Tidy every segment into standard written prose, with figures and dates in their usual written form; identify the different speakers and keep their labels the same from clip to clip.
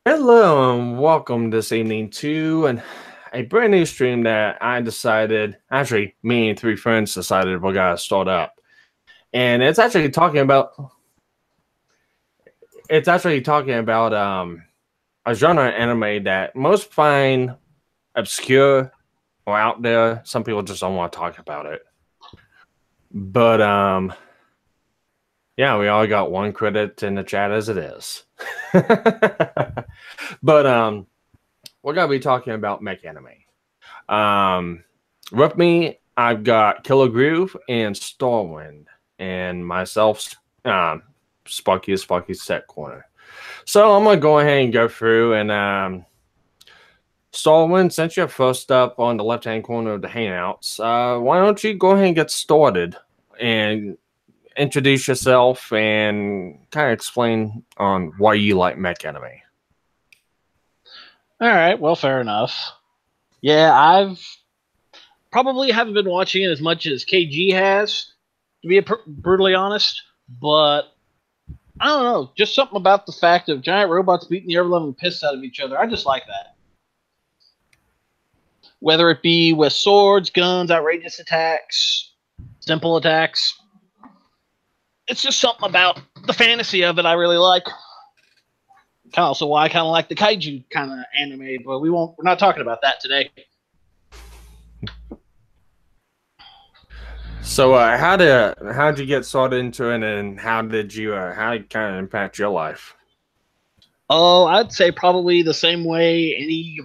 Speaker 1: Hello and welcome this evening to a brand new stream that I decided, actually, me and three friends decided we're gonna start up, and it's actually talking about a genre of anime that most find obscure or out there. Some people just don't want to talk about it, but yeah, we all got one credit in the chat as it is, but we're gonna be talking about Mech Anime. With me, I've got KillerGruv and Starwind, and myself, Sparky's Set Corner. So I'm gonna go ahead and go through and Starwind, since you're first up on the left-hand corner of the Hangouts, why don't you go ahead and get started and introduce yourself and kind of explain on why you like Mech Anime.
Speaker 2: All right, well, fair enough. Yeah, I've probably haven't been watching it as much as KG has, to be brutally honest. But I don't know, just something about the fact of giant robots beating the ever-loving piss out of each other. I just like that. Whether it be with swords, guns, outrageous attacks, simple attacks, it's just something about the fantasy of it I really like. Kind of also why I kind of like the kaiju kind of anime, but we're not talking about that today.
Speaker 1: So, how'd you get started into it, and how did it kind of impact your life?
Speaker 2: Oh, I'd say probably the same way any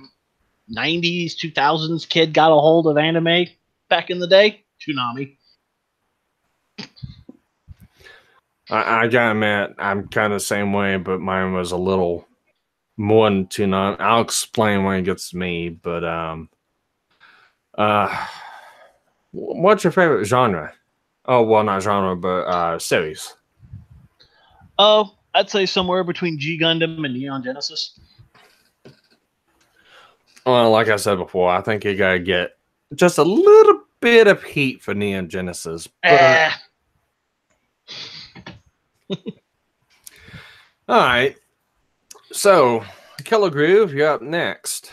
Speaker 2: 90s, 2000s kid got a hold of anime back in the day. Toonami.
Speaker 1: I gotta admit, I'm kind of the same way, but mine was a little more than Toonami. I'll explain when it gets to me, but what's your favorite genre? Oh, well, not genre, but series.
Speaker 2: Oh, I'd say somewhere between G Gundam and Neon Genesis.
Speaker 1: Well, like I said before, I think you gotta get just a little bit of heat for Neon Genesis. But all right. So, KillerGruv, you're up next.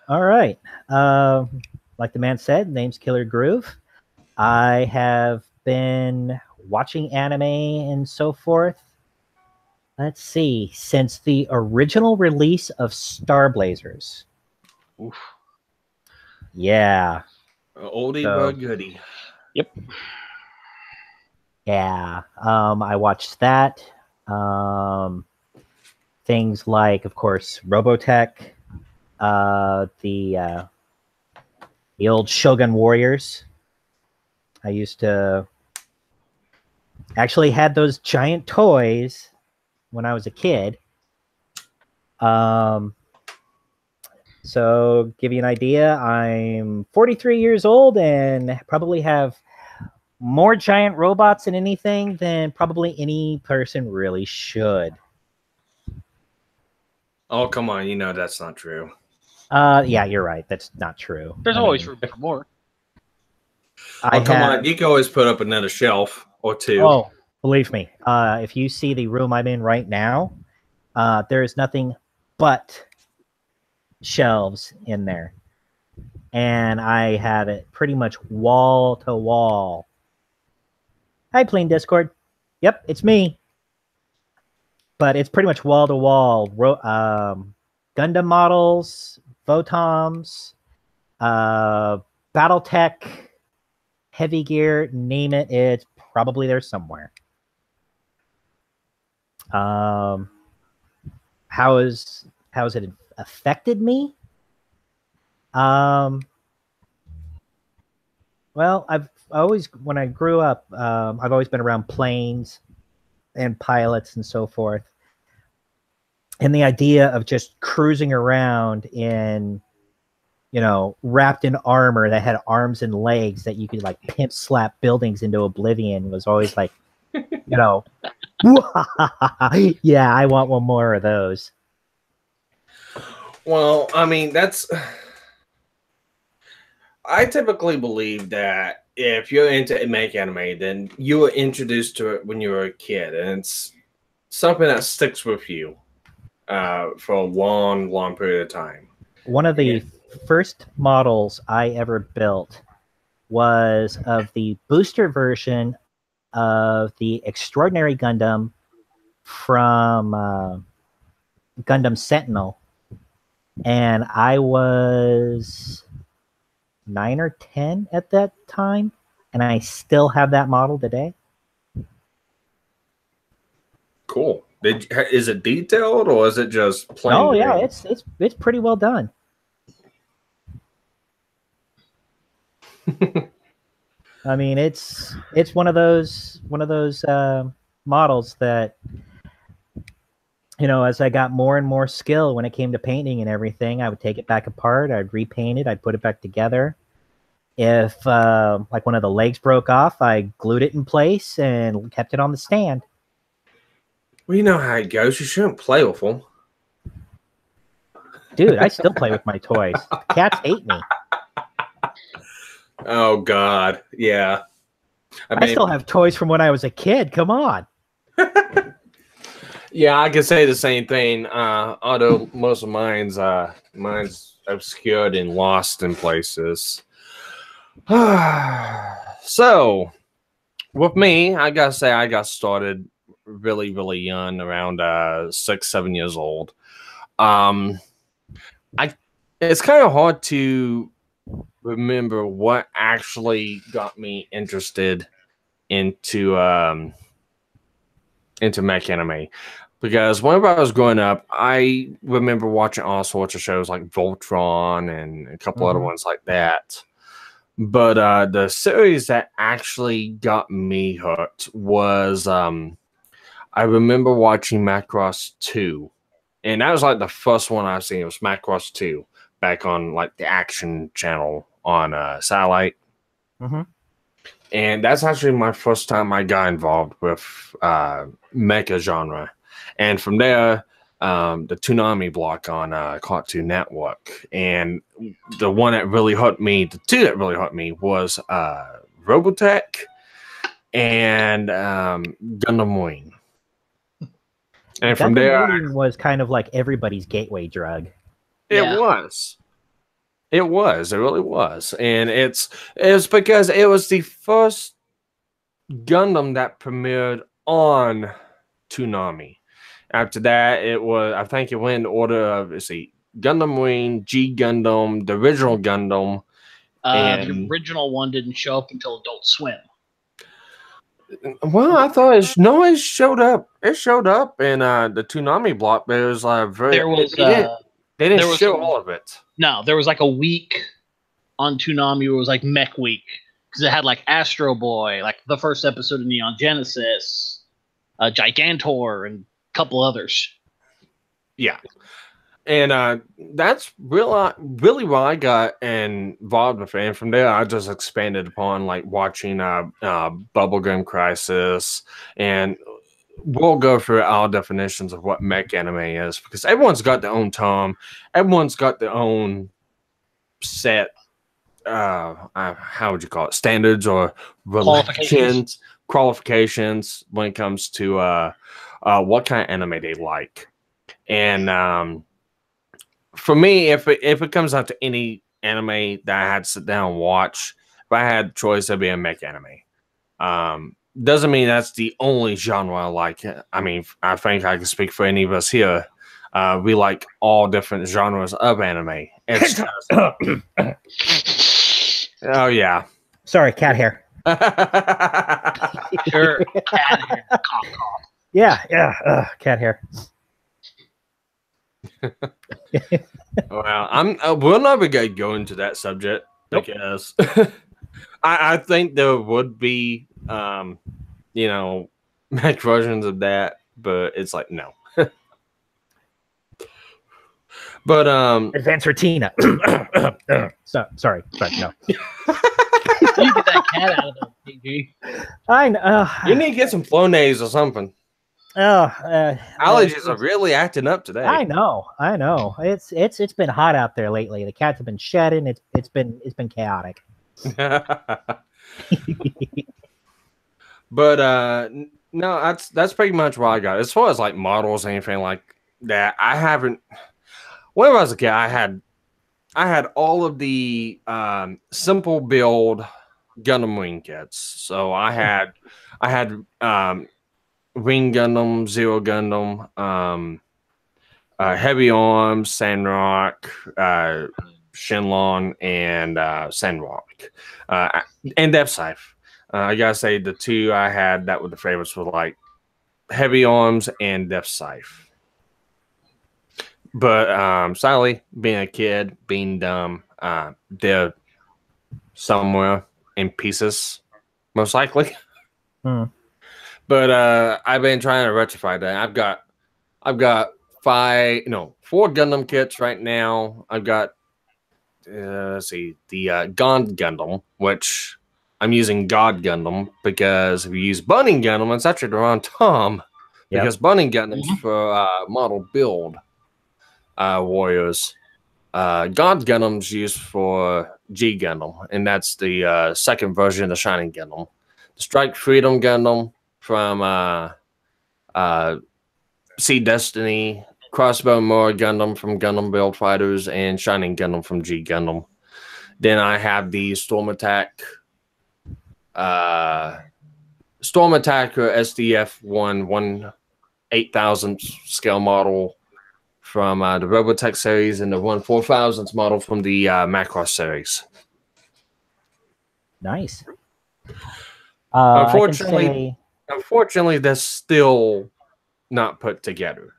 Speaker 3: All right. Like the man said, name's KillerGruv. I have been watching anime and so forth. Let's see, since the original release of Star Blazers.
Speaker 1: Oof.
Speaker 3: Yeah.
Speaker 1: Oldie but goodie.
Speaker 2: Yep.
Speaker 3: Yeah. I watched that. Things like, of course, Robotech, the old Shogun Warriors. I used to actually had those giant toys when I was a kid. So give you an idea, I'm 43 years old and probably have more giant robots than anything than probably any person really should.
Speaker 1: Oh, come on. You know that's not true.
Speaker 3: Yeah, you're right. That's not true.
Speaker 2: There's always room for more.
Speaker 1: Come on. You can always put up another shelf or two.
Speaker 3: Oh, believe me. If you see the room I'm in right now, there is nothing but shelves in there. And I have it pretty much wall to wall. Hi, Plain Discord. Yep, it's me. But it's pretty much wall to wall. Gundam models, Votoms, Battletech, Heavy Gear, name it. It's probably there somewhere. How has it affected me? Well, when I grew up, I've always been around planes and pilots and so forth. And the idea of just cruising around in, wrapped in armor that had arms and legs that you could like pimp slap buildings into oblivion was always like, yeah, I want one more of those.
Speaker 1: Well, I mean, I typically believe that if you're into Mech Anime, then you were introduced to it when you were a kid, and it's something that sticks with you. for a long, long period of time.
Speaker 3: One of the first models I ever built was of the booster version of the Extraordinary Gundam from Gundam Sentinel, and I was 9 or 10 at that time, and I still have that model today.
Speaker 1: Cool. Is it detailed or is it just plain?
Speaker 3: Oh yeah, it's pretty well done. I mean, it's one of those models that, you know, as I got more and more skill when it came to painting and everything, I would take it back apart, I'd repaint it, I'd put it back together. If like one of the legs broke off, I glued it in place and kept it on the stand.
Speaker 1: Well, you know how it goes. You shouldn't play with them.
Speaker 3: Dude, I still play with my toys. Cats hate me.
Speaker 1: Oh, God. Yeah.
Speaker 3: I still have toys from when I was a kid. Come on.
Speaker 1: Yeah, I can say the same thing. Although most of mine's obscured and lost in places. So, with me, I gotta say I got started really, really young, around 6, 7 years old. It's kind of hard to remember what actually got me interested into Mech Anime, because whenever I was growing up, I remember watching all sorts of shows like Voltron and a couple other ones like that. But the series that actually got me hooked was I remember watching Macross 2. And that was like the first one I've seen. It was Macross 2 back on like the Action channel on satellite. And that's actually my first time I got involved with mecha genre. And from there, the Toonami block on Cartoon Network. And the one that really hooked me, the two that really hooked me was Robotech and Gundam Wing. And from there,
Speaker 3: Wing was kind of like everybody's gateway drug.
Speaker 1: It was. It really was. And it's because it was the first Gundam that premiered on Toonami. After that, it was, I think it went in order of, let's see, Gundam Wing, G Gundam, the original Gundam.
Speaker 2: The original one didn't show up until Adult Swim.
Speaker 1: Well, I thought it showed up. It showed up in the Toonami block, but it was very.
Speaker 2: There was
Speaker 1: they didn't show all of it.
Speaker 2: No, there was like a week on Toonami where it was like Mech Week, because it had like Astro Boy, like the first episode of Neon Genesis, Gigantor, and a couple others. Yeah.
Speaker 1: And that's really why I got involved with it. And from there, I just expanded upon like watching Bubblegum Crisis, and we'll go through our definitions of what mech anime is, because everyone's got their own term, everyone's got their own set. How would you call it? Standards or qualifications when it comes to what kind of anime they like, and for me, if it comes out to any anime that I had to sit down and watch, if I had the choice, it'd be a mech anime. Doesn't mean that's the only genre I like. I mean, I think I can speak for any of us here. We like all different genres of anime. It's oh yeah.
Speaker 3: Sorry, cat hair.
Speaker 2: Sure, cat hair. Cough, cough.
Speaker 3: Yeah, cat hair.
Speaker 1: Well, we'll never go into that subject, because I think there would be mech versions of that, but it's like no. But
Speaker 3: Advanced Retina. Sorry, no.
Speaker 2: You get that cat out of there, PG.
Speaker 3: I know.
Speaker 1: You need to get some Flonase or something. Allergies are really acting up today.
Speaker 3: I know. It's been hot out there lately. The cats have been shedding. It's been chaotic.
Speaker 1: But no, that's pretty much what I got. As far as like models, anything like that I haven't. When I was a kid, I had all of the simple build Gundam wing kits. So I had Wing Gundam, Zero Gundam, Heavy Arms, Sandrock, Shenlong, and Sandrock, and Depth Scythe. I gotta say the two I had that were the favorites were like Heavy Arms and Depth Scythe. But sadly, being a kid, being dumb, they're somewhere in pieces, most likely.
Speaker 3: Hmm.
Speaker 1: But I've been trying to rectify that. I've got 4 Gundam kits right now. I've got let's see, the God Gundam, which I'm using God Gundam because if you use Bunny Gundam, it's actually the wrong term.
Speaker 3: Yep.
Speaker 1: Because Bunny Gundam's for model build warriors. God Gundam's used for G Gundam, and that's the second version of the Shining Gundam. The Strike Freedom Gundam from Sea Destiny, Crossbow Moore Gundam from Gundam Build Fighters, and Shining Gundam from G Gundam. Then I have the Storm Attacker SDF-1 1/8000 scale model from the Robotech series and the 1/4000 model from the Macross series.
Speaker 3: Nice.
Speaker 1: Unfortunately, they're still not put together.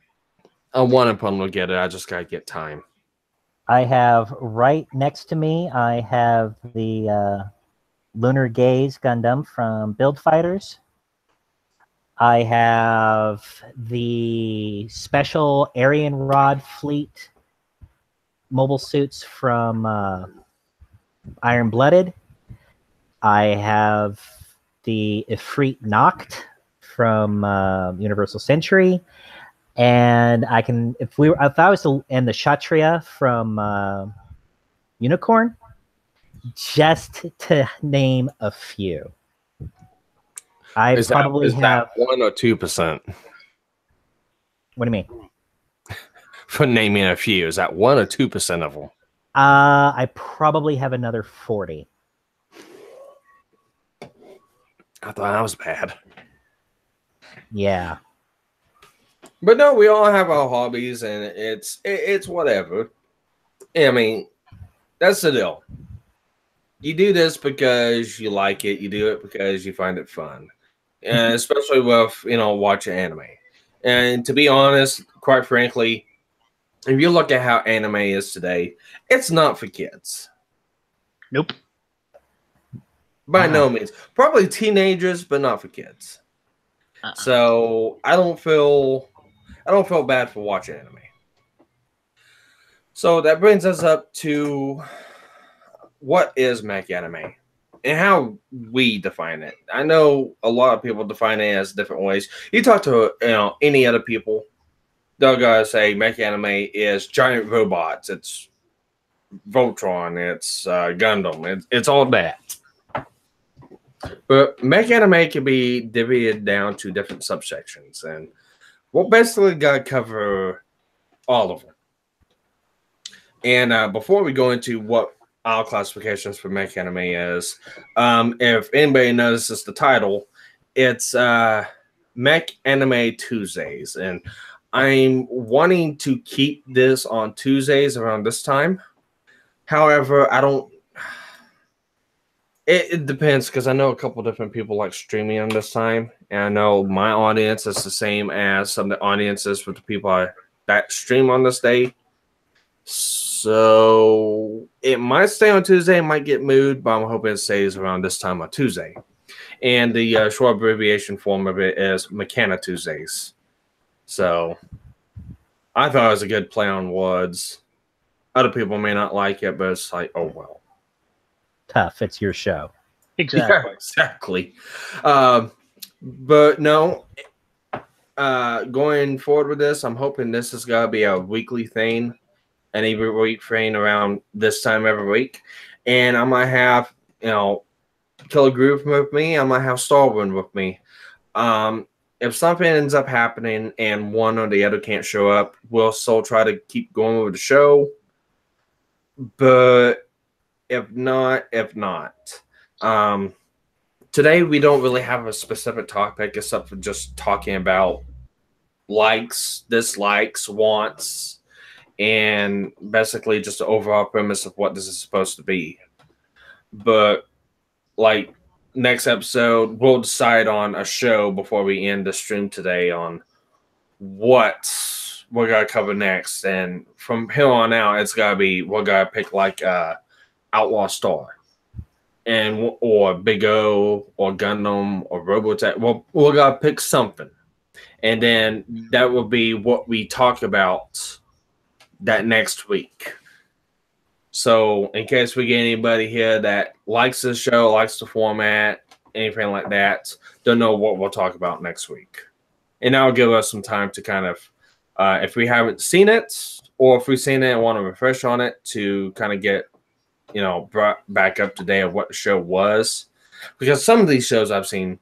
Speaker 1: I want to put them together. I just gotta get time.
Speaker 3: I have right next to me, I have the Lunar Gaze Gundam from Build Fighters. I have the special Aryan Rod Fleet mobile suits from Iron Blooded. I have the Ifrit Noct from Universal Century. And I can, if I was to, and the Kshatriya from Unicorn, just to name a few. Is that 1
Speaker 1: or 2%?
Speaker 3: What do you mean?
Speaker 1: For naming a few, is that 1 or 2% of them?
Speaker 3: I probably have another 40.
Speaker 1: I thought that was bad.
Speaker 3: Yeah.
Speaker 1: But no, we all have our hobbies, and it's whatever. I mean, that's the deal. You do this because you like it. You do it because you find it fun, and especially with watching anime. And to be honest, quite frankly, if you look at how anime is today, it's not for kids.
Speaker 2: Nope.
Speaker 1: By no means. Probably teenagers, but not for kids. So I don't feel bad for watching anime. So that brings us up to what is Mech Anime and how we define it. I know a lot of people define it as different ways. You talk to any other people, they're gonna say Mech Anime is giant robots. It's Voltron. It's Gundam. It's all that. But Mech Anime can be divided down to different subsections, and we'll basically gotta cover all of them. And before we go into what our classifications for Mech Anime is, if anybody notices the title, it's Mech Anime Tuesdays, and I'm wanting to keep this on Tuesdays around this time. However, I don't. It depends, because I know a couple different people like streaming on this time, and I know my audience is the same as some of the audiences for the people that stream on this day. So it might stay on Tuesday, it might get moved, but I'm hoping it stays around this time on Tuesday. And the short abbreviation form of it is MechAniTuesdays. So I thought it was a good play on words. Other people may not like it, but it's like, oh well.
Speaker 3: Tough. It's your show.
Speaker 2: Exactly.
Speaker 1: Yeah, exactly. But no, going forward with this, I'm hoping this is going to be a weekly thing, and every week thing around this time every week. And I might have, KillerGruv with me. I might have Starwind with me. if something ends up happening and one or the other can't show up, we'll still try to keep going with the show. But if not, today we don't really have a specific topic except for just talking about likes, dislikes, wants, and basically just the overall premise of what this is supposed to be. But like next episode, we'll decide on a show before we end the stream today on what we're gonna cover next. And from here on out, it's gotta be we're gonna pick like Outlaw Star and or Big O or Gundam or Robotech. Well, we're gonna pick something, and then that will be what we talk about that next week. So, in case we get anybody here that likes the show, likes the format, anything like that, don't know what we'll talk about next week. And that'll give us some time to kind of, if we haven't seen it, or if we've seen it and want to refresh on it, to kind of get, brought back up to date of what the show was. Because some of these shows I've seen,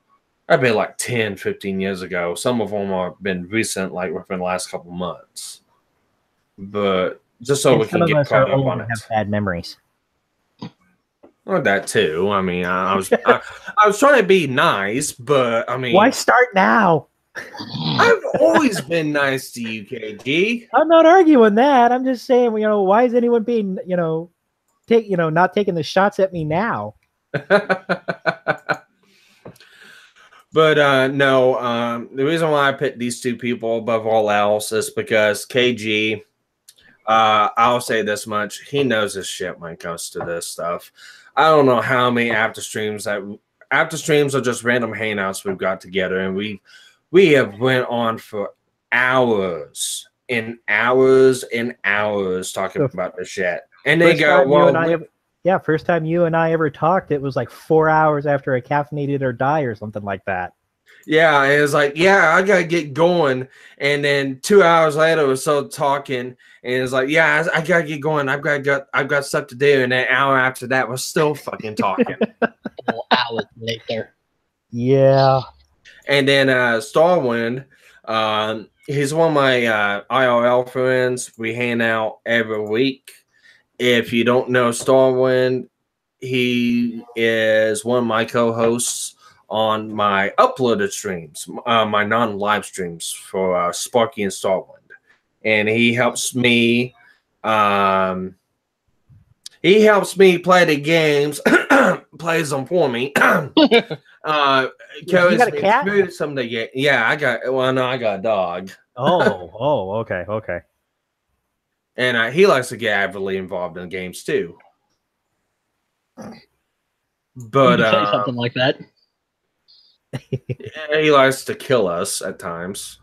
Speaker 1: I've been like 10, 15 years ago. Some of them have been recent, like within the last couple months. But just so we can get caught up on it.
Speaker 3: Have bad memories.
Speaker 1: Well, that too. I mean, I was trying to be nice, but I mean,
Speaker 3: why start now?
Speaker 1: I've always been nice to you, KG.
Speaker 3: I'm not arguing that. I'm just saying, why is anyone being, not taking the shots at me now?
Speaker 1: But no, the reason why I picked these two people above all else is because KG. I'll say this much: he knows his shit when it comes to this stuff. I don't know how many after streams are just random hangouts we've got together, and we have went on for hours and hours and hours talking about this shit. And they go,
Speaker 3: well, first time you and I ever talked, it was like 4 hours after I caffeinated or die or something like that.
Speaker 1: Yeah, it was like, yeah, I gotta get going, and then 2 hours later, we're still talking, and it's like, yeah, I gotta get going. I've got stuff to do, and then an hour after that, we're still fucking talking.
Speaker 2: 4 hours later.
Speaker 3: Yeah.
Speaker 1: And then Starwind, he's one of my IRL friends. We hang out every week. If you don't know Starwind, he is one of my co-hosts on my uploaded streams, my non-live streams for Sparky and Starwind. And he helps me play the games, plays them for me.
Speaker 3: You got a cat?
Speaker 1: Yeah, I got a dog.
Speaker 3: Okay.
Speaker 1: And he likes to get heavily involved in games too. But
Speaker 2: say something like that.
Speaker 1: He likes to kill us at times.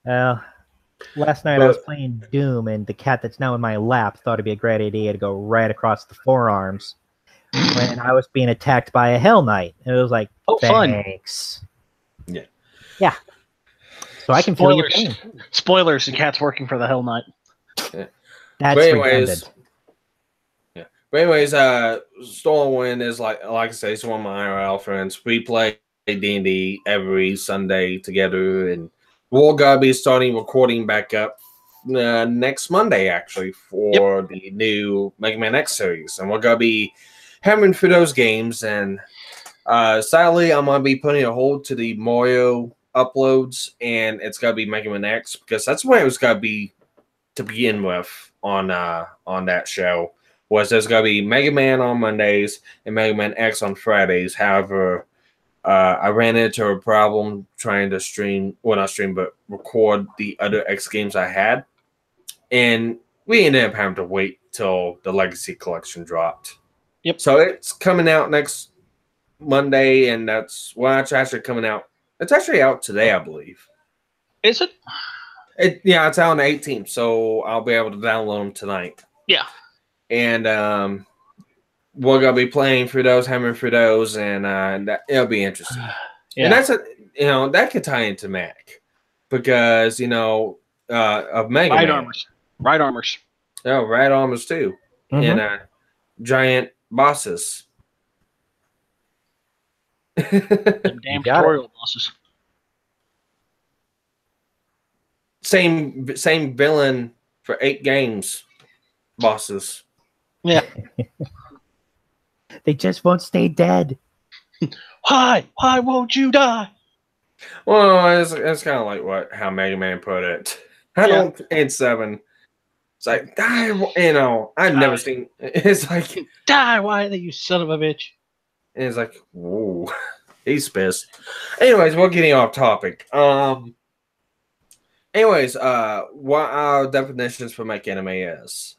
Speaker 3: Last night I was playing Doom, and the cat that's now in my lap thought it'd be a great idea to go right across the forearms when I was being attacked by a Hell Knight. It was like, thanks.
Speaker 1: Fun.
Speaker 3: Yeah. So I can feel your pain.
Speaker 2: Spoilers, the cat's working for the Hell Knight.
Speaker 1: Yeah.
Speaker 3: That's redundant.
Speaker 1: Yeah. But anyways, Stormwind is like I say, he's one of my IRL friends. We play D&D every Sunday together, and we're gonna be starting recording back up next Monday, actually, for the new Mega Man X series, and we're gonna be hammering through those games. And sadly, I'm gonna be putting a hold to the Mario uploads, and it's gonna be Mega Man X because that's where it was gonna be to begin with on that show. Was there's gonna be Mega Man on Mondays and Mega Man X on Fridays. However, I ran into a problem trying to record the other X games I had, and we ended up having to wait till the Legacy Collection dropped.
Speaker 2: Yep.
Speaker 1: So it's coming out next Monday, and it's actually coming out. It's actually out today, I believe.
Speaker 2: Is it?
Speaker 1: Yeah, it's out on the 18th, so I'll be able to download them tonight.
Speaker 2: Yeah.
Speaker 1: And we're gonna be playing through those, hammering through those, and it'll be interesting.
Speaker 2: Yeah.
Speaker 1: And that's that could tie into Mech because of Mega Man.
Speaker 2: Right armors.
Speaker 1: Oh, right armors too, and giant bosses.
Speaker 2: Them damn tutorial bosses.
Speaker 1: same villain for 8 games, bosses.
Speaker 2: Yeah.
Speaker 3: They just won't stay dead.
Speaker 2: Why won't you die?
Speaker 1: Well, it's kind of like how Mega Man put it. I don't in 7. It's like, die, you know, I've never seen. It's like,
Speaker 2: die, Wily, you son of a bitch.
Speaker 1: And it's like, whoa, he's pissed. Anyways, we're getting off topic. Anyways, what our definitions for Mech Anime is.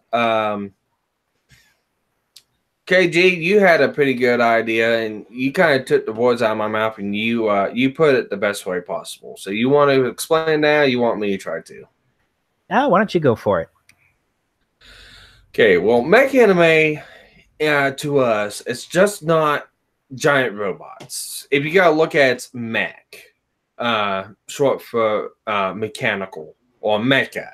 Speaker 1: KG, you had a pretty good idea, and you kind of took the words out of my mouth, and you put it the best way possible. So you want to explain that? You want me to try to?
Speaker 3: Why don't you go for it?
Speaker 1: Okay, well, Mech Anime, to us, it's just not giant robots. If you gotta look at mech, short for mechanical or mecha,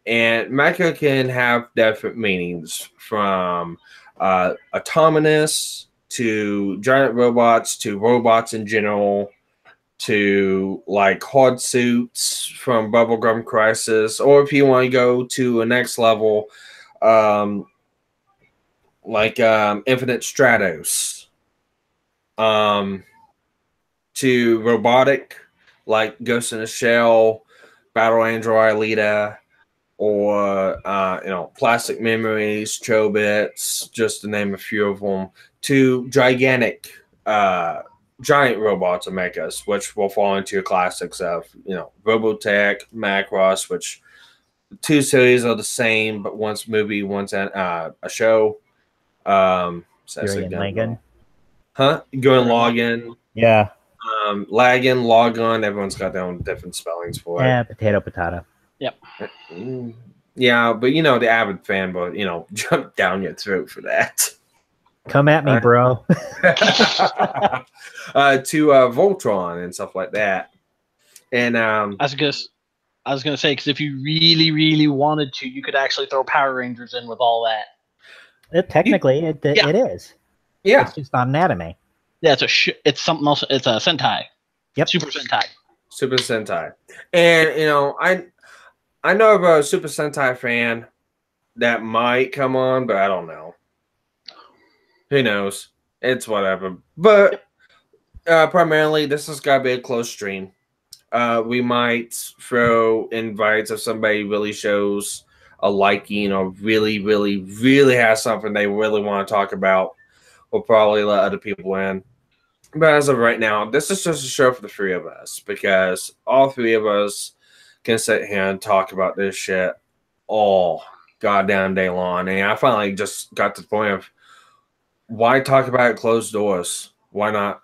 Speaker 1: and mecha can have different meanings from autonomous to giant robots to robots in general to like hard suits from Bubblegum Crisis, or if you want to go to a next level, like Infinite Stratos. To robotic, like Ghost in the Shell, Battle Android Alita, or Plastic Memories, Chobits, just to name a few of them, to gigantic giant robots or mechas, which will fall into your classics of Robotech, Macross, which the 2 series are the same, but one's movie, one's a show.
Speaker 3: Lagan.
Speaker 1: Huh? Go and log in.
Speaker 3: Yeah.
Speaker 1: Lagging, log on. Everyone's got their own different spellings for it.
Speaker 3: Yeah, potato.
Speaker 2: Yep.
Speaker 1: Yeah, but the avid fan will jump down your throat for that.
Speaker 3: Come at me, bro.
Speaker 1: To Voltron and stuff like that. And
Speaker 2: I was gonna say, because if you really, really wanted to, you could actually throw Power Rangers in with all that.
Speaker 3: It is.
Speaker 1: Yeah,
Speaker 3: it's just not an anime.
Speaker 2: Yeah, it's something else. It's a Sentai.
Speaker 3: Yep.
Speaker 2: Super Sentai.
Speaker 1: Super Sentai. And I know of a Super Sentai fan that might come on, but I don't know. Who knows? It's whatever. But primarily, this has got to be a close stream. We might throw invites if somebody really shows a liking or really, really, really has something they really want to talk about. We'll probably let other people in. But as of right now, this is just a show for the 3 of us because all 3 of us can sit here and talk about this shit all goddamn day long. And I finally just got to the point of why talk about it closed doors? Why not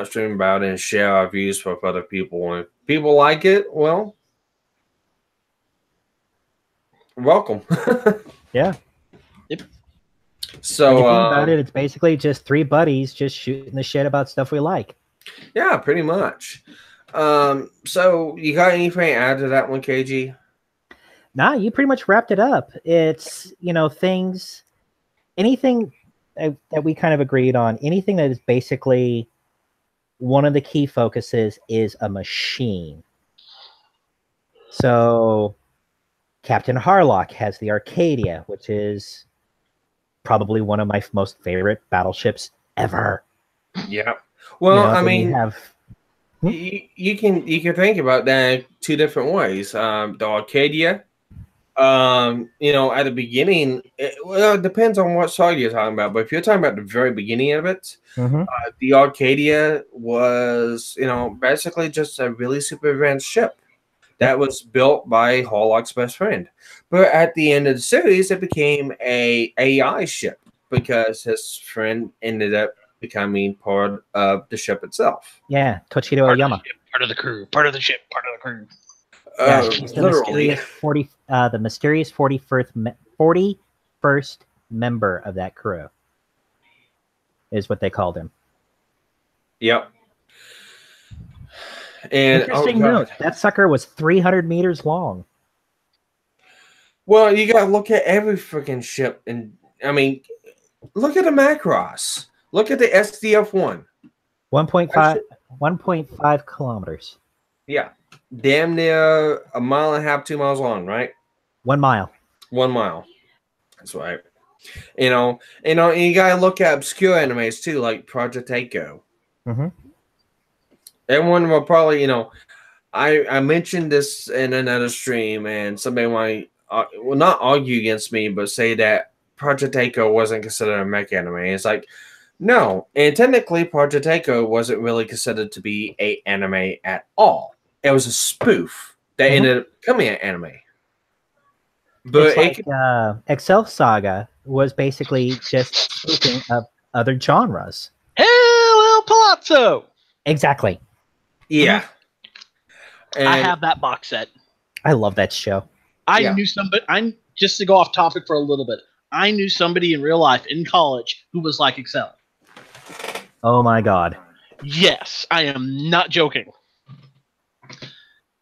Speaker 1: stream about it and share our views with other people? And if people like it, well, welcome.
Speaker 3: Yeah.
Speaker 2: Yep.
Speaker 1: So
Speaker 3: if you think about it, it's basically just 3 buddies just shooting the shit about stuff we like.
Speaker 1: Yeah, pretty much. So you got anything to add to that one, KG?
Speaker 3: Nah, you pretty much wrapped it up. It's anything that we kind of agreed on, anything that is basically one of the key focuses is a machine. So Captain Harlock has the Arcadia, which is probably one of my most favorite battleships ever.
Speaker 1: Yeah. Well, I mean,
Speaker 3: you
Speaker 1: can think about that 2 different ways. The Arcadia, at the beginning, it depends on what saga you're talking about. But if you're talking about the very beginning of it, the Arcadia was, basically just a really super advanced ship that was built by Harlock's best friend. But at the end of the series, it became a AI ship because his friend ended up becoming part of the ship itself.
Speaker 3: Yeah, Toshiro Oyama.
Speaker 2: Part of the crew, part of the ship, part of the crew.
Speaker 3: Yeah, she's the mysterious 41st member of that crew, is what they called him.
Speaker 1: Yep. And
Speaker 3: interesting note, that sucker was 300 meters long.
Speaker 1: Well, you gotta look at every freaking ship, and I mean, look at the Macross. Look at the SDF-1.
Speaker 3: 1.5 kilometers.
Speaker 1: Yeah. damn near a mile and a half, 2 miles long, right?
Speaker 3: 1 mile.
Speaker 1: 1 mile. That's right. And you gotta look at obscure animes too, like Project Echo.
Speaker 3: Mm-hmm.
Speaker 1: Everyone will probably, I mentioned this in another stream, and somebody might will not argue against me, but say that Project Echo wasn't considered a mech anime. It's like, no, and technically Project Echo wasn't really considered to be a anime at all. It was a spoof that ended up becoming an anime. But
Speaker 3: it's like Excel Saga was basically just spoofing of other genres.
Speaker 2: El Palazzo.
Speaker 3: Exactly.
Speaker 1: Yeah. And
Speaker 2: I have that box set.
Speaker 3: I love that show.
Speaker 2: I knew somebody. I'm just to go off topic for a little bit. I knew somebody in real life in college who was like Excel.
Speaker 3: Oh my god.
Speaker 2: Yes, I am not joking.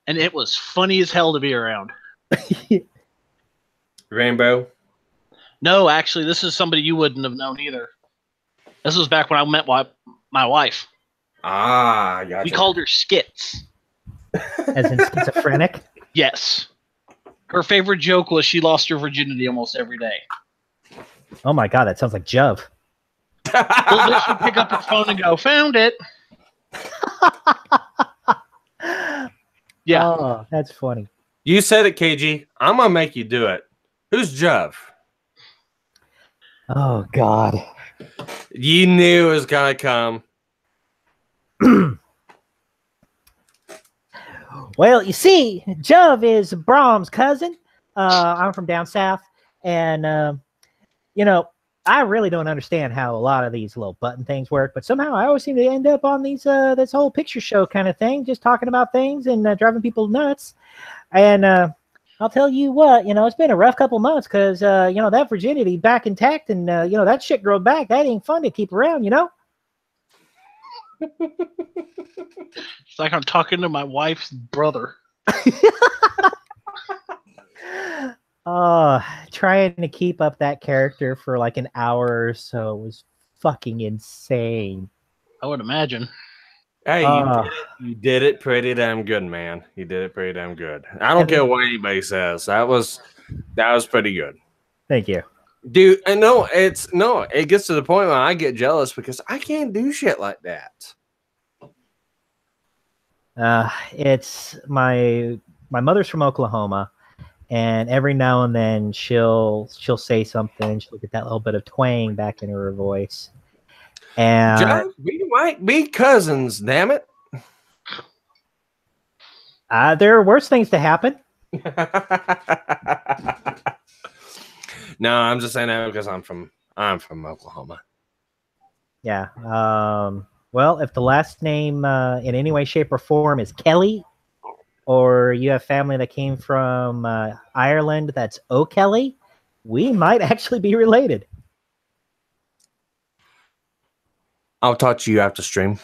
Speaker 2: And it was funny as hell to be around.
Speaker 1: Rainbow.
Speaker 2: No, actually, this is somebody you wouldn't have known either. This was back when I met my wife.
Speaker 1: Ah, gotcha.
Speaker 2: We called her Skits.
Speaker 3: As in schizophrenic?
Speaker 2: Yes. Her favorite joke was she lost her virginity almost every day.
Speaker 3: Oh my god, that sounds like Jove.
Speaker 2: Well, then she'd pick up her phone and go, found it. Yeah.
Speaker 3: Oh, that's funny.
Speaker 1: You said it, KG. I'm gonna make you do it. Who's Jeff?
Speaker 3: Oh god.
Speaker 1: You knew it was gonna come.
Speaker 3: Well, you see, Jove is Brahm's cousin. I'm from down south, and I really don't understand how a lot of these little button things work, but somehow I always seem to end up on these this whole picture show kind of thing, just talking about things and driving people nuts. And I'll tell you what, it's been a rough couple months because that virginity back intact, and that shit grow back. That ain't fun to keep around,
Speaker 2: It's like I'm talking to my wife's brother.
Speaker 3: Trying to keep up that character for like an hour or so was fucking insane.
Speaker 2: I would imagine.
Speaker 1: Hey, you did it pretty damn good, man. You did it pretty damn good. I don't care what anybody says. That was pretty good.
Speaker 3: Thank you.
Speaker 1: Dude, and it gets to the point where I get jealous because I can't do shit like that.
Speaker 3: It's my mother's from Oklahoma, and every now and then she'll say something. She'll get that little bit of twang back in her voice. And
Speaker 1: John, we might be cousins, damn it.
Speaker 3: There are worse things to happen.
Speaker 1: No, I'm just saying that because I'm from Oklahoma.
Speaker 3: Yeah. Well, if the last name in any way, shape, or form is Kelly, or you have family that came from Ireland that's O'Kelly, we might actually be related.
Speaker 1: I'll talk to you after stream.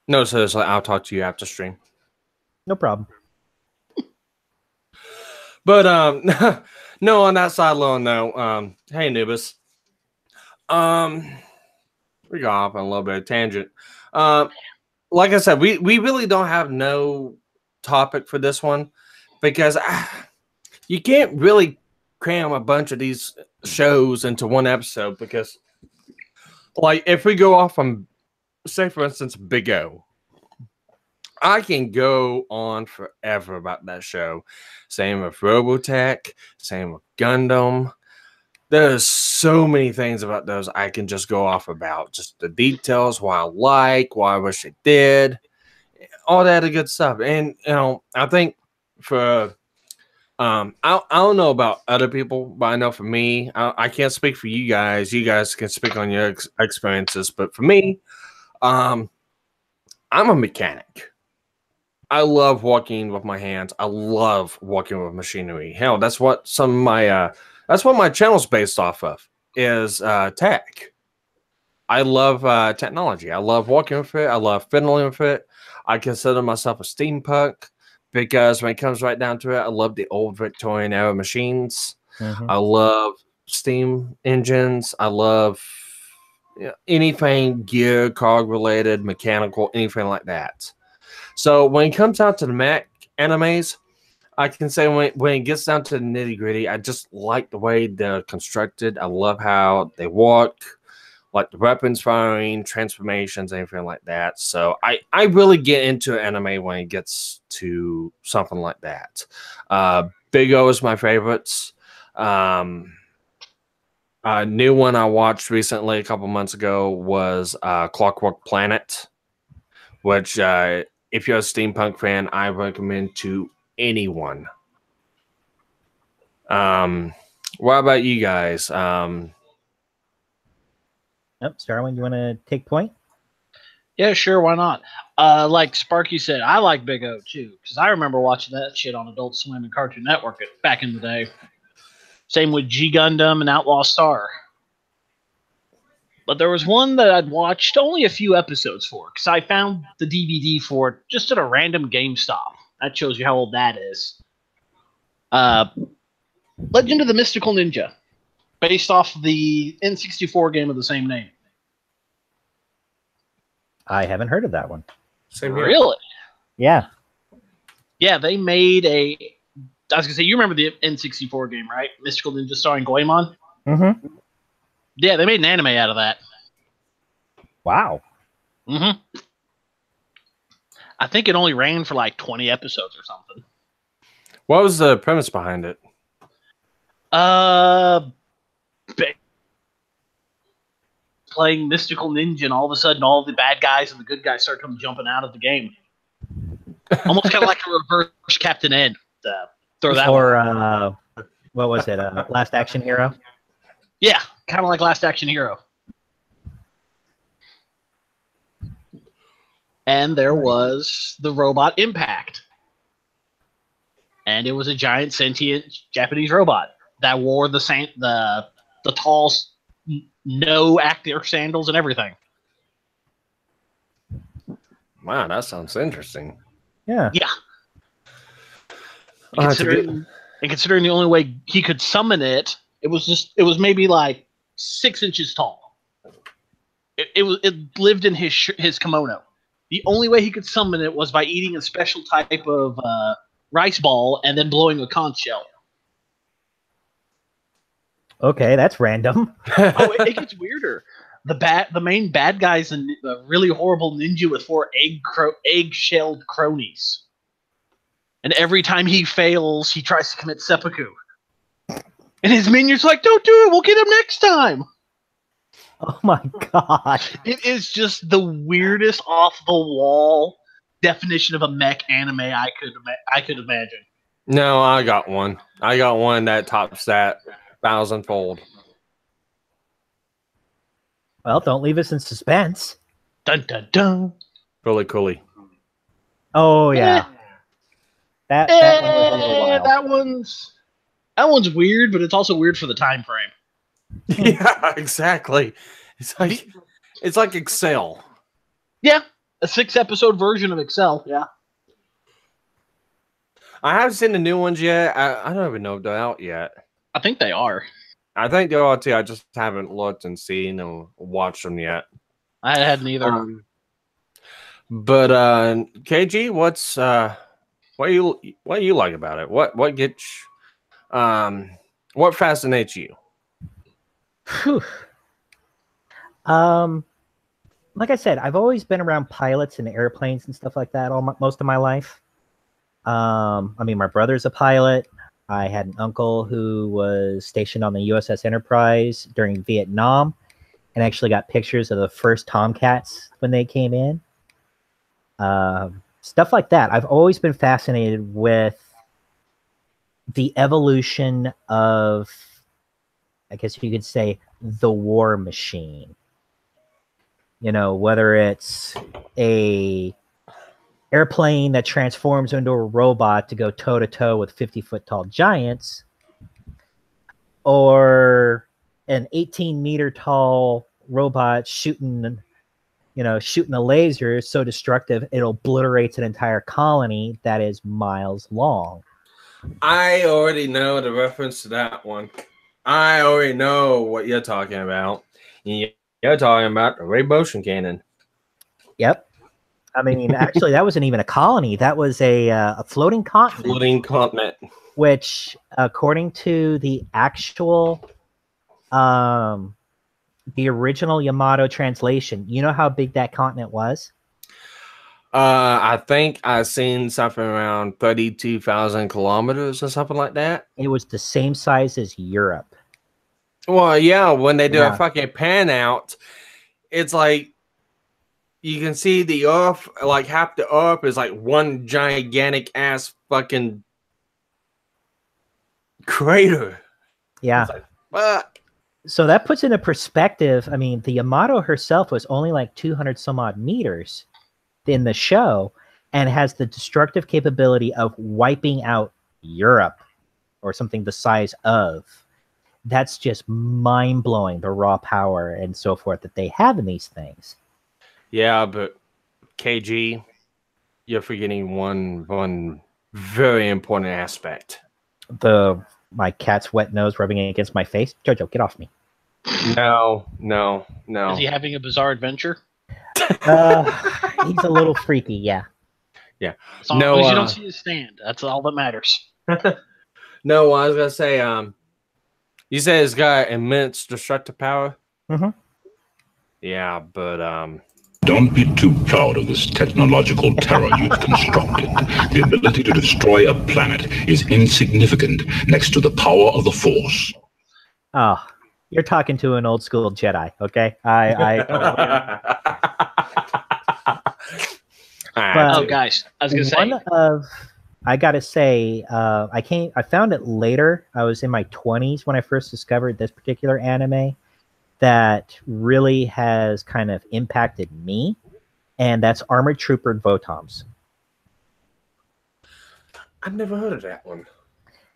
Speaker 1: No, seriously, I'll talk to you after stream.
Speaker 3: No problem.
Speaker 1: But no, on that side alone, though. Hey, Nubis. We got off on a little bit of tangent. Like I said, we really don't have no topic for this one because you can't really cram a bunch of these shows into one episode because, like, if we go off on, say, for instance, Big O, I can go on forever about that show. Same with Robotech, same with Gundam. There's so many things about those I can just go off about. Just the details, why I like, why I wish it did, all that good stuff. And, I think for, I don't know about other people, but I know for me, I can't speak for you guys. You guys can speak on your experiences. But for me, I'm a mechanic. I love working with my hands. I love working with machinery. Hell, that's what that's what my channel's based off of is tech. I love technology. I love working with it. I love fiddling with it. I consider myself a steampunk because when it comes right down to it, I love the old Victorian era machines. Mm-hmm. I love steam engines. I love anything gear, cog related, mechanical, anything like that. So when it comes down to the mech animes, I can say when it gets down to the nitty gritty, I just like the way they're constructed. I love how they walk, like the weapons firing, transformations, anything like that. So I really get into anime when it gets to something like that. Big O is my favorites. A new one I watched recently a couple months ago was Clockwork Planet, which if you're a steampunk fan, I recommend to anyone. What about you guys?
Speaker 3: Yep, Starwind, you want to take point?
Speaker 2: Yeah, sure, why not? Like Sparky said, I like Big O too, because I remember watching that shit on Adult Swim and Cartoon Network back in the day. Same with G Gundam and Outlaw Star. But there was one that I'd watched only a few episodes for, because I found the DVD for it just at a random GameStop. That shows you how old that is. Legend of the Mystical Ninja, based off the N64 game of the same name.
Speaker 3: I haven't heard of that one.
Speaker 1: Same here.
Speaker 2: Really?
Speaker 3: Yeah.
Speaker 2: Yeah, they made a... I was going to say, you remember the N64 game, right? Mystical Ninja starring Goemon?
Speaker 3: Mm-hmm.
Speaker 2: Yeah, they made an anime out of that.
Speaker 3: Wow.
Speaker 2: Mm-hmm. I think it only ran for like 20 episodes or something.
Speaker 1: What was the premise behind it?
Speaker 2: Playing Mystical Ninja, and all of a sudden all the bad guys and the good guys start coming jumping out of the game. Almost kind of like a reverse Captain N. Throw that
Speaker 3: or what was it? Last Action Hero?
Speaker 2: Yeah, kind of like Last Action Hero. And there was the robot Impact. And it was a giant sentient Japanese robot that wore the tall no actor sandals and everything.
Speaker 1: Wow, that sounds interesting.
Speaker 3: Yeah.
Speaker 2: Yeah. Considering the only way he could summon it, it was maybe like 6 inches tall. It lived in his kimono. The only way he could summon it was by eating a special type of rice ball and then blowing a conch shell.
Speaker 3: Okay, that's random.
Speaker 2: It gets weirder. The main bad guy's a really horrible ninja with 4 egg-shelled cronies. And every time he fails, he tries to commit seppuku. And his minions are like, don't do it, we'll get him next time.
Speaker 3: Oh my god.
Speaker 2: It is just the weirdest off-the-wall definition of a mech anime I could imagine.
Speaker 1: No, I got one. I got one that tops that 1,000-fold.
Speaker 3: Well, don't leave us in suspense.
Speaker 2: Dun dun dun.
Speaker 1: Really coolly.
Speaker 3: Oh yeah. That one was a little wild.
Speaker 2: That one's weird, but it's also weird for the time frame.
Speaker 1: Yeah, exactly. It's like Excel.
Speaker 2: Yeah, a 6-episode version of Excel. Yeah.
Speaker 1: I haven't seen the new ones yet. I don't even know if they're out yet.
Speaker 2: I think they are.
Speaker 1: I think they are too. I just haven't looked and seen or watched them yet.
Speaker 2: I hadn't either.
Speaker 1: But KG, what do you like about it? What gets what fascinates you?
Speaker 3: Whew. Like I said, I've always been around pilots and airplanes and stuff like that most of my life. I mean, my brother's a pilot. I had an uncle who was stationed on the USS Enterprise during Vietnam and actually got pictures of the first Tomcats when they came in. Stuff like that. I've always been fascinated with the evolution of, I guess you could say, the war machine. You know, whether it's a airplane that transforms into a robot to go toe-to-toe with 50-foot-tall giants, or an 18-meter-tall robot shooting a laser so destructive it obliterates an entire colony that is miles long.
Speaker 1: I already know the reference to that one. I already know what you're talking about. You You're talking about the Ray Motion Cannon.
Speaker 3: Yep. I mean, actually, that wasn't even a colony. That was a floating continent.
Speaker 1: Floating continent.
Speaker 3: Which, according to the actual, the original Yamato translation, you know how big that continent was?
Speaker 1: I think I've seen something around 32,000 kilometers or something like that.
Speaker 3: It was the same size as Europe.
Speaker 1: Well, yeah, when they do
Speaker 3: Yeah.
Speaker 1: a fucking pan out, it's like you can see the Earth, like half the Earth is like one gigantic ass fucking crater.
Speaker 3: Yeah.
Speaker 1: It's like, fuck.
Speaker 3: So that puts into perspective. I mean, the Yamato herself was only like 200 some odd meters in the show and has the destructive capability of wiping out Europe or something the size of. That's just mind-blowing, the raw power and so forth that they have in these things.
Speaker 1: Yeah, but KG, you're forgetting one very important aspect.
Speaker 3: My cat's wet nose rubbing against my face. Jojo, get off me.
Speaker 1: No.
Speaker 2: Is he having a bizarre adventure?
Speaker 3: He's a little freaky, yeah.
Speaker 1: Yeah.
Speaker 2: As long as you don't see his stand, that's all that matters.
Speaker 1: No, I was gonna say, you said it's got immense destructive power.
Speaker 3: Mm-hmm.
Speaker 1: Yeah, but
Speaker 4: Don't be too proud of this technological terror you've constructed. The ability to destroy a planet is insignificant next to the power of the Force.
Speaker 3: Oh, you're talking to an old school Jedi, okay?
Speaker 2: Oh, guys, I was gonna say.
Speaker 3: I gotta say, I found it later. I was in my 20s when I first discovered this particular anime that really has kind of impacted me, and that's Armored Trooper Votoms.
Speaker 1: I've never heard of that one.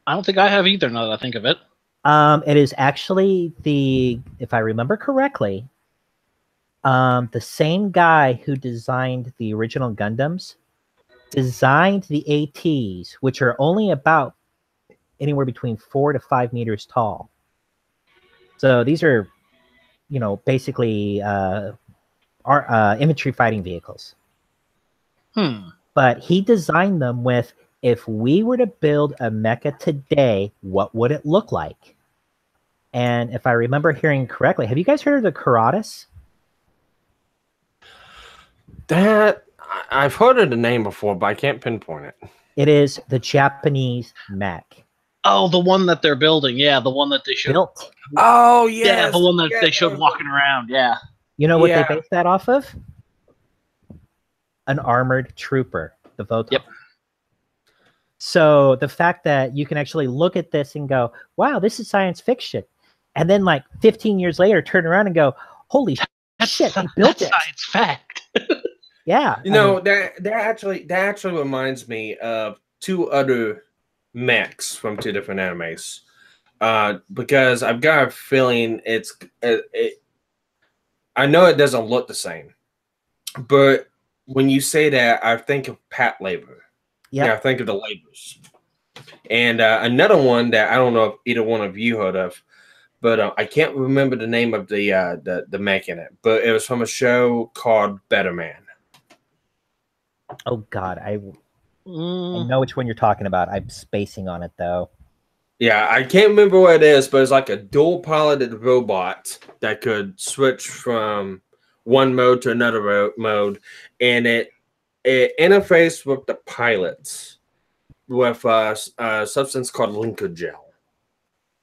Speaker 2: I don't think I have either, now that I think of it.
Speaker 3: It is actually if I remember correctly, the same guy who designed the original Gundams designed the ATs, which are only about anywhere between 4 to 5 meters tall. So these are, basically infantry fighting vehicles. But he designed them with, if we were to build a mecha today, what would it look like? And if I remember hearing correctly, have you guys heard of the Karatas?
Speaker 1: That I've heard of the name before, but I can't pinpoint it.
Speaker 3: It is the Japanese mech.
Speaker 2: Oh, the one that they're building. Yeah, the one that they showed.
Speaker 3: Built.
Speaker 1: Oh, yes.
Speaker 2: Yeah, the one that they showed walking around. Yeah.
Speaker 3: You know what they based that off of? An armored trooper, the Voton.
Speaker 2: Yep.
Speaker 3: So the fact that you can actually look at this and go, wow, this is science fiction. And then like 15 years later, turn around and go, holy shit, they built it.
Speaker 2: Science fact.
Speaker 3: Yeah.
Speaker 1: That actually reminds me of two other mechs from two different animes. Because I've got a feeling I know it doesn't look the same, but when you say that, I think of Pat Labor. Yeah, I think of the Labors. And another one that I don't know if either one of you heard of, but I can't remember the name of the mech in it, but it was from a show called Better Man.
Speaker 3: Oh God, I know which one you're talking about. I'm spacing on it though.
Speaker 1: Yeah, I can't remember what it is, but it's like a dual piloted robot that could switch from one mode to another mode, and it interfaced with the pilots with a substance called linker gel.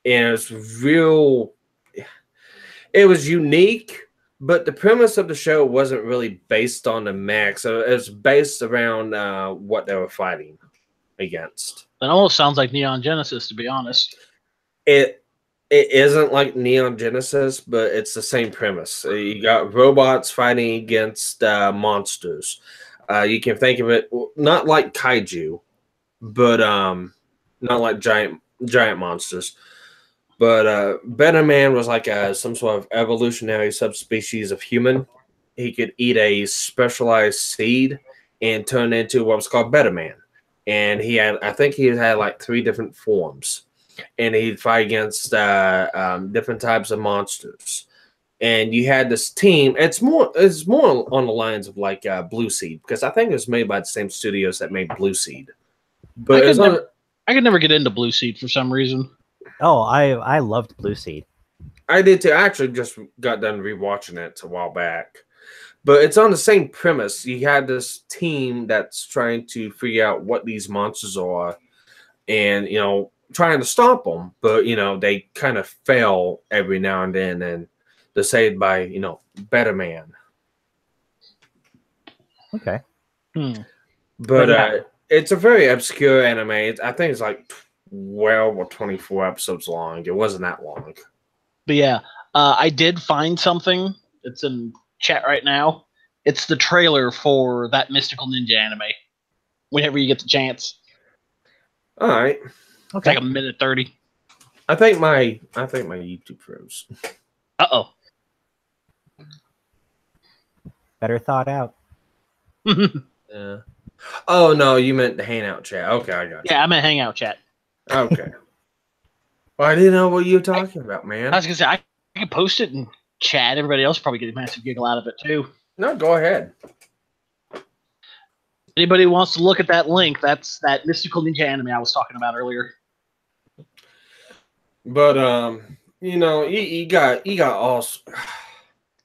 Speaker 1: And it was unique, but the premise of the show wasn't really based on the mech. So it was based around what they were fighting against.
Speaker 2: That almost sounds like Neon Genesis, to be honest.
Speaker 1: It isn't like Neon Genesis, but it's the same premise. You got robots fighting against monsters. You can think of it not like kaiju, but not like giant monsters. But Better Man was like some sort of evolutionary subspecies of human. He could eat a specialized seed and turn into what was called Better Man. And I think he had like 3 different forms. And he'd fight against different types of monsters. and you had this team. It's more on the lines of like Blue Seed, because I think it was made by the same studios that made Blue Seed. But
Speaker 2: I could never get into Blue Seed for some reason.
Speaker 3: Oh, I loved Blue Seed.
Speaker 1: I did too. I actually just got done rewatching it a while back. But it's on the same premise. You had this team that's trying to figure out what these monsters are and, you know, trying to stop them. But, you know, they kind of fail every now and then, and they're saved by, you know, Better Man.
Speaker 3: Okay.
Speaker 1: But it's a very obscure anime. I think it's like 12 or 24 episodes long. It wasn't that long.
Speaker 2: But yeah, I did find something. It's in chat right now. It's the trailer for that Mystical Ninja anime. Whenever you get the chance.
Speaker 1: All right.
Speaker 3: Okay.
Speaker 2: It's like a minute 30.
Speaker 1: I think my YouTube froze.
Speaker 2: Uh-oh.
Speaker 3: Better thought out.
Speaker 1: Yeah. Oh no, you meant the hangout chat. Okay, I got you.
Speaker 2: Yeah, I'm in Hangout chat.
Speaker 1: Okay. Well, I didn't know what you were talking about, man.
Speaker 2: I was gonna say I can post it in chat. Everybody else probably get a massive giggle out of it too.
Speaker 1: No, go ahead.
Speaker 2: Anybody who wants to look at that link, that's that Mystical Ninja anime I was talking about earlier.
Speaker 1: But you know, you got all,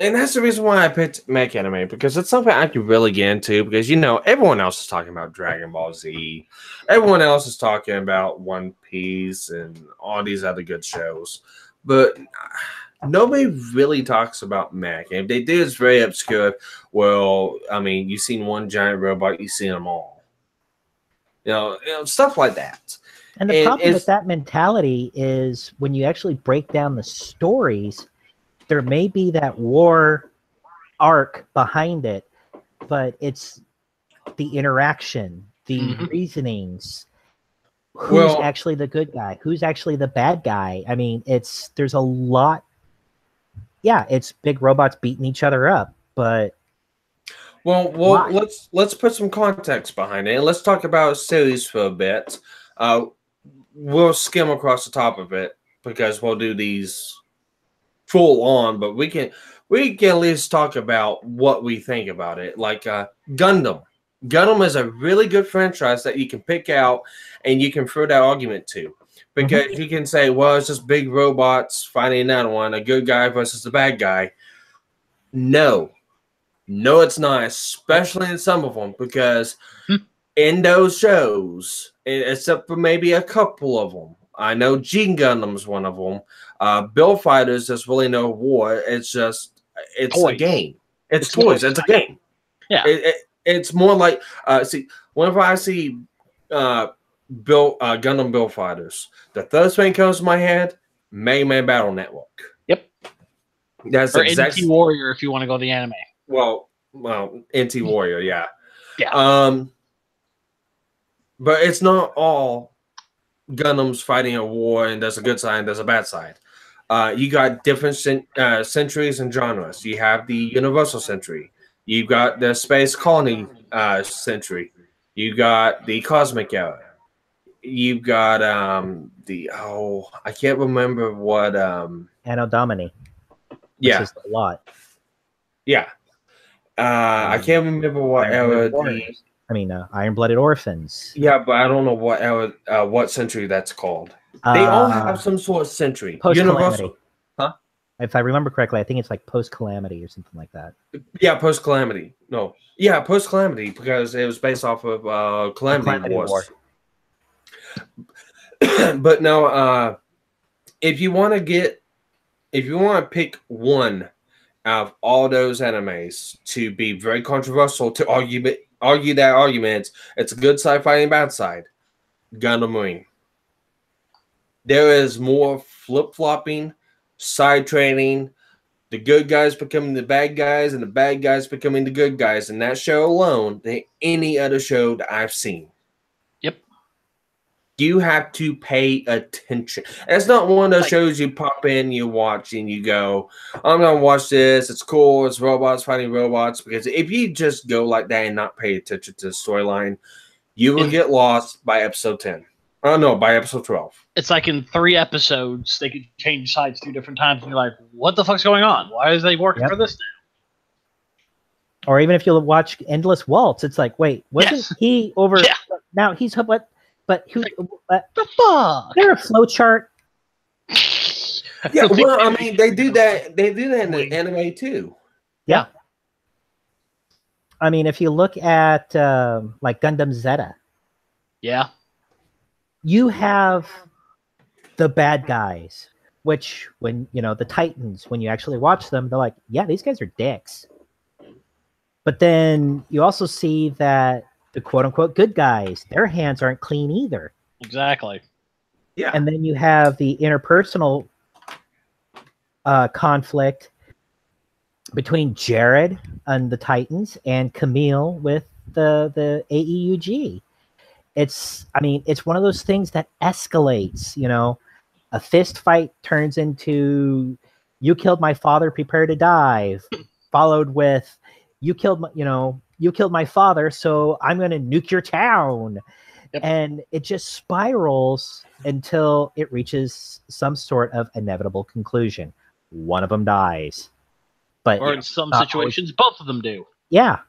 Speaker 1: and that's the reason why I picked Mech Anime, because it's something I can really get into, because you know everyone else is talking about Dragon Ball Z, everyone else is talking about One Piece and all these other good shows, but nobody really talks about Mech. And if they do, it's very obscure. Well, I mean, you've seen one giant robot, you've seen them all. You know, stuff like that.
Speaker 3: And the problem with that mentality is when you actually break down the stories, there may be that war arc behind it, but it's the interaction, the reasonings. Who's actually the good guy? Who's actually the bad guy? I mean, there's a lot. Yeah, it's big robots beating each other up, but
Speaker 1: well, let's put some context behind it, and let's talk about series for a bit. We'll skim across the top of it because we'll do these full on, but we can at least talk about what we think about it. Like Gundam. Gundam is a really good franchise that you can pick out and you can throw that argument to. Because you can say, well, it's just big robots fighting another one, a good guy versus a bad guy. No, it's not, especially in some of them, because in those shows, except for maybe a couple of them, I know G Gundam's one of them. Build Fighters, there's really no war. It's just, it's toys. A game. It's toys. It's a game.
Speaker 2: Yeah.
Speaker 1: It's more like, see, whenever I see Gundam Build Fighters, the first thing comes to my head, Mega Man Battle Network.
Speaker 2: Yep.
Speaker 1: That's
Speaker 2: or
Speaker 1: exactly
Speaker 2: NT Warrior if you want to go the anime.
Speaker 1: Well, NT Warrior, yeah.
Speaker 2: Yeah.
Speaker 1: But it's not all Gundams fighting a war, and there's a good side and there's a bad side. You got different centuries and genres. You have the Universal Century. You've got the Space Colony Century. You got the Cosmic Era. You've got I can't remember what
Speaker 3: Anno Domini.
Speaker 1: Yeah.
Speaker 3: Is a lot.
Speaker 1: Yeah. I can't remember what era
Speaker 3: Iron-Blooded Orphans.
Speaker 1: Yeah, but I don't know what era, what century that's called. They all have some sort of century.
Speaker 3: Post-Calamity.
Speaker 1: Huh?
Speaker 3: If I remember correctly, I think it's like Post-Calamity or something like that.
Speaker 1: Yeah, Post-Calamity. No. Yeah, Post-Calamity, because it was based off of Calamity Wars. But no, if you want to pick one out of all those animes to be very controversial, to argue that argument, it's a good side fighting bad side, Gundam Wing. There is more flip-flopping, side training, the good guys becoming the bad guys and the bad guys becoming the good guys in that show alone than any other show that I've seen.
Speaker 2: Yep.
Speaker 1: You have to pay attention. It's not one of those shows you pop in, you watch, and you go, I'm going to watch this. It's cool. It's robots fighting robots. Because if you just go like that and not pay attention to the storyline, you will get lost by episode 10. Oh no, by episode 12.
Speaker 2: It's like in 3 episodes they could change sides 2 different times, and you're like, what the fuck's going on? Why is they working for this now?
Speaker 3: Or even if you watch Endless Waltz, it's like, wait, wasn't he over?
Speaker 2: Yeah.
Speaker 3: Now he's what? But who?
Speaker 2: The fuck?
Speaker 3: There a flow chart?
Speaker 1: Yeah, well, I mean, they do that. They do that in the anime too.
Speaker 3: Yeah. I mean, if you look at like Gundam Zeta,
Speaker 2: Yeah.
Speaker 3: you have the bad guys, which when the Titans, when you actually watch them, they're like, yeah, these guys are dicks. But then you also see that the quote unquote good guys, their hands aren't clean either.
Speaker 2: Exactly.
Speaker 1: Yeah.
Speaker 3: And then you have the interpersonal conflict between Jared and the Titans and Camille with the AEUG. It's one of those things that escalates. A fist fight turns into "you killed my father, prepare to die," followed with "you killed my father, so I'm going to nuke your town." Yep. And it just spirals until it reaches some sort of inevitable conclusion. One of them dies. But
Speaker 2: or in some situations, both of them do.
Speaker 3: Yeah.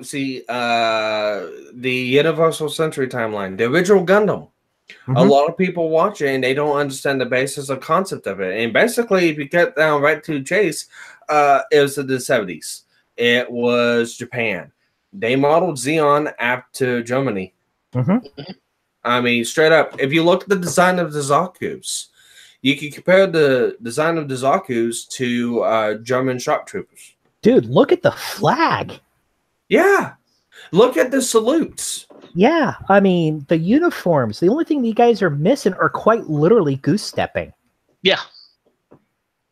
Speaker 1: See, the Universal Century timeline, the original Gundam.
Speaker 3: Mm-hmm.
Speaker 1: A lot of people watch it and they don't understand the basis of concept of it. And basically, if you get down right to chase, it was in the 70s. It was Japan. They modeled Zeon after Germany.
Speaker 3: Mm-hmm.
Speaker 1: I mean, straight up, if you look at the design of the Zaku's, you can compare the design of the Zaku's to German sharp troopers.
Speaker 3: Dude, look at the flag.
Speaker 1: Yeah. Look at the salutes.
Speaker 3: Yeah. I mean, the uniforms. The only thing you guys are missing are quite literally goose stepping.
Speaker 2: Yeah.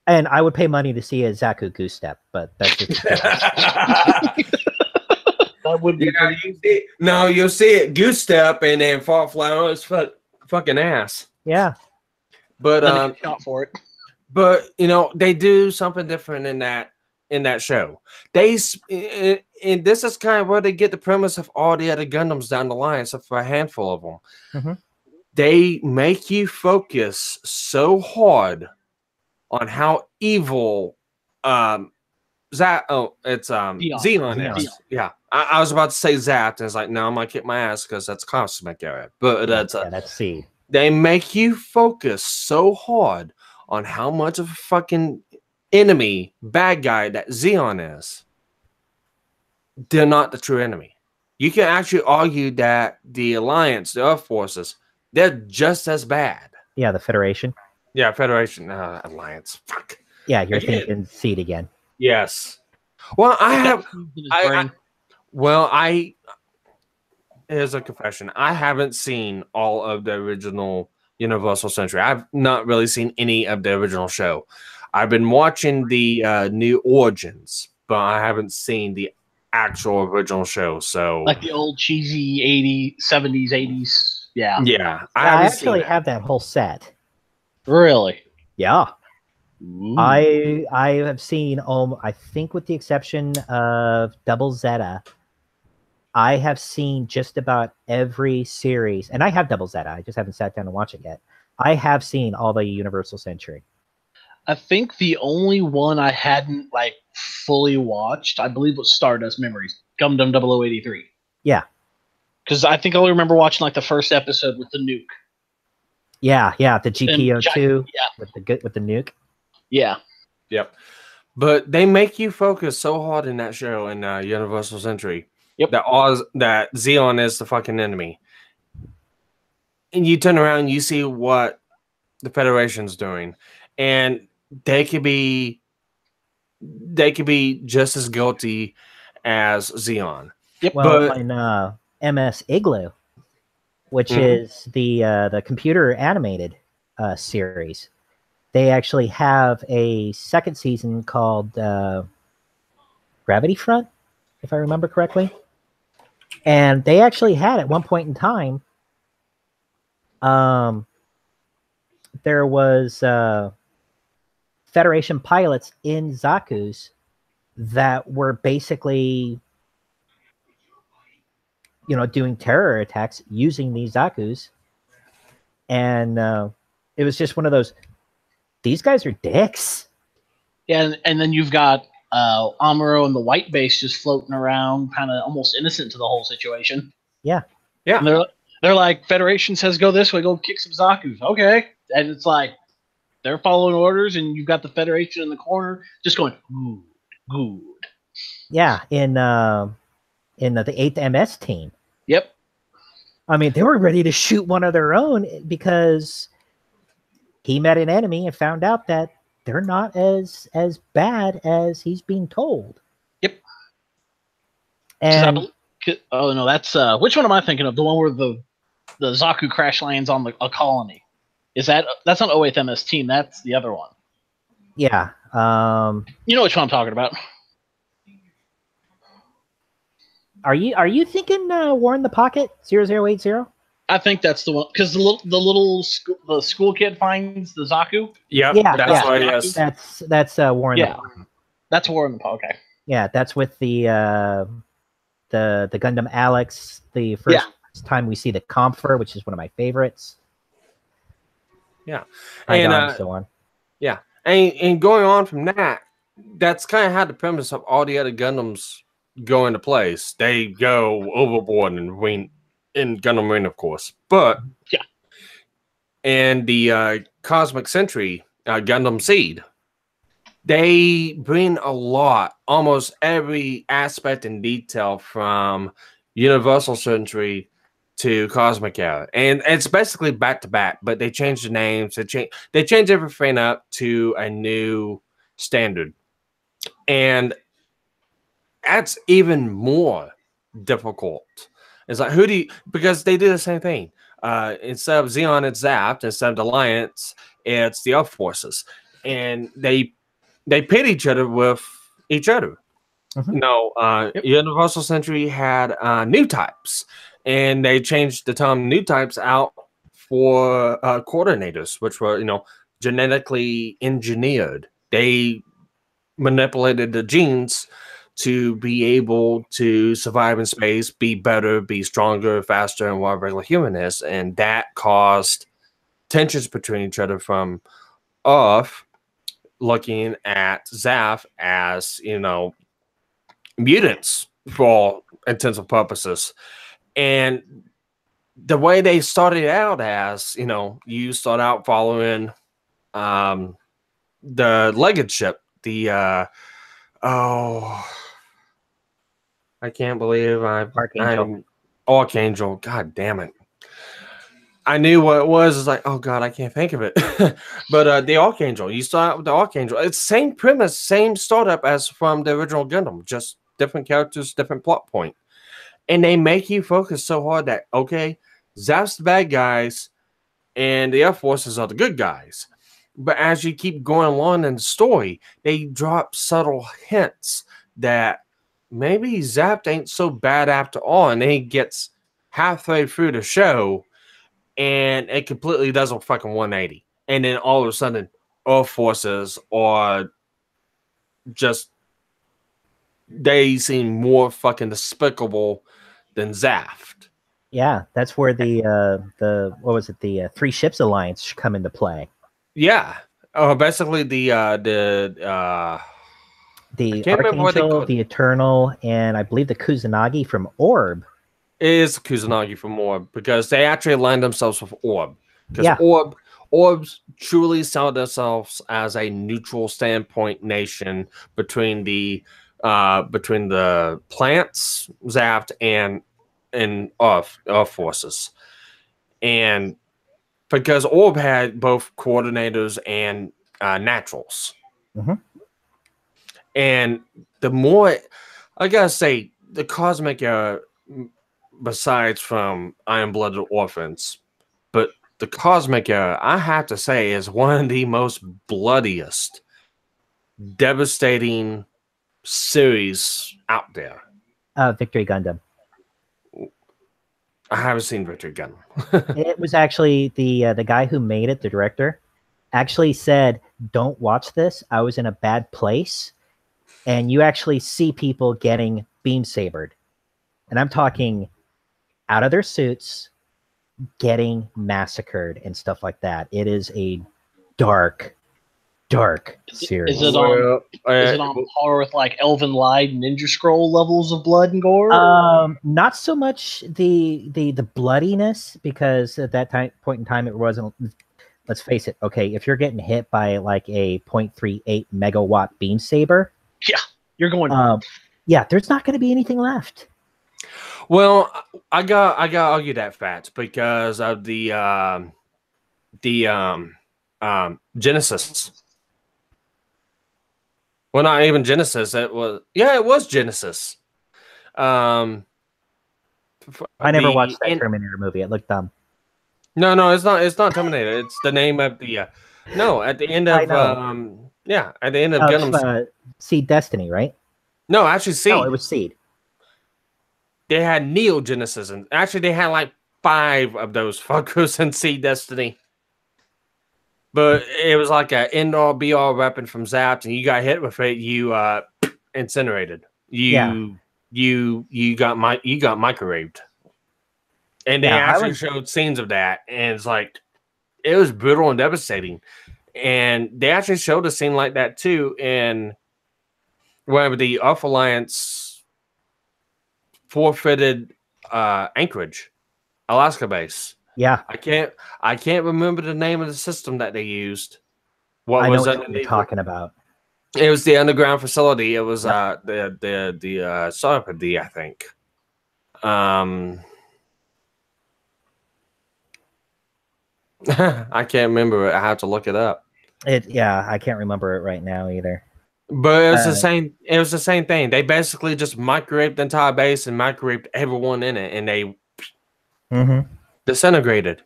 Speaker 3: And I would pay money to see a Zaku goose step, but that's just
Speaker 2: that would be
Speaker 1: you'll see it goose step and then fall flat on his fucking ass.
Speaker 3: Yeah.
Speaker 1: But
Speaker 2: shot for it.
Speaker 1: But they do something different in that show. And this is kind of where they get the premise of all the other Gundams down the line, except for a handful of them.
Speaker 3: Mm-hmm.
Speaker 1: They make you focus so hard on how evil Zeon is. Yeah. I was about to say Zap, and it's like, no, I'm gonna kick my ass because that's cosmic area. But
Speaker 3: that's C.
Speaker 1: They make you focus so hard on how much of a fucking enemy, bad guy that Zeon is. They're not the true enemy. You can actually argue that the Alliance, the Earth Forces, they're just as bad.
Speaker 3: Yeah, the Federation.
Speaker 1: Yeah, Federation, Alliance. Fuck.
Speaker 3: Yeah, you're thinking Seed again.
Speaker 1: Yes. Well, here's a confession. I haven't seen all of the original Universal Century. I've not really seen any of the original show. I've been watching the new Origins, but I haven't seen the actual original show. So
Speaker 2: like the old cheesy 80s, 70s, 80s. Yeah.
Speaker 1: Yeah.
Speaker 3: I actually have that whole set.
Speaker 2: Really?
Speaker 3: Yeah.
Speaker 2: Ooh.
Speaker 3: I have seen I think with the exception of Double Zeta, I have seen just about every series, and I have Double Zeta. I just haven't sat down and watched it yet. I have seen all the Universal Century.
Speaker 2: I think the only one I hadn't fully watched, I believe, was Stardust Memories, Gundam 0083.
Speaker 3: Yeah.
Speaker 2: Because I think I only remember watching the first episode with the nuke.
Speaker 3: Yeah, the GPO2 with the nuke.
Speaker 2: Yeah.
Speaker 1: Yep. But they make you focus so hard in that show in Universal Century.
Speaker 2: Yep.
Speaker 1: That Zeon is the fucking enemy. And you turn around and you see what the Federation's doing. And they could be just as guilty as Zeon.
Speaker 2: Yep.
Speaker 3: Well, in MS Igloo, which is the computer animated series, they actually have a second season called Gravity Front, if I remember correctly. And they actually had at one point in time, there was Federation pilots in Zaku's that were basically, doing terror attacks using these Zaku's And it was just one of those, these guys are dicks.
Speaker 2: Yeah, and then you've got Amuro and the White Base just floating around, kind of almost innocent to the whole situation.
Speaker 3: Yeah.
Speaker 1: Yeah.
Speaker 2: And they're like, Federation says go this way, go kick some Zaku's. Okay. And it's like, they're following orders, and you've got the Federation in the corner just going, good, good.
Speaker 3: Yeah, in the 8th MS team.
Speaker 2: Yep.
Speaker 3: I mean, they were ready to shoot one of their own because he met an enemy and found out that they're not as bad as he's being told.
Speaker 2: Yep.
Speaker 3: And
Speaker 2: oh no, that's which one am I thinking of? The one where the Zaku crash lands on a colony. That's not 08th MS team? That's the other one.
Speaker 3: yeah,
Speaker 2: You know which one I'm talking about.
Speaker 3: are you thinking War in the Pocket 0080?
Speaker 2: I think that's the one because the school kid finds the Zaku.
Speaker 1: Yep,
Speaker 3: Yeah,
Speaker 1: that's why. Yes,
Speaker 3: That's War in the Pocket.
Speaker 2: That's War in the Pocket. Okay.
Speaker 3: Yeah, that's with the Gundam Alex. The first time we see the Comfer, which is one of my favorites.
Speaker 1: Yeah,
Speaker 3: And so on.
Speaker 1: Yeah, and going on from that, that's kind of how the premise of all the other Gundams go into place. They go overboard and win in Gundam Wing, of course, but
Speaker 2: yeah,
Speaker 1: and the Cosmic Sentry Gundam Seed, they bring a lot, almost every aspect and detail from Universal Sentry to Cosmic Era, and it's basically back to back. But they change the names, they change everything up to a new standard, and that's even more difficult. It's like because they do the same thing. Instead of Xeon, it's Zapped. Instead of Alliance, it's the Earth Forces, and they pit each other with each other.
Speaker 3: Mm-hmm.
Speaker 1: Universal Century had new types, and they changed the term new types out for coordinators, which were genetically engineered. They manipulated the genes to be able to survive in space, be better, be stronger, faster, and what a regular human is, and that caused tensions between each other from Earth, looking at Zaf as mutants for all intents and purposes. And the way they started out as, you start out following the Legged ship, I can't believe Archangel. God damn it. I knew what it was. It's like, oh God, I can't think of it. But the Archangel, you start out with the Archangel. It's same premise, same startup as from the original Gundam, just different characters, different plot point. And they make you focus so hard that, okay, Zap's the bad guys and the Air Forces are the good guys. But as you keep going along in the story, they drop subtle hints that maybe Zapped ain't so bad after all. And then he gets halfway through the show and it completely does a fucking 180. And then all of a sudden, Earth Forces are just, they seem more fucking despicable than Zaft.
Speaker 3: Yeah, that's where the what was it, the Three Ships Alliance come into play.
Speaker 1: Yeah. Basically the
Speaker 3: Archangel, the Eternal, and I believe the Kusanagi from Orb.
Speaker 1: It is Kusanagi from Orb, because they actually aligned themselves with Orb. Because
Speaker 3: Yeah.
Speaker 1: Orbs truly saw themselves as a neutral standpoint nation between the plants, Zaft, and Earth Forces. And because Orb had both coordinators and naturals.
Speaker 3: Mm-hmm.
Speaker 1: And the more, I gotta say, the Cosmic Era, besides from Iron-Blooded Orphans, but the Cosmic Era, I have to say, is one of the most bloodiest, devastating series out there.
Speaker 3: Victory Gundam.
Speaker 1: I haven't seen Victory Gundam.
Speaker 3: It was actually the guy who made it, the director, actually said, "Don't watch this. I was in a bad place." And you actually see people getting beam sabered. And I'm talking out of their suits, getting massacred and stuff like that. It is a dark series.
Speaker 2: Is it on par with like Elven Lied and Ninja Scroll levels of blood and gore?
Speaker 3: Not so much the bloodiness, because at that point in time it wasn't. Let's face it. Okay, if you're getting hit by like a 0.38 megawatt beam saber,
Speaker 2: yeah, you're going.
Speaker 3: Yeah, there's not going to be anything left.
Speaker 1: Well, I got argue that fact because of the Genesis. Well, not even Genesis. It was Genesis.
Speaker 3: I never watched that Terminator movie. It looked dumb.
Speaker 1: No, it's not. It's not Terminator. It's the name of the. No, at the end of at the end of Gundam.
Speaker 3: Seed Destiny, right?
Speaker 1: No, actually, Seed.
Speaker 3: No, it was Seed.
Speaker 1: They had Neo Genesis, and actually, they had like 5 of those fuckers in Seed Destiny. But it was like an end-all be-all weapon from Zapped, and you got hit with it, you incinerated. You got microwaved. And they actually showed scenes of that, and it's like it was brutal and devastating. And they actually showed a scene like that too in where the Earth Alliance forfeited Anchorage, Alaska base.
Speaker 3: Yeah,
Speaker 1: I can't remember the name of the system that they used.
Speaker 3: I know what you're talking about.
Speaker 1: It was the underground facility. It was the Sarpedy, I think. I can't remember it. I have to look it up.
Speaker 3: I can't remember it right now either.
Speaker 1: But it was the same. It was the same thing. They basically just microwaved the entire base and microwaved everyone in it, and they disintegrated.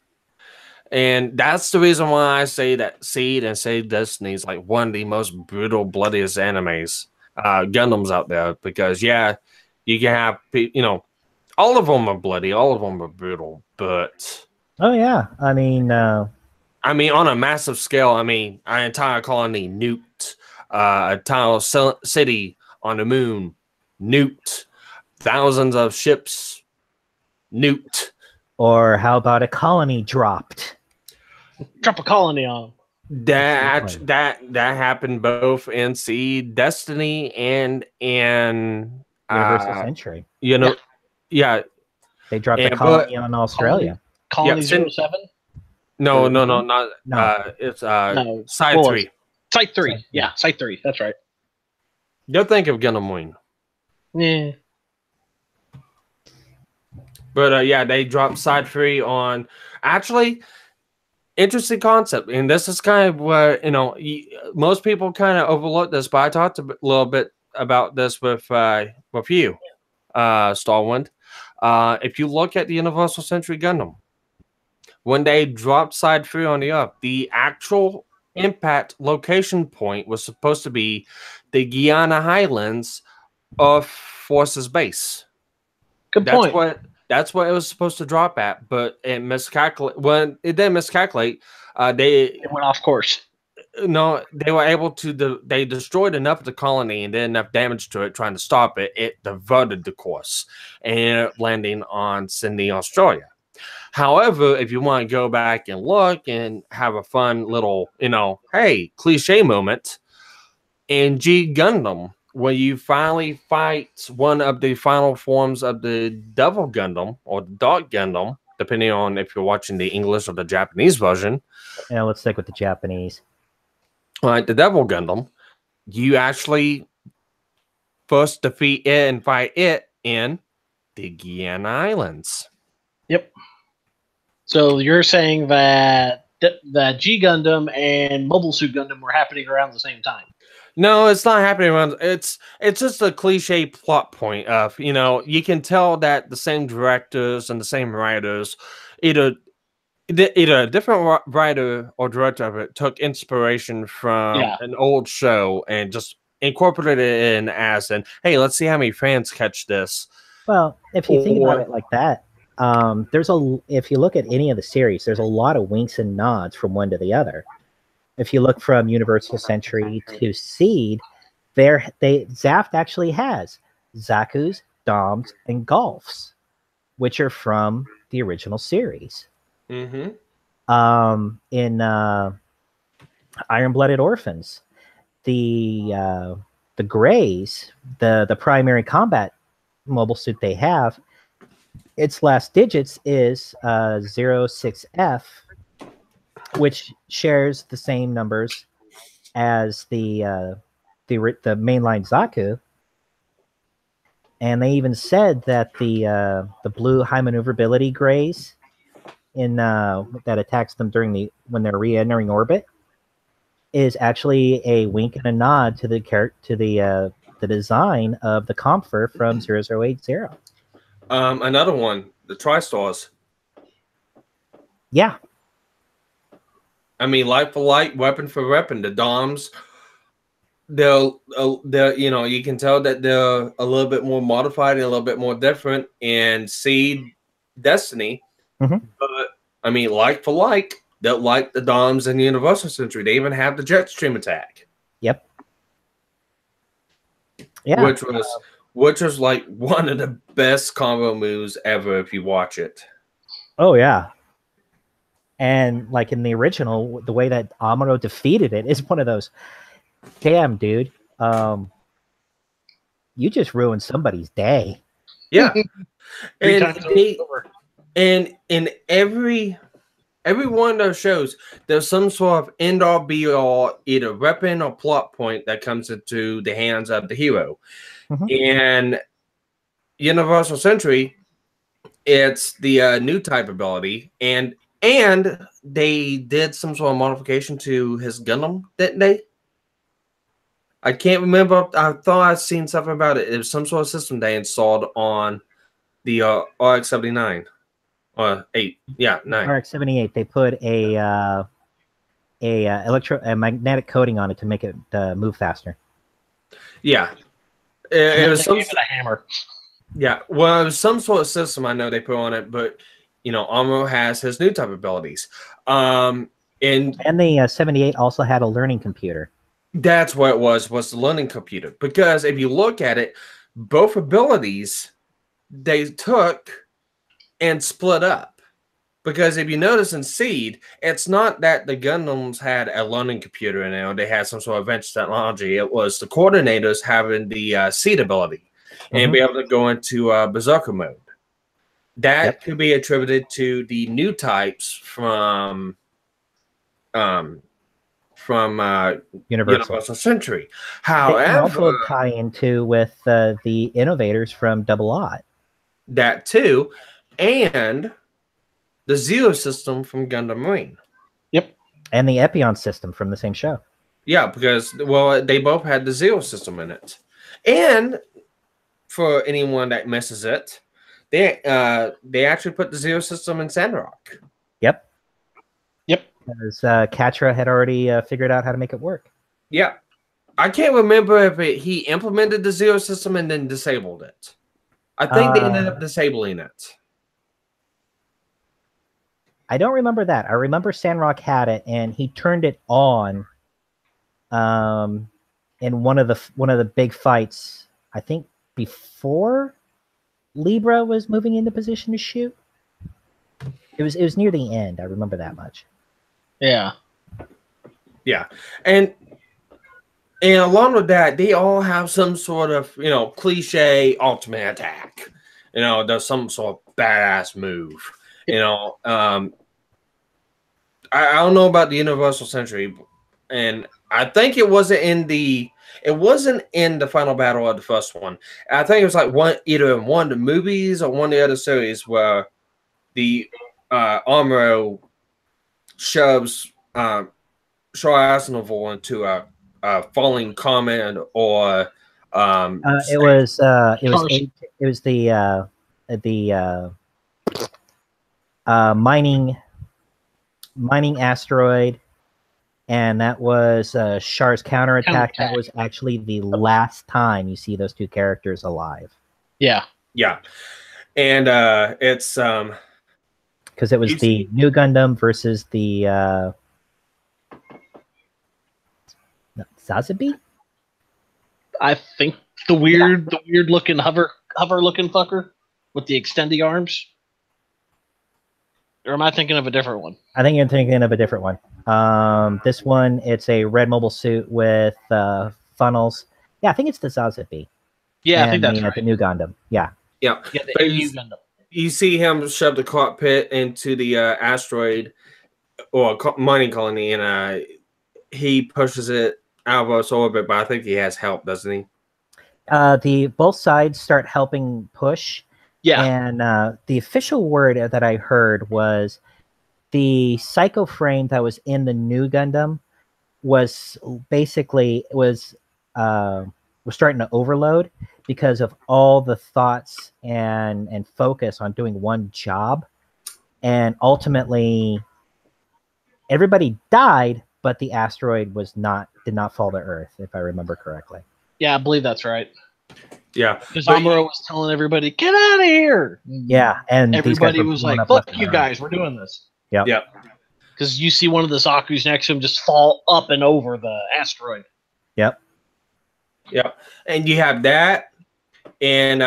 Speaker 1: And that's the reason why I say that Seed and Seed Destiny is like one of the most brutal, bloodiest animes, Gundams out there. Because you can have all of them are bloody, all of them are brutal, but
Speaker 3: oh yeah, I mean
Speaker 1: on a massive scale. I mean, our entire colony nuked, a entire city on the moon nuked, thousands of ships nuked.
Speaker 3: Or how about a colony dropped?
Speaker 2: Drop a colony on them.
Speaker 1: That happened both in Seed Destiny and in
Speaker 3: Universal Century.
Speaker 1: Yeah.
Speaker 3: They dropped a colony on Australia.
Speaker 2: Colony 07?
Speaker 1: No, not it's Side 3.
Speaker 2: Site 3. Yeah, Site 3. That's right.
Speaker 1: You'll think of Gundam Wing.
Speaker 2: Yeah.
Speaker 1: But they dropped Side 3 on actually interesting concept. And this is kind of where most people kind of overlook this, but I talked a little bit about this with you, Starwind. If you look at the Universal Century Gundam, when they dropped Side 3 on the Earth, the actual impact location point was supposed to be the Guyana Highlands of Forces Base.
Speaker 2: Good point.
Speaker 1: That's what it was supposed to drop at, but it miscalculated. When it didn't miscalculate, it
Speaker 2: went off course.
Speaker 1: No, they were able to. They destroyed enough of the colony and did enough damage to it, trying to stop it. It diverted the course and ended up landing on Sydney, Australia. However, if you want to go back and look and have a fun little, cliche moment in G Gundam, when you finally fight one of the final forms of the Devil Gundam or the Dark Gundam, depending on if you're watching the English or the Japanese version.
Speaker 3: Yeah, let's stick with the Japanese.
Speaker 1: All right, the Devil Gundam, you actually first defeat it and fight it in the Guyana Islands.
Speaker 2: Yep. So you're saying that G Gundam and Mobile Suit Gundam were happening around the same time?
Speaker 1: No, it's not happening around. It's just a cliche plot point of you can tell that the same directors and the same writers, either a different writer or director of it took inspiration from an old show and just incorporated it in as hey, let's see how many fans catch this.
Speaker 3: Well, if you think about it like that, if you look at any of the series, there's a lot of winks and nods from one to the other. If you look from Universal Century to Seed, Zaft actually has Zaku's, Doms, and Golfs, which are from the original series. In Iron-Blooded Orphans, the Greys, the primary combat mobile suit they have, its last digits is 06F, which shares the same numbers as the mainline Zaku. And they even said that the blue high maneuverability Greys that attacks them when they're re-entering orbit is actually a wink and a nod to the design of the Comfer from 0080.
Speaker 1: Another one, the TriStars.
Speaker 3: Yeah.
Speaker 1: I mean, light for light, weapon for weapon. The DOMs, they're you can tell that they're a little bit more modified and a little bit more different in Seed Destiny.
Speaker 3: Mm-hmm.
Speaker 1: But I mean, like for like, they're like the DOMs in the Universal Century. They even have the Jetstream attack.
Speaker 3: Yep. Yeah.
Speaker 1: Which was like one of the best combo moves ever if you watch it.
Speaker 3: Oh yeah. And like in the original, the way that Amuro defeated it is one of those, damn, dude, you just ruined somebody's day.
Speaker 1: Yeah. And in every one of those shows, there's some sort of end all be all either weapon or plot point that comes into the hands of the hero.
Speaker 3: Mm-hmm.
Speaker 1: In Universal Century, it's the new type ability, and they did some sort of modification to his Gundam, didn't they? I can't remember. I thought I'd seen something about it. It was some sort of system they installed on the RX-79. 8. Yeah, 9.
Speaker 3: RX-78. They put a magnetic coating on it to make it move faster.
Speaker 1: Yeah. It was
Speaker 2: a hammer.
Speaker 1: Yeah, well, it was some sort of system I know they put on it, but Amuro has his new type of abilities. And
Speaker 3: the 78 also had a learning computer.
Speaker 1: That's what it was the learning computer. Because if you look at it, both abilities they took and split up. Because if you notice in Seed, it's not that the Gundams had a learning computer in it, or they had some sort of advanced technology. It was the coordinators having the Seed ability and be able to go into Berserker mode. That could be attributed to the new types from Universal Century. However,
Speaker 3: they can also tie into with the innovators from Double Odd.
Speaker 1: That too, and the Zero system from Gundam Marine.
Speaker 3: Yep. And the Ep1 system from the same show.
Speaker 1: Yeah, because they both had the Zero system in it. And for anyone that misses it, they actually put the Zero system in Sandrock.
Speaker 3: Yep. Because Katra had already figured out how to make it work.
Speaker 1: Yeah. I can't remember if he implemented the Zero system and then disabled it. I think they ended up disabling it.
Speaker 3: I don't remember that. I remember Sandrock had it, and he turned it on in one of the big fights, I think before Libra was moving into position to shoot. It was near the end. I remember that much.
Speaker 2: Yeah.
Speaker 1: Yeah. And along with that, they all have some sort of, cliche ultimate attack. There's some sort of badass move. I don't know about the Universal Century, and I think it wasn't in the final battle of the first one. I think it was like either in one of the movies or one of the other series where the Amuro shoves Shaw Arsenal into a falling comet or
Speaker 3: it was the mining asteroid, and that was Char's counterattack. That was actually the last time you see those two characters alive.
Speaker 2: Yeah.
Speaker 1: And it's
Speaker 3: because it was the new Gundam versus the Sazabi?
Speaker 2: I think the weird looking hover looking fucker with the extending arms. Or am I thinking of a different one?
Speaker 3: I think you're thinking of a different one. This one, it's a red mobile suit with funnels. Yeah, I think it's the Zazabi.
Speaker 2: Yeah, I think that's right.
Speaker 3: The new Gundam. Yeah.
Speaker 1: Yeah.
Speaker 2: Yeah, the
Speaker 1: But
Speaker 2: AU Gundam.
Speaker 1: you see him shove the cockpit into the asteroid or mining colony, and he pushes it out of Earth's orbit, but I think he has help, doesn't he?
Speaker 3: Both sides start helping push.
Speaker 2: Yeah.
Speaker 3: And the official word that I heard was the psycho frame that was in the new Gundam was basically was starting to overload because of all the thoughts and focus on doing one job, and ultimately everybody died, but the asteroid did not fall to Earth, if I remember correctly.
Speaker 2: Yeah, I believe that's right.
Speaker 1: Yeah.
Speaker 2: Because Amuro was telling everybody, get out of here.
Speaker 3: Yeah, and
Speaker 2: everybody was like, fuck you guys, we're doing this.
Speaker 3: Yep.
Speaker 1: Yep.
Speaker 2: Because you see one of the Zaku's next to him just fall up and over the asteroid.
Speaker 3: Yep.
Speaker 1: Yep. And you have that. And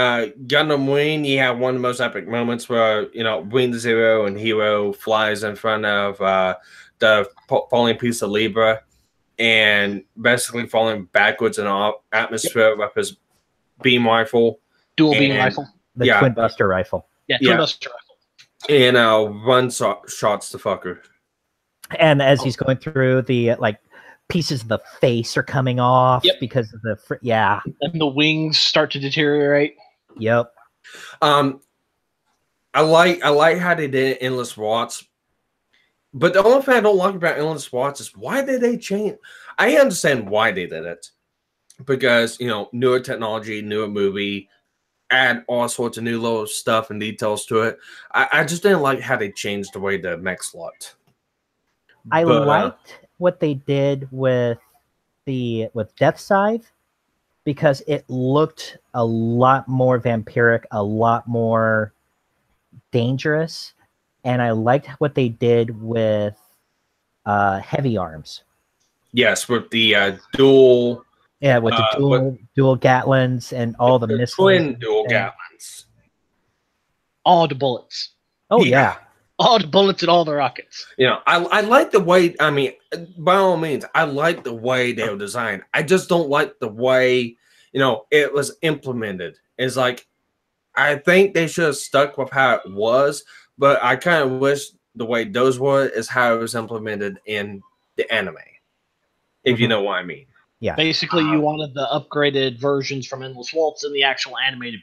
Speaker 1: Gundam Wing, you have one of the most epic moments where, Wing Zero and Hero flies in front of the falling piece of Libra and basically falling backwards in the atmosphere with his beam rifle.
Speaker 2: Dual beam rifle.
Speaker 3: The Twin Buster rifle.
Speaker 2: Yeah, Twin Buster rifle.
Speaker 1: And one shots the fucker.
Speaker 3: And as he's going through, the pieces of the face are coming off because of the
Speaker 2: and the wings start to deteriorate.
Speaker 3: Yep.
Speaker 1: I like how they did Endless Watts, but the only thing I don't like about Endless Watts is why did they change? I understand why they did it, because newer technology, newer movie, add all sorts of new little stuff and details to it. I just didn't like how they changed the way the mechs looked.
Speaker 3: I liked what they did with Death Scythe, because it looked a lot more vampiric, a lot more dangerous, and I liked what they did with Heavy Arms.
Speaker 1: Yes, with the dual.
Speaker 3: Yeah, with the dual Gatlins and all the missiles.
Speaker 1: Twin dual Gatlins.
Speaker 2: All the bullets.
Speaker 3: Oh yeah.
Speaker 2: All the bullets and all the rockets.
Speaker 1: I like the way, by all means, I like the way they were designed. I just don't like the way, it was implemented. It's like, I think they should have stuck with how it was, but I kind of wish the way those were is how it was implemented in the anime. If you know what I mean.
Speaker 3: Yeah.
Speaker 2: Basically, you wanted the upgraded versions from Endless Waltz in the actual animated,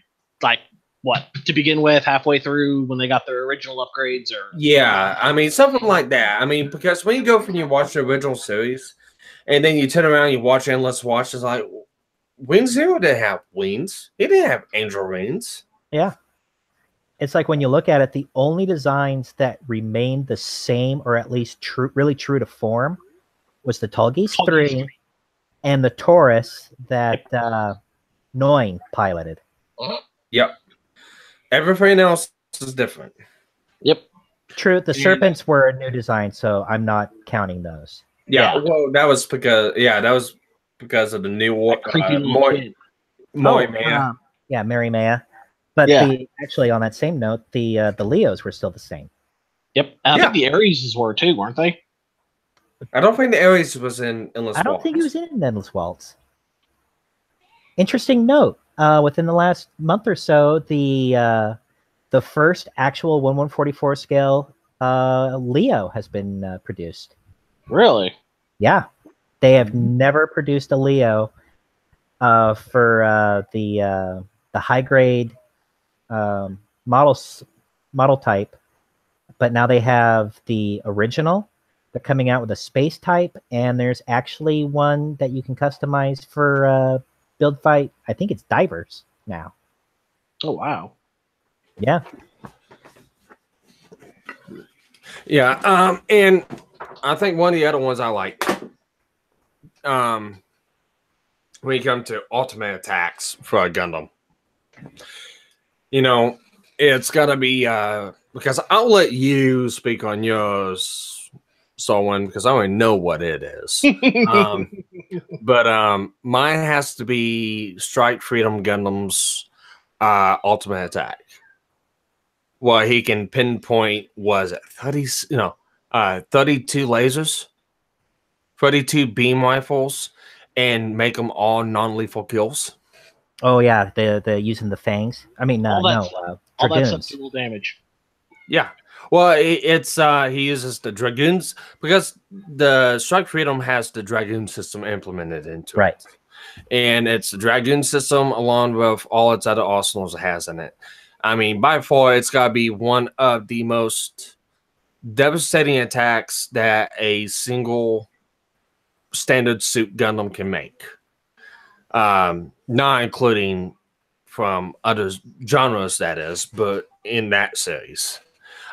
Speaker 2: to begin with, halfway through when they got their original upgrades, or
Speaker 1: something like that. Because when you go from you watch the original series, and then you turn around and you watch Endless Watch, it's like Wing Zero didn't have wings. He didn't have angel wings.
Speaker 3: Yeah. It's like when you look at it, the only designs that remained the same, or at least really true to form, was the Tall Geass 3 and the Taurus that Noin piloted.
Speaker 1: Yep. Everything else is different.
Speaker 2: Yep.
Speaker 3: True. The Serpents were a new design, so I'm not counting those.
Speaker 1: Yeah. Well, that was because of the new Mary Maya.
Speaker 3: Mary Maya. But actually, on that same note, the Leos were still the same.
Speaker 2: Yep. I think the Aries were too, weren't they?
Speaker 1: I don't think the Aries was in Endless Waltz.
Speaker 3: I don't think he was in Endless Waltz. Interesting note. Within the last month or so, the first actual 1/144 scale Leo has been produced.
Speaker 2: Really?
Speaker 3: Yeah, they have never produced a Leo for the high grade model type, but now they have the original. They're coming out with a space type, and there's actually one that you can customize for build fight. I think it's divers now.
Speaker 2: Oh wow.
Speaker 3: Yeah.
Speaker 1: Yeah. And I think one of the other ones I like, when you come to ultimate attacks for a Gundam, it's gotta be because I'll let you speak on yours, Starwind, because I already know what it is. But mine has to be Strike Freedom Gundam's ultimate attack. well, he can pinpoint, was it 32 lasers, 32 beam rifles, and make them all non-lethal kills.
Speaker 3: Oh yeah, the using the fangs. I mean,
Speaker 2: All that
Speaker 3: no,
Speaker 2: all that
Speaker 3: dragoons.
Speaker 2: stuff will damage.
Speaker 1: Yeah. Well, it's he uses the dragoons because the Strike Freedom has the dragoon system implemented into
Speaker 3: Right.
Speaker 1: it. And it's the dragoon system along with all its other arsenals it has in it. I mean, by far, it's got to be one of the most devastating attacks that a single standard suit Gundam can make. Not including from other genres, that is, but in that series.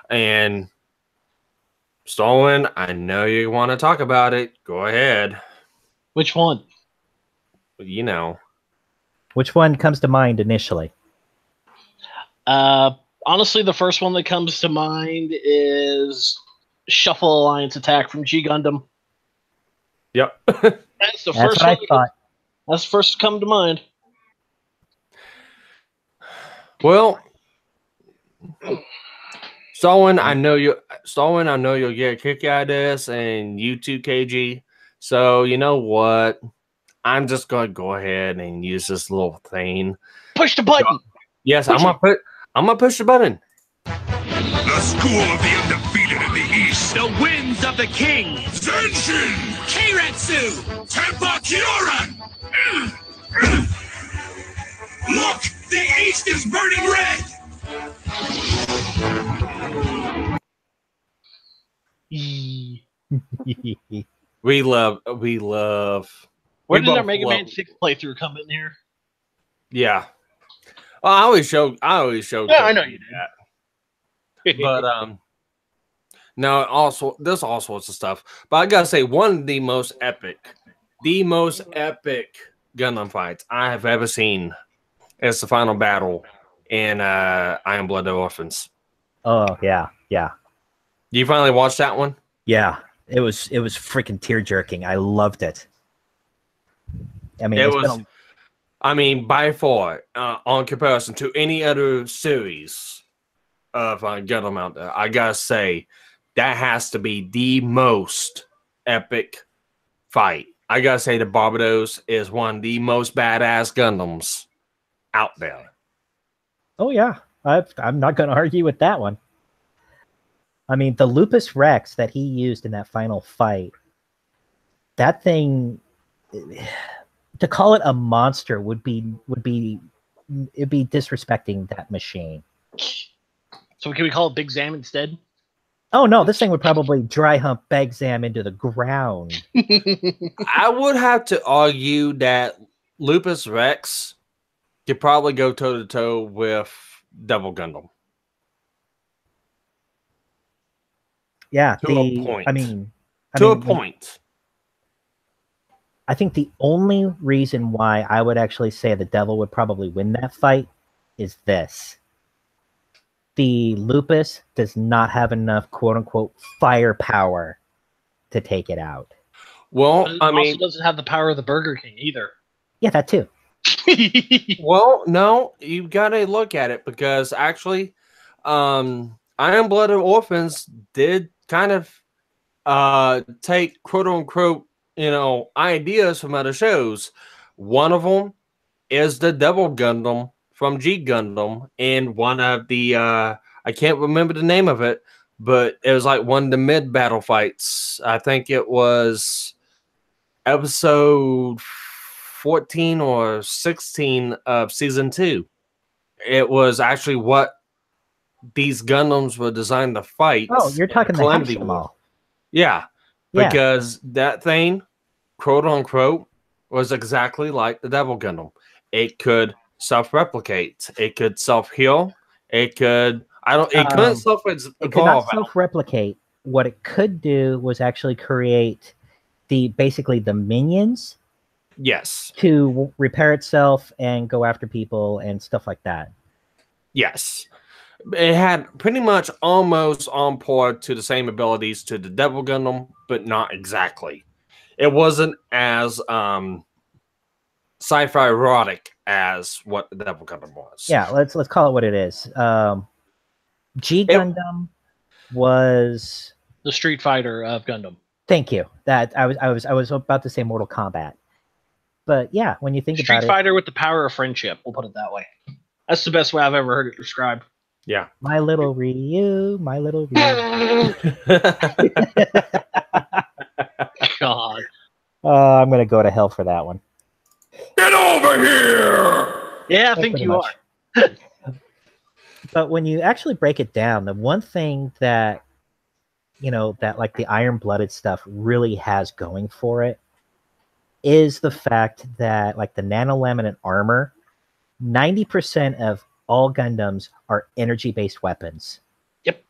Speaker 1: And Starwind, I know you want to talk about it. Go ahead.
Speaker 2: Which one?
Speaker 1: You know.
Speaker 3: Which one comes to mind initially?
Speaker 2: Honestly, the first one that comes to mind is Shuffle Alliance attack from G Gundam.
Speaker 1: Yep.
Speaker 2: That's the first
Speaker 3: what I
Speaker 2: one.
Speaker 3: thought.
Speaker 2: That's the first to come to mind.
Speaker 1: Well, Starwind, I know you'll get a kick out of this, and you too, KG. So you know what? I'm just gonna go ahead and use this little thing.
Speaker 2: Push the button.
Speaker 1: Yes, I'm gonna push the button.
Speaker 4: The school of the undefeated in the east.
Speaker 5: The winds of the king.
Speaker 4: Zenshin!
Speaker 5: Keiretsu.
Speaker 4: Tenpa Kyoran! Look! The east is burning red!
Speaker 1: We love.
Speaker 2: Where
Speaker 1: we
Speaker 2: did our
Speaker 1: both
Speaker 2: Mega
Speaker 1: love-
Speaker 2: Man 6 playthrough come in here?
Speaker 1: Yeah. Well, I always show.
Speaker 2: Yeah, I know you
Speaker 1: that. But no, also there's all sorts of stuff. But I gotta say, one of the most epic Gundam fights I have ever seen is the final battle in Iron Blood Orphans.
Speaker 3: Oh yeah.
Speaker 1: You finally watched that one?
Speaker 3: Yeah. It was freaking tear jerking. I loved it. I mean,
Speaker 1: It was. I mean, by far, on comparison to any other series of Gundam out there, I gotta say that has to be the most epic fight. I gotta say, the Barbados is one of the most badass Gundams out there.
Speaker 3: Oh yeah, I'm not going to argue with that one. I mean, the Lupus Rex that he used in that final fight, that thing, to call it a monster would be disrespecting that machine.
Speaker 2: So can we call it Big Zam instead?
Speaker 3: Oh no, this thing would probably dry hump Beg Zam into the ground.
Speaker 1: I would have to argue that Lupus Rex could probably go toe to toe with Double Gundam.
Speaker 3: Yeah,
Speaker 1: To a point.
Speaker 3: I mean,
Speaker 1: A point.
Speaker 3: I think the only reason why I would actually say the Devil would probably win that fight is this. The Lupus does not have enough quote-unquote firepower to take it out.
Speaker 1: Well,
Speaker 2: But it
Speaker 1: I mean,
Speaker 2: also doesn't have the power of the Burger King either.
Speaker 3: Yeah, that too.
Speaker 1: well, no, you gotta look at it because actually, Iron Blooded Orphans did kind of take quote unquote, ideas from other shows. One of them is the Devil Gundam from G Gundam, and one of the I can't remember the name of it, but it was like one of the mid battle fights. I think it was episode 14 or 16 of season 2. It was actually what these Gundams were designed to fight.
Speaker 3: Oh, you're talking the
Speaker 1: Calamity
Speaker 3: Hatchet
Speaker 1: War.
Speaker 3: Mall.
Speaker 1: Yeah,
Speaker 3: Yeah.
Speaker 1: because that thing, quote unquote, was exactly like the Devil Gundam. It could self-replicate. It could self-heal. It could. It couldn't self-evolve.
Speaker 3: It could not self-replicate. What it could do was actually create basically the minions.
Speaker 1: Yes.
Speaker 3: To repair itself and go after people and stuff like that.
Speaker 1: Yes. It had pretty much almost on par to the same abilities to the Devil Gundam, but not exactly. It wasn't as sci-fi erotic as what the Devil Gundam was.
Speaker 3: Yeah, let's call it what it is. G Gundam was.
Speaker 2: The Street Fighter of Gundam.
Speaker 3: Thank you. That I was about to say Mortal Kombat, but yeah, when you think
Speaker 2: Street
Speaker 3: about
Speaker 2: Fighter with the power of friendship. We'll put it that way. That's the best way I've ever heard it described.
Speaker 1: Yeah.
Speaker 3: my little Ryu, my little Ryu.
Speaker 2: God.
Speaker 3: I'm gonna go to hell for that one.
Speaker 4: Get over here!
Speaker 2: Yeah, I
Speaker 3: Pretty
Speaker 2: think you
Speaker 3: much.
Speaker 2: are.
Speaker 3: But when you actually break it down, the one thing that that like the iron-blooded stuff really has going for it is the fact that like the nanolaminate armor, 90% of all Gundams are energy-based weapons.
Speaker 2: Yep.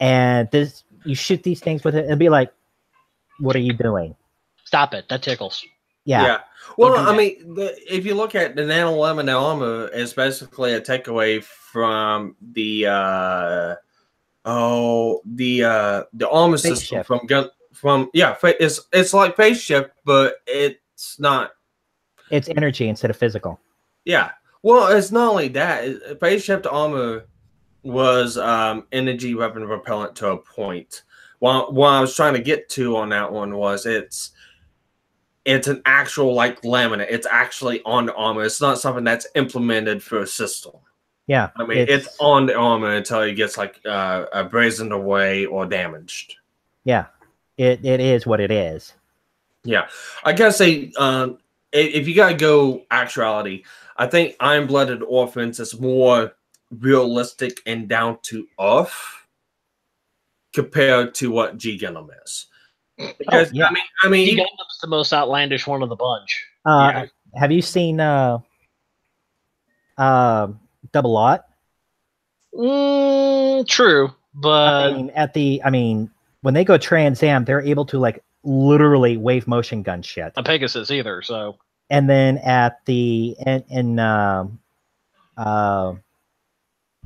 Speaker 3: And this, you shoot these things with it and be like, what are you doing?
Speaker 2: Stop it. That tickles.
Speaker 3: Yeah.
Speaker 1: Well,
Speaker 2: Don't do
Speaker 1: I mean, if you look at the nanolaminate armor, it's basically a takeaway from the armor
Speaker 3: Phase
Speaker 1: system
Speaker 3: shift.
Speaker 1: it's like phase shift, but it's not.
Speaker 3: It's energy instead of physical.
Speaker 1: Yeah. Well, it's not only that. Phase shift armor was energy weapon repellent to a point. What I was trying to get to on that one was it's an actual like laminate. It's actually on the armor. It's not something that's implemented for a system.
Speaker 3: Yeah.
Speaker 1: I mean, it's on the armor until it gets like brazened away or damaged.
Speaker 3: Yeah. It is what it is.
Speaker 1: Yeah, I gotta say, if you gotta go actuality, I think Iron Blooded Orphans is more realistic and down to earth compared to what G Gundam is. Because
Speaker 3: yeah.
Speaker 1: I mean,
Speaker 2: Gundam's the most outlandish one of the bunch.
Speaker 3: Have you seen Double Lot?
Speaker 2: True, but
Speaker 3: I mean, when they go Trans Am, they're able to like literally wave motion gun shit.
Speaker 2: a Pegasus either. So
Speaker 3: And then at the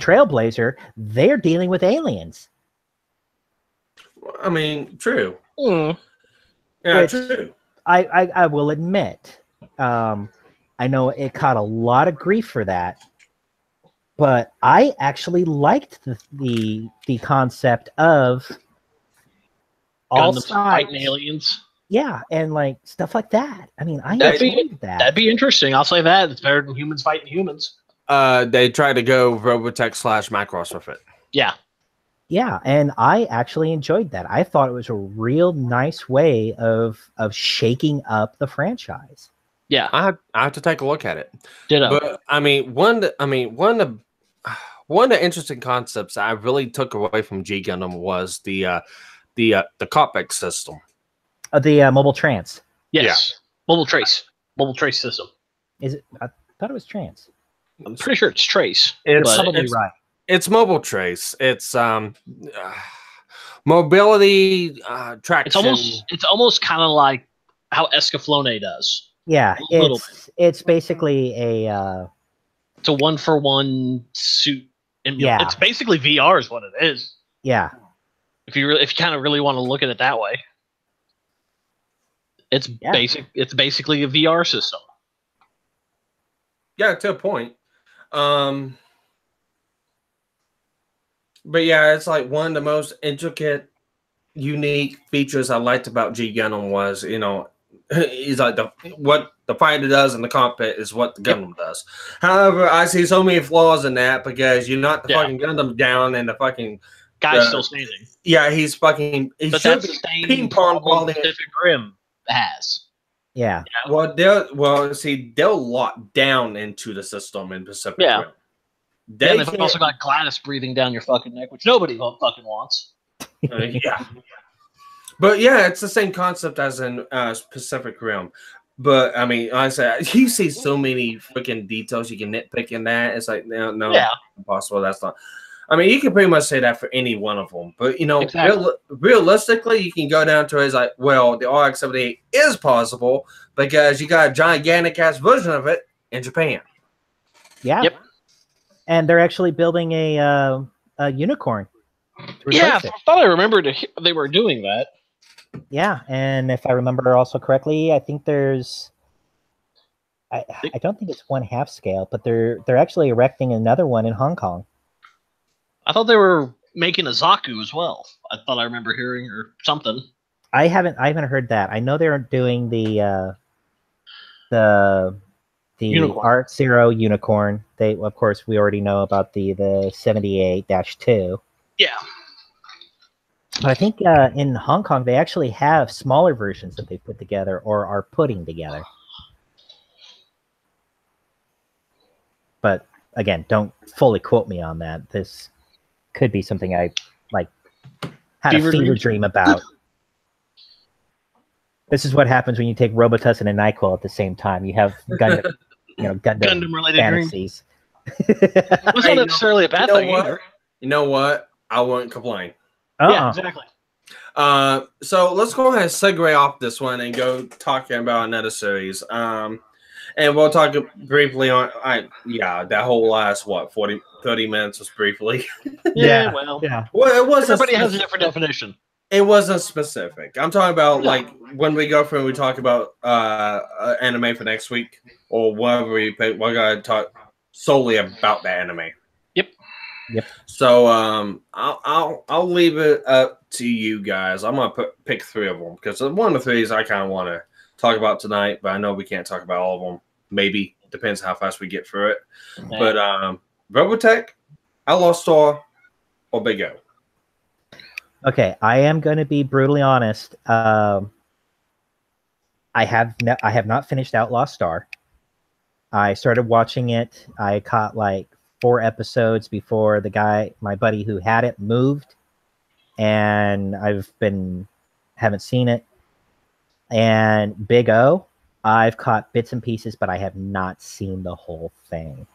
Speaker 3: Trailblazer, they're dealing with aliens.
Speaker 1: I mean, true.
Speaker 2: Hmm.
Speaker 1: Yeah,
Speaker 3: Which-
Speaker 1: true.
Speaker 3: I will admit, I know it caught a lot of grief for that, but I actually liked the concept of all
Speaker 2: Gundams
Speaker 3: sides.
Speaker 2: fighting aliens.
Speaker 3: Yeah, and like stuff like that. I mean, I
Speaker 2: That'd be-
Speaker 3: enjoyed that.
Speaker 2: That'd be interesting. I'll say that. It's better than humans fighting humans.
Speaker 1: They try to go Robotech / Macross with it.
Speaker 2: Yeah.
Speaker 3: Yeah, and I actually enjoyed that. I thought it was a real nice way of shaking up the franchise.
Speaker 2: Yeah.
Speaker 1: I have to take a look at it.
Speaker 2: Ditto.
Speaker 1: But I mean, one of the interesting concepts I really took away from G Gundam was the cockpit system.
Speaker 3: The mobile trans.
Speaker 2: Yes. Mobile trace. Mobile trace system.
Speaker 3: Is it? I thought it was trans.
Speaker 2: I'm pretty sure it's trace.
Speaker 1: It's
Speaker 2: but
Speaker 3: Probably right.
Speaker 1: It's mobile trace. It's mobility traction.
Speaker 2: it's almost kind of like how Escaflowne does.
Speaker 3: Yeah,
Speaker 2: A little
Speaker 3: it's basically a
Speaker 2: It's a 1-for-1 suit. And
Speaker 3: Yeah.
Speaker 2: It's basically VR is what it is.
Speaker 3: yeah.
Speaker 2: If you kind of really want to look at it that way. It's
Speaker 3: Yeah.
Speaker 2: It's basically a VR system.
Speaker 1: Yeah, to a point. But yeah, it's like one of the most intricate, unique features I liked about G Gundam was, he's like what the fighter does in the cockpit is what the Gundam does. However, I see so many flaws in that because you knock the fucking Gundam down and the fucking
Speaker 2: Guy's still standing.
Speaker 1: yeah, he's fucking. He
Speaker 2: But
Speaker 1: should
Speaker 2: that's
Speaker 1: be
Speaker 2: the same
Speaker 1: ping pong
Speaker 2: problem
Speaker 1: balling.
Speaker 2: Pacific Rim has.
Speaker 3: Yeah.
Speaker 1: Well, they'll lock down into the system in Pacific
Speaker 2: Yeah.
Speaker 1: Rim.
Speaker 2: Yeah,
Speaker 1: They
Speaker 2: and they've
Speaker 1: can't-
Speaker 2: also got Gladys breathing down your fucking neck, which nobody fucking wants.
Speaker 1: yeah. But yeah, it's the same concept as in Pacific Rim. But I mean, like I said, you see so many freaking details you can nitpick in that. It's like, no,
Speaker 2: Yeah.
Speaker 1: impossible. That's not. I mean, you can pretty much say that for any one of them. But
Speaker 2: Exactly.
Speaker 1: realistically, you can go down to it's like, well, the RX-78 is possible because you got a gigantic ass version of it in Japan.
Speaker 3: Yeah.
Speaker 2: Yep.
Speaker 3: And they're actually building a unicorn. to
Speaker 2: Yeah,
Speaker 3: replace
Speaker 2: I
Speaker 3: it.
Speaker 2: thought I remembered they were doing that.
Speaker 3: Yeah, and if I remember also correctly, I think there's I don't think it's 1/2 scale, but they're actually erecting another one in Hong Kong.
Speaker 2: I thought they were making a Zaku as well. I thought I remember hearing or something.
Speaker 3: I haven't heard that. I know they're doing the
Speaker 2: Unicorn.
Speaker 3: Art Zero Unicorn. They, of course, we already know about the 78-2.
Speaker 2: Yeah.
Speaker 3: But I think in Hong Kong they actually have smaller versions that they put together or are putting together. But again, don't fully quote me on that. This could be something I like had a fever dream about. This is what happens when you take Robitussin and NyQuil at the same time. You have Gundam, Gundam
Speaker 2: related
Speaker 3: fantasies.
Speaker 2: It's not necessarily a bad thing either.
Speaker 1: You know what? I wouldn't complain.
Speaker 2: Yeah, exactly.
Speaker 1: So let's go ahead and segue off this one and go talking about another series. And we'll talk briefly on that whole last 30 minutes was briefly.
Speaker 2: Yeah.
Speaker 1: Well, it was
Speaker 2: everybody has a different definition.
Speaker 1: It wasn't specific. I'm talking about like when we go through and we talk about anime for next week or whatever we pick, we're gonna talk solely about the anime.
Speaker 3: Yep.
Speaker 1: So I'll leave it up to you guys. I'm gonna pick 3 of them because one of the 3s I kind of want to talk about tonight, but I know we can't talk about all of them. Maybe depends how fast we get through it. Yeah. But Robotech, Outlaw Star, or Big O.
Speaker 3: Okay, I am going to be brutally honest. I have not finished Outlaw Star. I started watching it. I caught like 4 episodes before my buddy who had it, moved, and haven't seen it. And Big O, I've caught bits and pieces, but I have not seen the whole thing.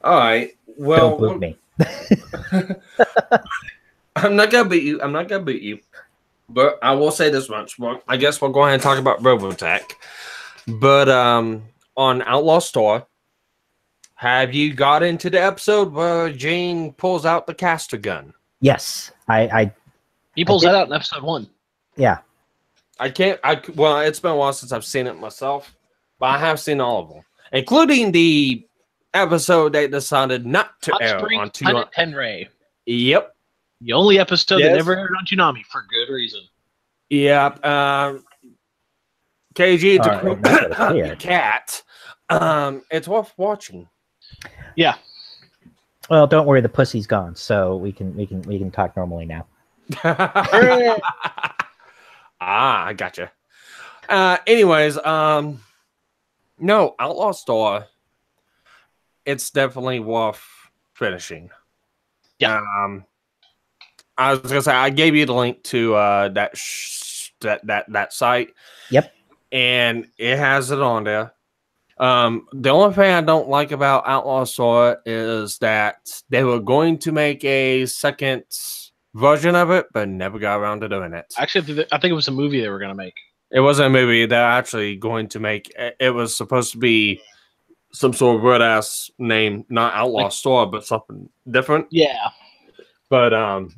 Speaker 1: All right. Well,
Speaker 3: don't boot me.
Speaker 1: I'm not gonna beat you. But I will say this much. Well, I guess we'll go ahead and talk about Robotech. But on Outlaw Star, have you got into the episode where Jane pulls out the caster gun?
Speaker 3: Yes,
Speaker 2: he pulls that out in episode 1.
Speaker 3: Yeah.
Speaker 1: Well, it's been a while since I've seen it myself, but I have seen all of them, including the episode they decided not to air on
Speaker 2: Tenrei.
Speaker 1: Yep.
Speaker 2: The only episode that never aired on Toonami for good reason.
Speaker 1: Yep. KG the cat. It's worth watching.
Speaker 2: Yeah.
Speaker 3: Well, don't worry, the pussy's gone, so we can talk normally now.
Speaker 1: I gotcha. Anyways, no, Outlaw Star. It's definitely worth finishing.
Speaker 2: Yeah.
Speaker 1: I was gonna say I gave you the link to that site.
Speaker 3: Yep. And
Speaker 1: it has it on there. The only thing I don't like about Outlaw Star is that they were going to make a second version of it, but never got around to doing it.
Speaker 2: Actually, I think it was a movie they were going to make.
Speaker 1: It wasn't a movie. They're actually going to make. It was supposed to be some sort of weird ass name, not Outlaw Star, but something different.
Speaker 2: Yeah.
Speaker 1: But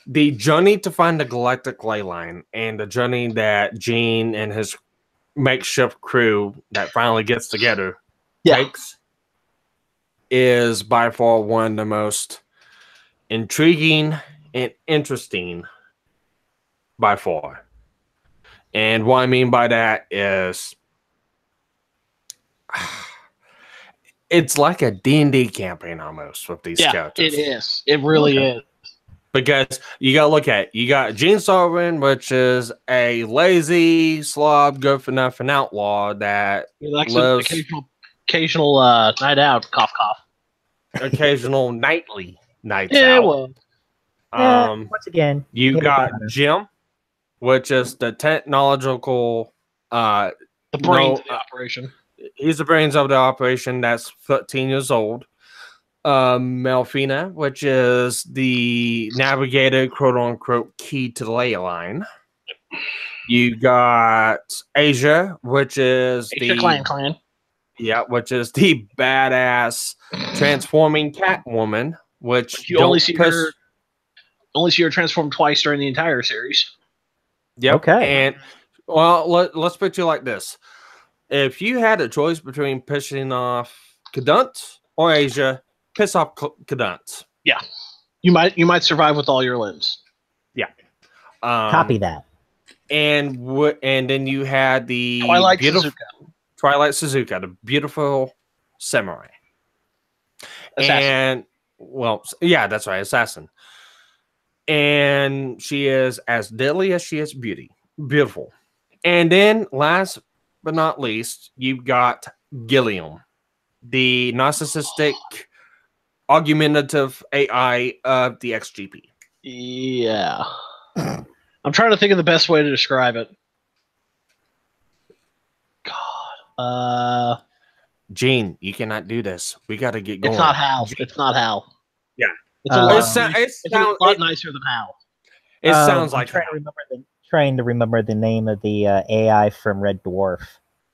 Speaker 1: the journey to find the galactic ley line and the journey that Gene and his makeshift crew that finally gets together takes is by far one of the most intriguing and interesting by far. And what I mean by that is it's like a D&D campaign almost with these characters.
Speaker 2: It is. It really is.
Speaker 1: Because you got to look at it. You got Gene Starwind, which is a lazy, slob, good for nothing outlaw that lives
Speaker 2: occasional night out, cough, cough.
Speaker 1: Occasional nightly nights out.
Speaker 3: Well, once again,
Speaker 1: you got Jim, which is the technological,
Speaker 2: the brains of the operation.
Speaker 1: He's the brains of the operation. That's 13 years old. Melfina, which is the navigator, quote unquote, key to the ley line. You got Asia, which is
Speaker 2: Clan.
Speaker 1: Yeah, which is the badass transforming Catwoman, which
Speaker 2: you only see her transform twice during the entire series.
Speaker 1: Yep.
Speaker 3: Okay.
Speaker 1: And well, let's put it like this: if you had a choice between pissing off Cadunt or Asia, piss off cadets.
Speaker 2: Yeah, you might survive with all your limbs.
Speaker 1: Yeah.
Speaker 3: Copy that.
Speaker 1: And then you had the
Speaker 2: Twilight
Speaker 1: beautiful
Speaker 2: Suzuka.
Speaker 1: Twilight Suzuka, the beautiful samurai.
Speaker 2: Assassin.
Speaker 1: And well, yeah, that's right, assassin. And she is as deadly as she is beautiful. And then, last but not least, you've got Gilliam, the narcissistic, argumentative AI of the XGP.
Speaker 2: Yeah. I'm trying to think of the best way to describe it. God.
Speaker 1: Gene, you cannot do this. We got to get going.
Speaker 2: It's not Hal. It's not Hal.
Speaker 1: Yeah.
Speaker 2: It's a lot,
Speaker 1: it's
Speaker 2: a lot nicer than Hal.
Speaker 1: It sounds like
Speaker 3: trying to remember the name of the AI from Red Dwarf.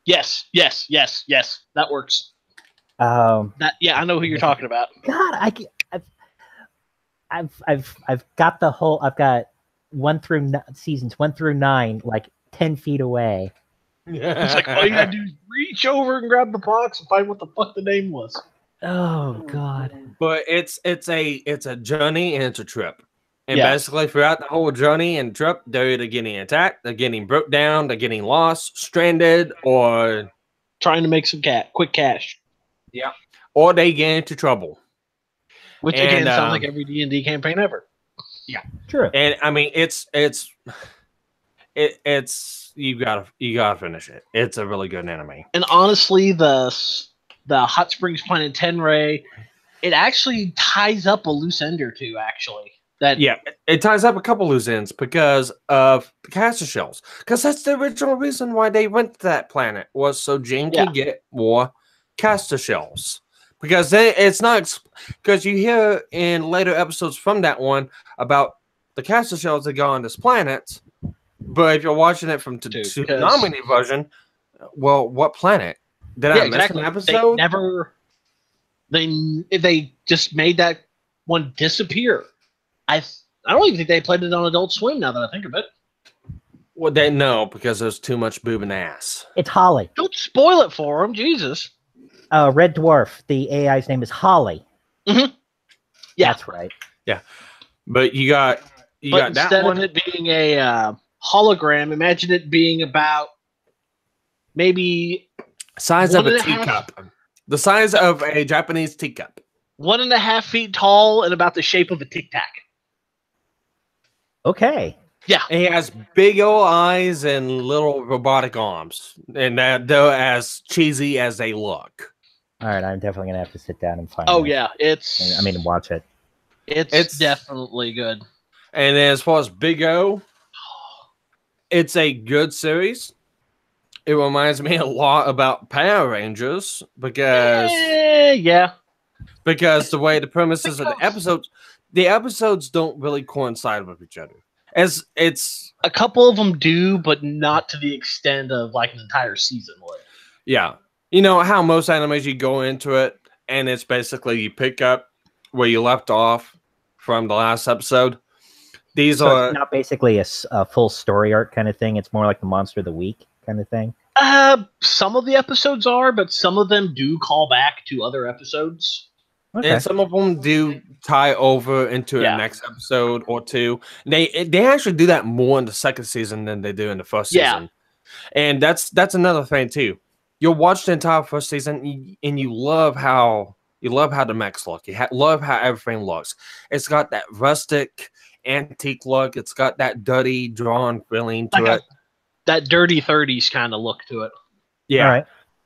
Speaker 2: Yes. That works.
Speaker 3: I
Speaker 2: know who you're talking about.
Speaker 3: God, I've got the whole. I've got seasons 1 through 9, like 10 feet away.
Speaker 2: It's like all you gotta do is reach over and grab the box and find what the fuck the name was.
Speaker 3: Oh God!
Speaker 1: But it's a journey and it's a trip. And
Speaker 2: Yeah.
Speaker 1: basically, throughout the whole journey and trip, they're either getting attacked, they're getting broke down, they're getting lost, stranded, or
Speaker 2: trying to make some quick cash.
Speaker 1: Yeah, or they get into trouble.
Speaker 2: Which again sounds like every D&D campaign ever.
Speaker 3: Yeah, true.
Speaker 1: And I mean, it's you gotta finish it. It's a really good anime.
Speaker 2: And honestly, the Hot Springs Planet Tenrei, it actually ties up a loose end or two. Actually,
Speaker 1: it ties up a couple loose ends because of the caster shells. Because that's the original reason why they went to that planet, was so Jane can get more caster shells. Because it's not, because you hear in later episodes from that one about the caster shells that go on this planet. But if you're watching it from the Tsunami version, well, what planet? Did I miss an episode?
Speaker 2: They just made that one disappear. I don't even think they played it on Adult Swim now that I think of it.
Speaker 1: Well, they know because there's too much boob and ass.
Speaker 3: It's Holly.
Speaker 2: Don't spoil it for them, Jesus.
Speaker 3: Red Dwarf. The AI's name is Holly.
Speaker 2: Mm-hmm. Yeah,
Speaker 3: that's right.
Speaker 1: Yeah, but you got
Speaker 2: instead
Speaker 1: that one.
Speaker 2: Of it being a hologram, imagine it being about maybe
Speaker 1: size of a teacup. The size of a Japanese teacup.
Speaker 2: 1.5 feet tall and about the shape of a Tic Tac.
Speaker 3: Okay.
Speaker 2: Yeah.
Speaker 1: And he has big old eyes and little robotic arms. And they're as cheesy as they look.
Speaker 3: All right, I'm definitely going to have to sit down and find
Speaker 2: it.
Speaker 3: Yeah, watch it.
Speaker 2: It's definitely good.
Speaker 1: And then as far as Big O, it's a good series. It reminds me a lot about Power Rangers because because the way the premises of the episodes don't really coincide with each other. As it's
Speaker 2: a couple of them do, but not to the extent of like an entire season would.
Speaker 1: Yeah, you know how most animes you go into it and it's basically you pick up where you left off from the last episode. These are
Speaker 3: it's not basically a full story arc kind of thing. It's more like the Monster of the Week kind of thing.
Speaker 2: Some of the episodes are, but some of them do call back to other episodes.
Speaker 1: Okay. And some of them do tie over into the next episode or two. They actually do that more in the second season than they do in the first season. And that's another thing too. You'll watch the entire first season and you love how the mechs look. You love how everything looks. It's got that rustic, antique look. It's got that dirty, drawn feeling to it.
Speaker 2: That dirty 30s kind of look to it.
Speaker 1: Yeah. Right.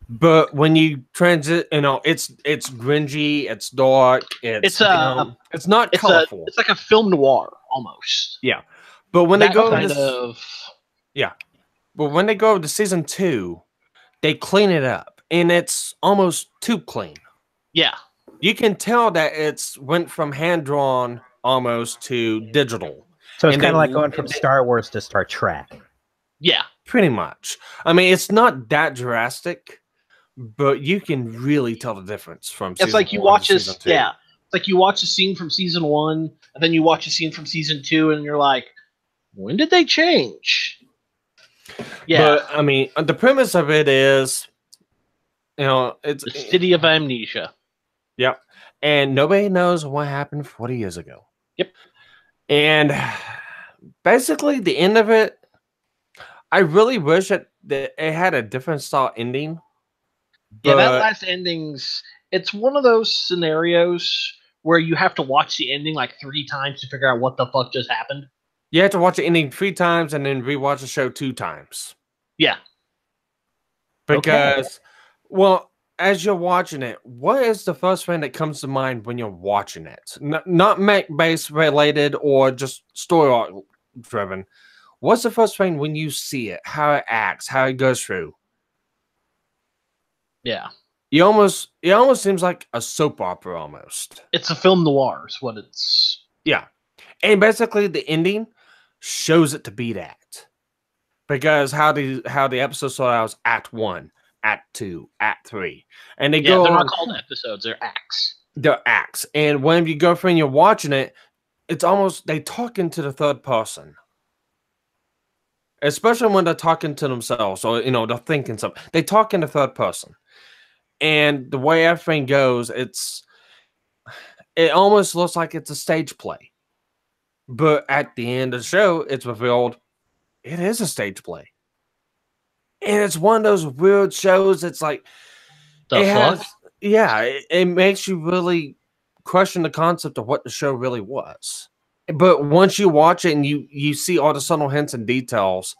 Speaker 1: But when you transit, it's grungy, it's dark, it's not colorful.
Speaker 2: It's like a film noir almost.
Speaker 1: Yeah. But when they go But when they go to season 2, they clean it up. And it's almost too clean.
Speaker 2: Yeah.
Speaker 1: You can tell that it's went from hand drawn almost to digital.
Speaker 3: So it's kind of like going from Star Wars to Star Trek.
Speaker 2: Yeah.
Speaker 1: Pretty much. I mean, it's not that drastic, but you can really tell the difference from
Speaker 2: season 1 to season 2. It's like you watch a scene from season 1, and then you watch a scene from season 2, and you're like, when did they change?
Speaker 1: Yeah. But, I mean, the premise of it is, it's...
Speaker 2: the City of Amnesia.
Speaker 1: Yep. and nobody knows what happened 40 years ago.
Speaker 2: Yep.
Speaker 1: And basically, the end of it, I really wish that it had a different style ending.
Speaker 2: Yeah, that
Speaker 1: But
Speaker 2: last ending's it's one of those scenarios where you have to watch the ending like 3 times to figure out what the fuck just happened.
Speaker 1: you have to watch the ending 3 times and then rewatch the show 2 times.
Speaker 2: Yeah.
Speaker 1: Because, well, as you're watching it, what is the first thing that comes to mind when you're watching it? Not mech-based related or just story arc driven. What's the first thing when you see it? How it acts, how it goes through?
Speaker 2: Yeah.
Speaker 1: It almost seems like a soap opera almost.
Speaker 2: It's a film noir is what it's.
Speaker 1: Yeah. And basically the ending shows it to be that. Because how the episode started out was Act 1, Act 2, Act 3. And they go
Speaker 2: They're
Speaker 1: on,
Speaker 2: not called episodes, they're acts.
Speaker 1: they're acts. And when you go through and you're watching it, it's almost they talk into the third person. Especially when they're talking to themselves or they're thinking something. They talk in the third person. And the way everything goes, it almost looks like it's a stage play. But at the end of the show, it's revealed it is a stage play. And it's one of those weird shows. It's like it makes you really question the concept of what the show really was. But once you watch it and you see all the subtle hints and details,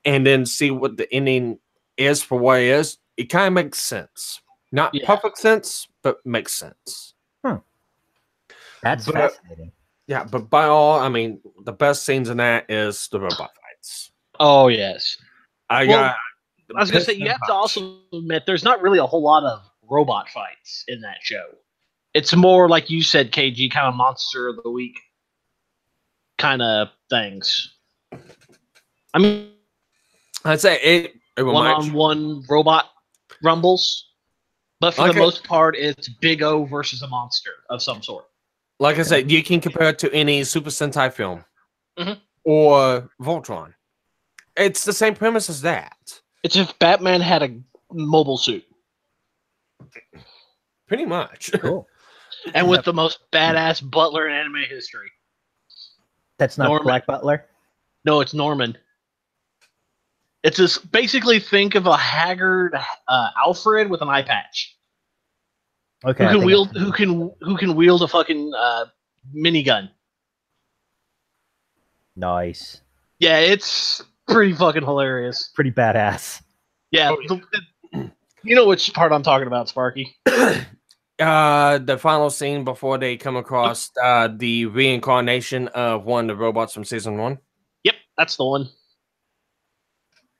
Speaker 1: and then see what the ending is for what it is, it kind of makes sense. Not perfect sense, but makes sense.
Speaker 3: That's fascinating.
Speaker 1: Yeah, but by all, I mean, the best scenes in that is the robot fights.
Speaker 2: Oh, yes.
Speaker 1: I
Speaker 2: was going to say, you have to also admit, there's not really a whole lot of robot fights in that show. It's more, like you said, KG, kind of monster of the week kind of things. I mean,
Speaker 1: I'd say it
Speaker 2: one-on-one robot rumbles, but for the most part, it's Big O versus a monster of some sort.
Speaker 1: Like I said, you can compare it to any Super Sentai film or Voltron. It's the same premise as that.
Speaker 2: It's if Batman had a mobile suit.
Speaker 1: Pretty much.
Speaker 3: Cool.
Speaker 2: And with the most badass butler in anime history.
Speaker 3: That's not Black Butler?
Speaker 2: No, it's Norman. It's just basically think of a haggard Alfred with an eye patch.
Speaker 3: Okay.
Speaker 2: Who can wield a fucking minigun.
Speaker 3: Nice.
Speaker 2: Yeah, it's pretty fucking hilarious.
Speaker 3: Pretty badass.
Speaker 2: Yeah. You know which part I'm talking about, Sparky.
Speaker 1: The final scene before they come across the reincarnation of one of the robots from season 1.
Speaker 2: Yep, that's the one.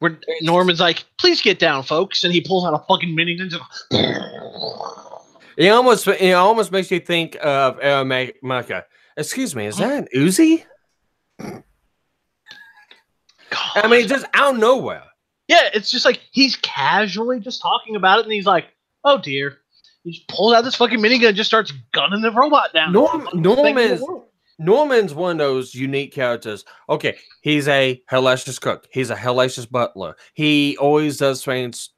Speaker 2: Where Norman's like, "Please get down, folks," and he pulls out a fucking minigun.
Speaker 1: It almost makes you think of Mecha. Excuse me, is that an Uzi? I mean, just out of nowhere.
Speaker 2: Yeah, it's just like he's casually just talking about it, and he's like, "Oh dear." He just pulls out this fucking minigun and just starts gunning the robot down.
Speaker 1: Norman's one of those unique characters. Okay, he's a hellacious cook. He's a hellacious butler. He always does things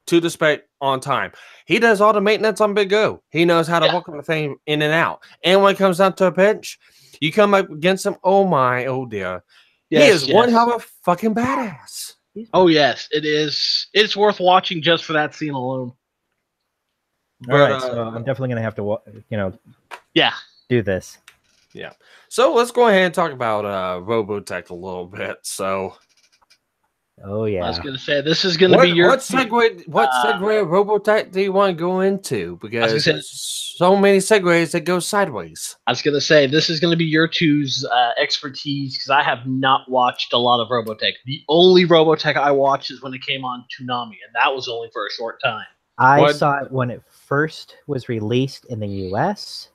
Speaker 1: to the spec on time. He does all the maintenance on Big O. He knows how to hook the thing in and out. And when it comes down to a pinch, you come up against him. Oh dear. Yes, he is one hell of a fucking badass.
Speaker 2: Oh yes, it is. It's worth watching just for that scene alone.
Speaker 3: All right, so I'm definitely gonna have to, do this.
Speaker 1: Yeah. So let's go ahead and talk about Robotech a little bit. So.
Speaker 3: Oh yeah.
Speaker 2: I was gonna say this is gonna be your
Speaker 1: what segue of Robotech do you want to go into? Because there's so many segues that go sideways.
Speaker 2: I was gonna say this is gonna be your two's expertise because I have not watched a lot of Robotech. The only Robotech I watched is when it came on Toonami, and that was only for a short time.
Speaker 3: I saw it when it first was released in the US.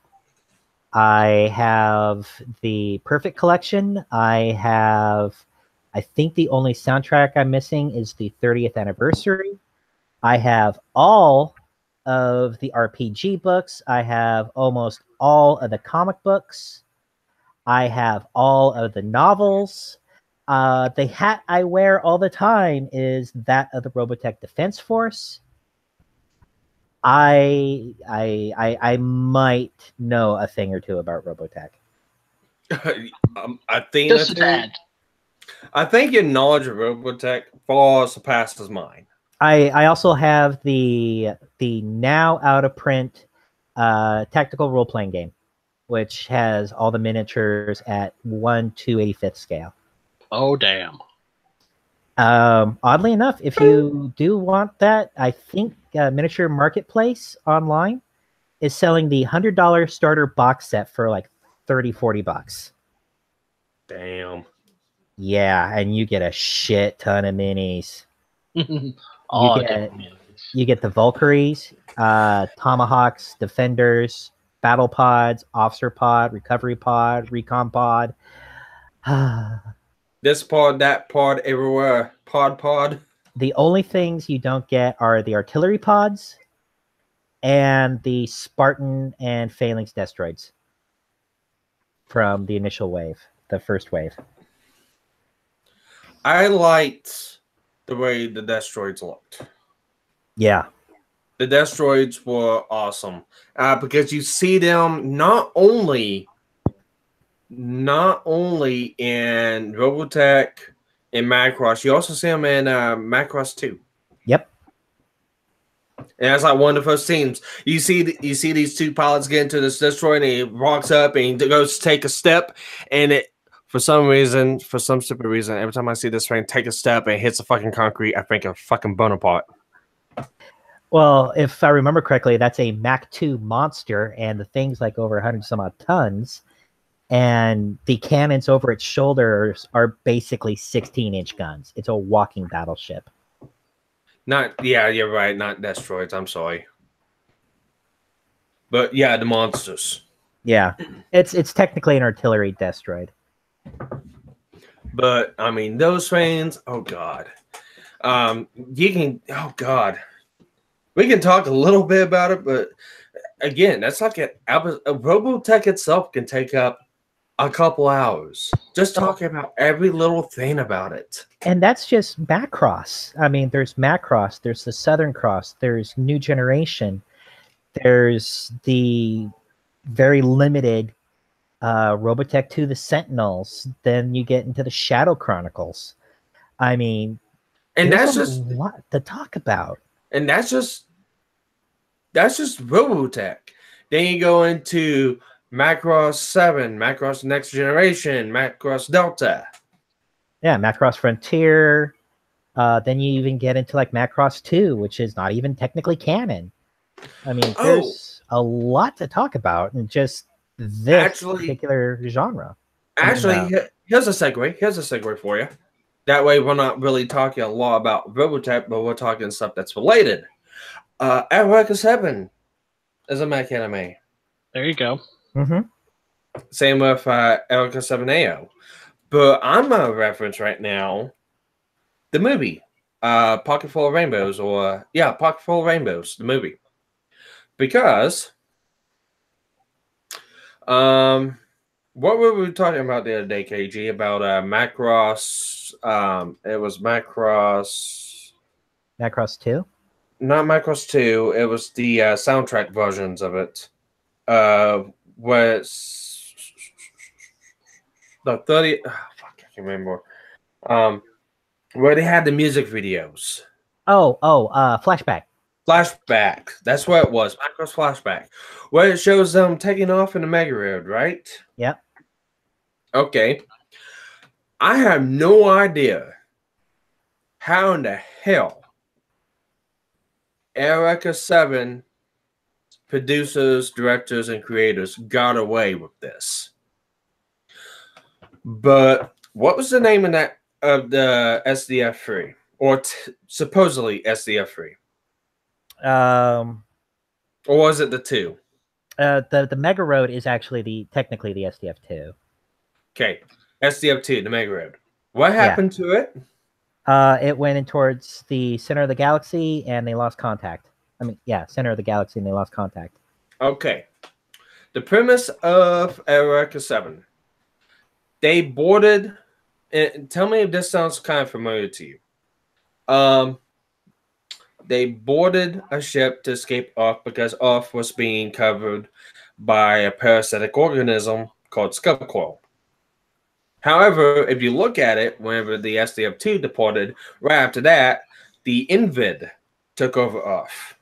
Speaker 3: I have the Perfect Collection. I think the only soundtrack I'm missing is the 30th anniversary. I have all of the RPG books. I have almost all of the comic books. I have all of the novels. The hat I wear all the time is that of the Robotech Defense Force. I might know a thing or two about Robotech.
Speaker 1: I think
Speaker 2: Just a
Speaker 1: that's
Speaker 2: tad.
Speaker 1: I think your knowledge of Robotech far surpasses mine.
Speaker 3: I also have the now out of print tactical role playing game, which has all the miniatures at 1/285 scale.
Speaker 2: Oh damn.
Speaker 3: Oddly enough, if you do want that, I think Miniature Marketplace online is selling the $100 starter box set for like $30-40.
Speaker 1: Damn.
Speaker 3: Yeah, and you get a shit ton of minis.
Speaker 2: Oh,
Speaker 3: You get the Valkyries, Tomahawks, Defenders, Battle Pods, Officer Pod, Recovery Pod, Recon Pod.
Speaker 1: This pod, that pod, everywhere. Pod.
Speaker 3: The only things you don't get are the artillery pods and the Spartan and Phalanx destroids from the initial wave, the first wave.
Speaker 1: I liked the way the destroids looked.
Speaker 3: Yeah.
Speaker 1: The destroids were awesome because you see them not only in Robotech and Macross, you also see them in Macross 2.
Speaker 3: Yep.
Speaker 1: And that's like one of the first scenes. You see these two pilots get into this destroyer, and he walks up and he goes to take a step, and it for some stupid reason, every time I see this thing take a step and it hits the fucking concrete, I think of fucking Bonaparte.
Speaker 3: Well, if I remember correctly, that's a Mach 2 monster, and the thing's like over 100 some odd tons, and the cannons over its shoulders are basically 16-inch guns. It's a walking battleship.
Speaker 1: You're right, not destroids. I'm sorry, but yeah, the monsters.
Speaker 3: Yeah, it's technically an artillery destroid.
Speaker 1: But I mean, those things. Oh god, you can. Oh god, we can talk a little bit about it, but again, that's like a Robotech itself can take up a couple hours just talking about every little thing about it.
Speaker 3: And that's just Macross. I mean, there's Macross, there's the Southern Cross, there's New Generation, there's the very limited Robotech 2, the Sentinels. Then you get into the Shadow Chronicles. I mean,
Speaker 1: and that's
Speaker 3: a
Speaker 1: just
Speaker 3: lot to talk about.
Speaker 1: And that's just Robotech. Then you go into Macross 7, Macross Next Generation, Macross Delta.
Speaker 3: Yeah, Macross Frontier. Then you even get into like Macross 2, which is not even technically canon. I mean, there's a lot to talk about in just this particular genre.
Speaker 1: Actually, here's a segue for you. That way we're not really talking a lot about Robotech, but we're talking stuff that's related. Eureka 7 is a Mech Anime.
Speaker 2: There you go.
Speaker 3: Mm-hmm.
Speaker 1: Same with Eureka 7 AO. But I'm going to reference right now the movie, Pocket Full of Rainbows, Pocket Full of Rainbows, the movie. Because, what were we talking about the other day, KG? About Macross, it was Macross
Speaker 3: 2?
Speaker 1: Not Macross 2, it was the soundtrack versions of it. Was the 30 fuck, I can't remember. Where they had the music videos.
Speaker 3: Flashback.
Speaker 1: Flashback. That's what it was. Macross Flashback. Where it shows them taking off in the Mega Road, right?
Speaker 3: Yep.
Speaker 1: Okay. I have no idea how in the hell Eureka 7 producers, directors, and creators got away with this. But what was the name of the SDF3? Or supposedly SDF3? Or was it the 2?
Speaker 3: The Mega Road is actually technically the SDF2.
Speaker 1: Okay. SDF2, the Mega Road. What happened to it?
Speaker 3: It went in towards the center of the galaxy and they lost contact. Center of the galaxy and they lost contact.
Speaker 1: Okay. The premise of Eureka 7. They boarded, and tell me if this sounds kind of familiar to you. they boarded a ship to escape Earth because Earth was being covered by a parasitic organism called scub coil. However, if you look at it, whenever the SDF-2 departed, right after that, the Invid took over Earth.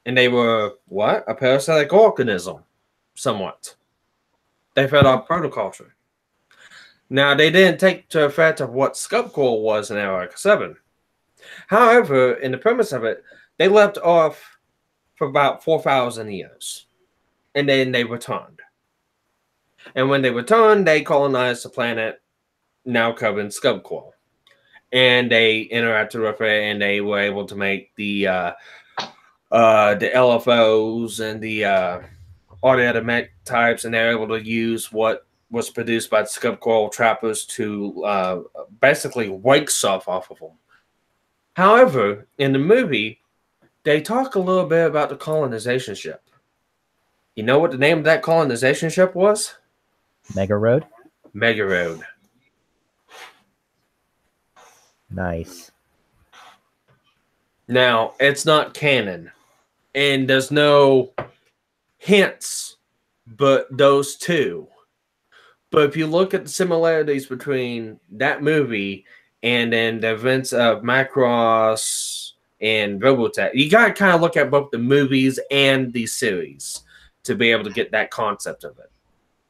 Speaker 1: And they were, what? A parasitic organism, somewhat. They fed off protoculture. Now, they didn't take to effect of what scub coil was in Erica 7. However, in the premise of it, they left Earth for about 4,000 years. And then they returned. And when they returned, they colonized the planet now covered in scub coil. And they interacted with it, and they were able to make the LFOs and the all the other mech types, and they're able to use what was produced by the scub coil trappers to basically wake stuff off of them. However, in the movie, they talk a little bit about the colonization ship. You know what the name of that colonization ship was?
Speaker 3: Mega Road.
Speaker 1: Mega Road.
Speaker 3: Nice.
Speaker 1: Now, it's not canon, and there's no hints but those two. But if you look at the similarities between that movie and then the events of Macross and Robotech, you got to kind of look at both the movies and the series to be able to get that concept of it.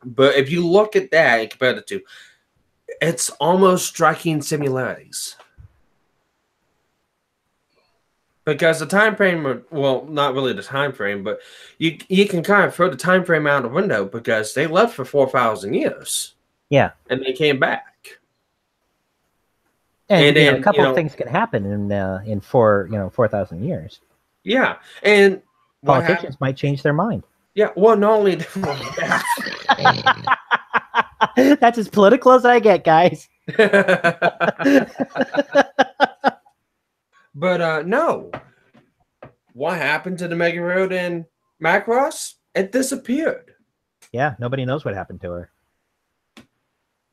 Speaker 1: But if you look at that and compare the two, it's almost striking similarities. Because the time frame, well, not really the time frame, but you can kind of throw the time frame out the window because they left for 4,000 years.
Speaker 3: Yeah.
Speaker 1: And they came back.
Speaker 3: And then, a couple of things can happen in 4,000 years.
Speaker 1: Yeah. And
Speaker 3: politicians might change their mind.
Speaker 1: Yeah, well, not only that.
Speaker 3: That's as political as I get, guys.
Speaker 1: But no. What happened to the Mega Road in Macross? It disappeared.
Speaker 3: Yeah, nobody knows what happened to her.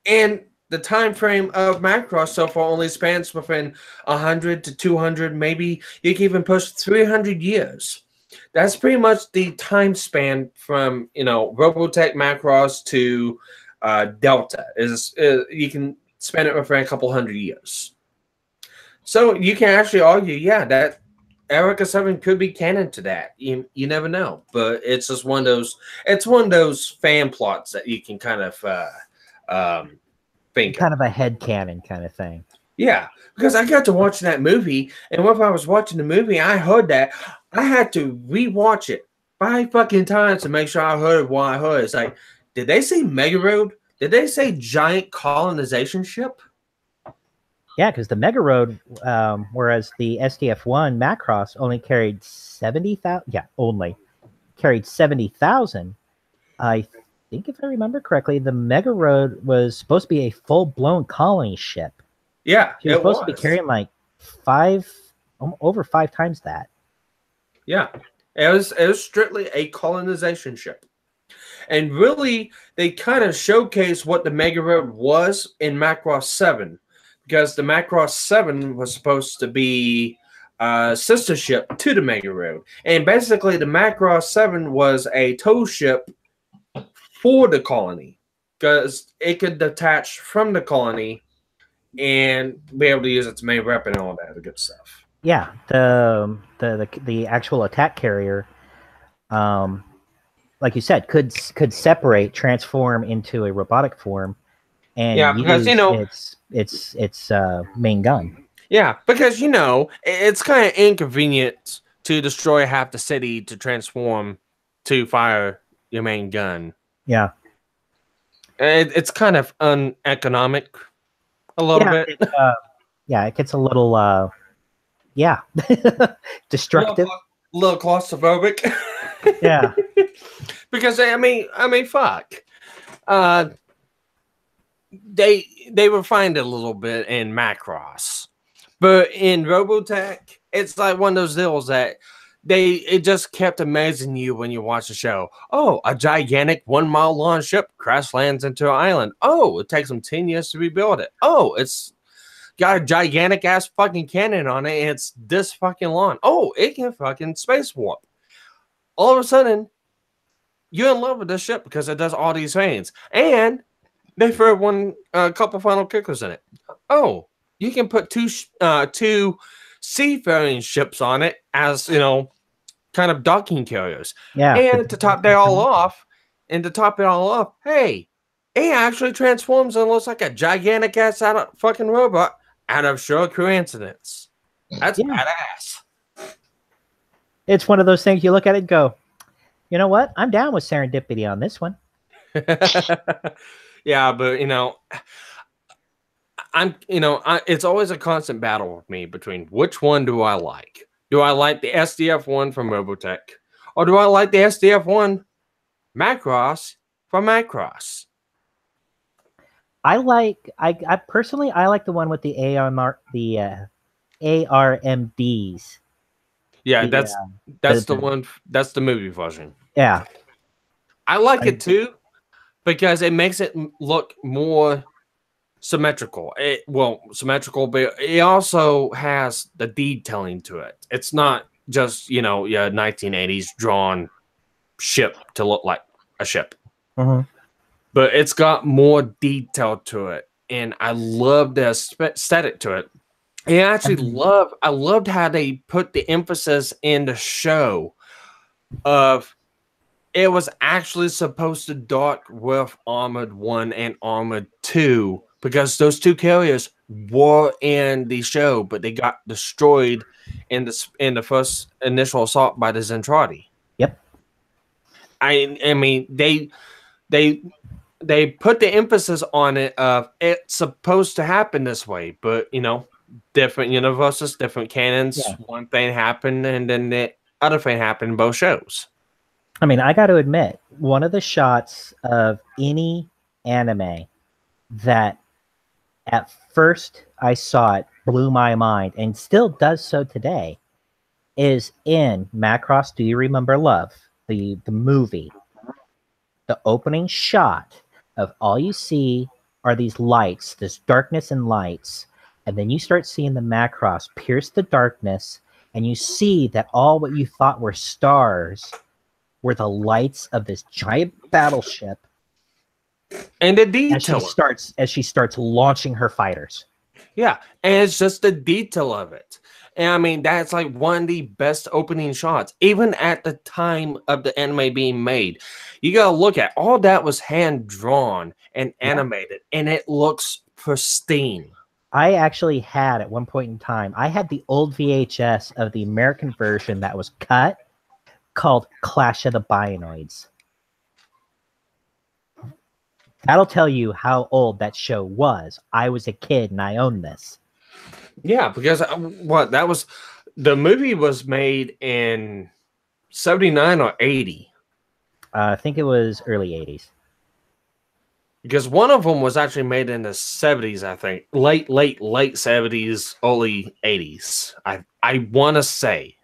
Speaker 1: And the time frame of Macross so far only spans within 100 to 200, maybe you can even push 300 years. That's pretty much the time span from, Robotech Macross to Delta. You can span it within a couple hundred years. So you can actually argue, yeah, that Erica 7 could be canon to that. You never know. But it's just one of those fan plots that you can kind of think
Speaker 3: kind of a headcanon kind of thing.
Speaker 1: Yeah, because I got to watch that movie, and when I was watching the movie, I heard that. I had to rewatch it 5 fucking times to make sure I heard what I heard. It's like, did they say Mega Road? Did they say giant colonization ship?
Speaker 3: Yeah, because the Mega Road, whereas the SDF-1 Macross only carried 70,000. Yeah, only carried 70,000. I think, if I remember correctly, the Mega Road was supposed to be a full-blown colony ship.
Speaker 1: Yeah,
Speaker 3: she was supposed to be carrying like over 5 times that.
Speaker 1: Yeah, it was strictly a colonization ship. And really, they kind of showcased what the Mega Road was in Macross 7. Because the Macross 7 was supposed to be a sister ship to the Mega Road. And basically, the Macross 7 was a tow ship for the colony. Because it could detach from the colony and be able to use its main weapon and all that good stuff.
Speaker 3: Yeah, the actual attack carrier, like you said, could separate, transform into a robotic form, and use its main gun.
Speaker 1: Yeah, because it's kind of inconvenient to destroy half the city to transform to fire your main gun.
Speaker 3: Yeah,
Speaker 1: it's kind of uneconomic a little bit.
Speaker 3: It gets a little destructive,
Speaker 1: a little claustrophobic.
Speaker 3: Yeah,
Speaker 1: because I mean, fuck. They refined it a little bit in Macross, but in Robotech, it's like one of those deals that it just kept amazing you when you watch the show. Oh, a gigantic 1-mile long ship crash lands into an island. Oh, it takes them 10 years to rebuild it. Oh, it's got a gigantic ass fucking cannon on it, and it's this fucking long. Oh, it can fucking space warp. All of a sudden, you're in love with this ship because it does all these things. And they throw a couple final kickers in it. Oh, you can put two seafaring ships on it as, kind of docking carriers.
Speaker 3: Yeah.
Speaker 1: And to top it all off, hey, it actually transforms and looks like a gigantic ass fucking robot out of sheer coincidence. That's badass.
Speaker 3: It's one of those things you look at it and go, you know what? I'm down with serendipity on this one.
Speaker 1: Yeah, but it's always a constant battle with me between which one do I like? Do I like the SDF one from Robotech, or do I like the SDF one Macross from Macross?
Speaker 3: I personally like the one with the ARMDs.
Speaker 1: Yeah, that's the one. That's the movie version.
Speaker 3: Yeah,
Speaker 1: I like it too because it makes it look more symmetrical. Symmetrical, but it also has the detailing to it. It's not just 1980s drawn ship to look like a ship, but it's got more detail to it, and I love the aesthetic to it. And I loved how they put the emphasis in the show of it was actually supposed to dock with Armored 1 and Armored 2 because those two carriers were in the show, but they got destroyed in the first initial assault by the Zentradi.
Speaker 3: Yep.
Speaker 1: I mean they put the emphasis on it of it's supposed to happen this way, but different universes, different canons. Yeah. One thing happened, and then the other thing happened in both shows.
Speaker 3: I mean, I got to admit, one of the shots of any anime that at first I saw it blew my mind, and still does so today, is in Macross Do You Remember Love, the movie. The opening shot of all you see are these lights, this darkness and lights, and then you start seeing the Macross pierce the darkness, and you see that all what you thought were stars were the lights of this giant battleship.
Speaker 1: And the detail
Speaker 3: as she starts launching her fighters.
Speaker 1: Yeah, and it's just the detail of it. And I mean, that's like one of the best opening shots, even at the time of the anime being made. You gotta look at all that was hand drawn and animated, and it looks pristine.
Speaker 3: I actually had, at one point in time, I had the old VHS of the American version that was cut, called Clash of the Bionoids. That'll tell you how old that show was. I was a kid and I owned this.
Speaker 1: Yeah, because the movie was made in 79 or 80.
Speaker 3: I think it was early 80s.
Speaker 1: Because one of them was actually made in the 70s, I think. Late 70s, early 80s. I want to say.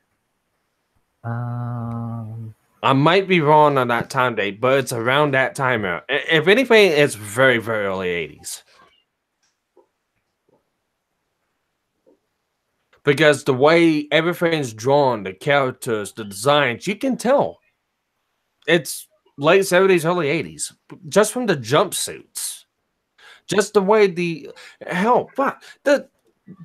Speaker 1: I might be wrong on that time date, but it's around that time. If anything, it's very, very early 80s. Because the way everything's drawn, the characters, the designs, you can tell. It's late 70s, early 80s. Just from the jumpsuits. Just the way the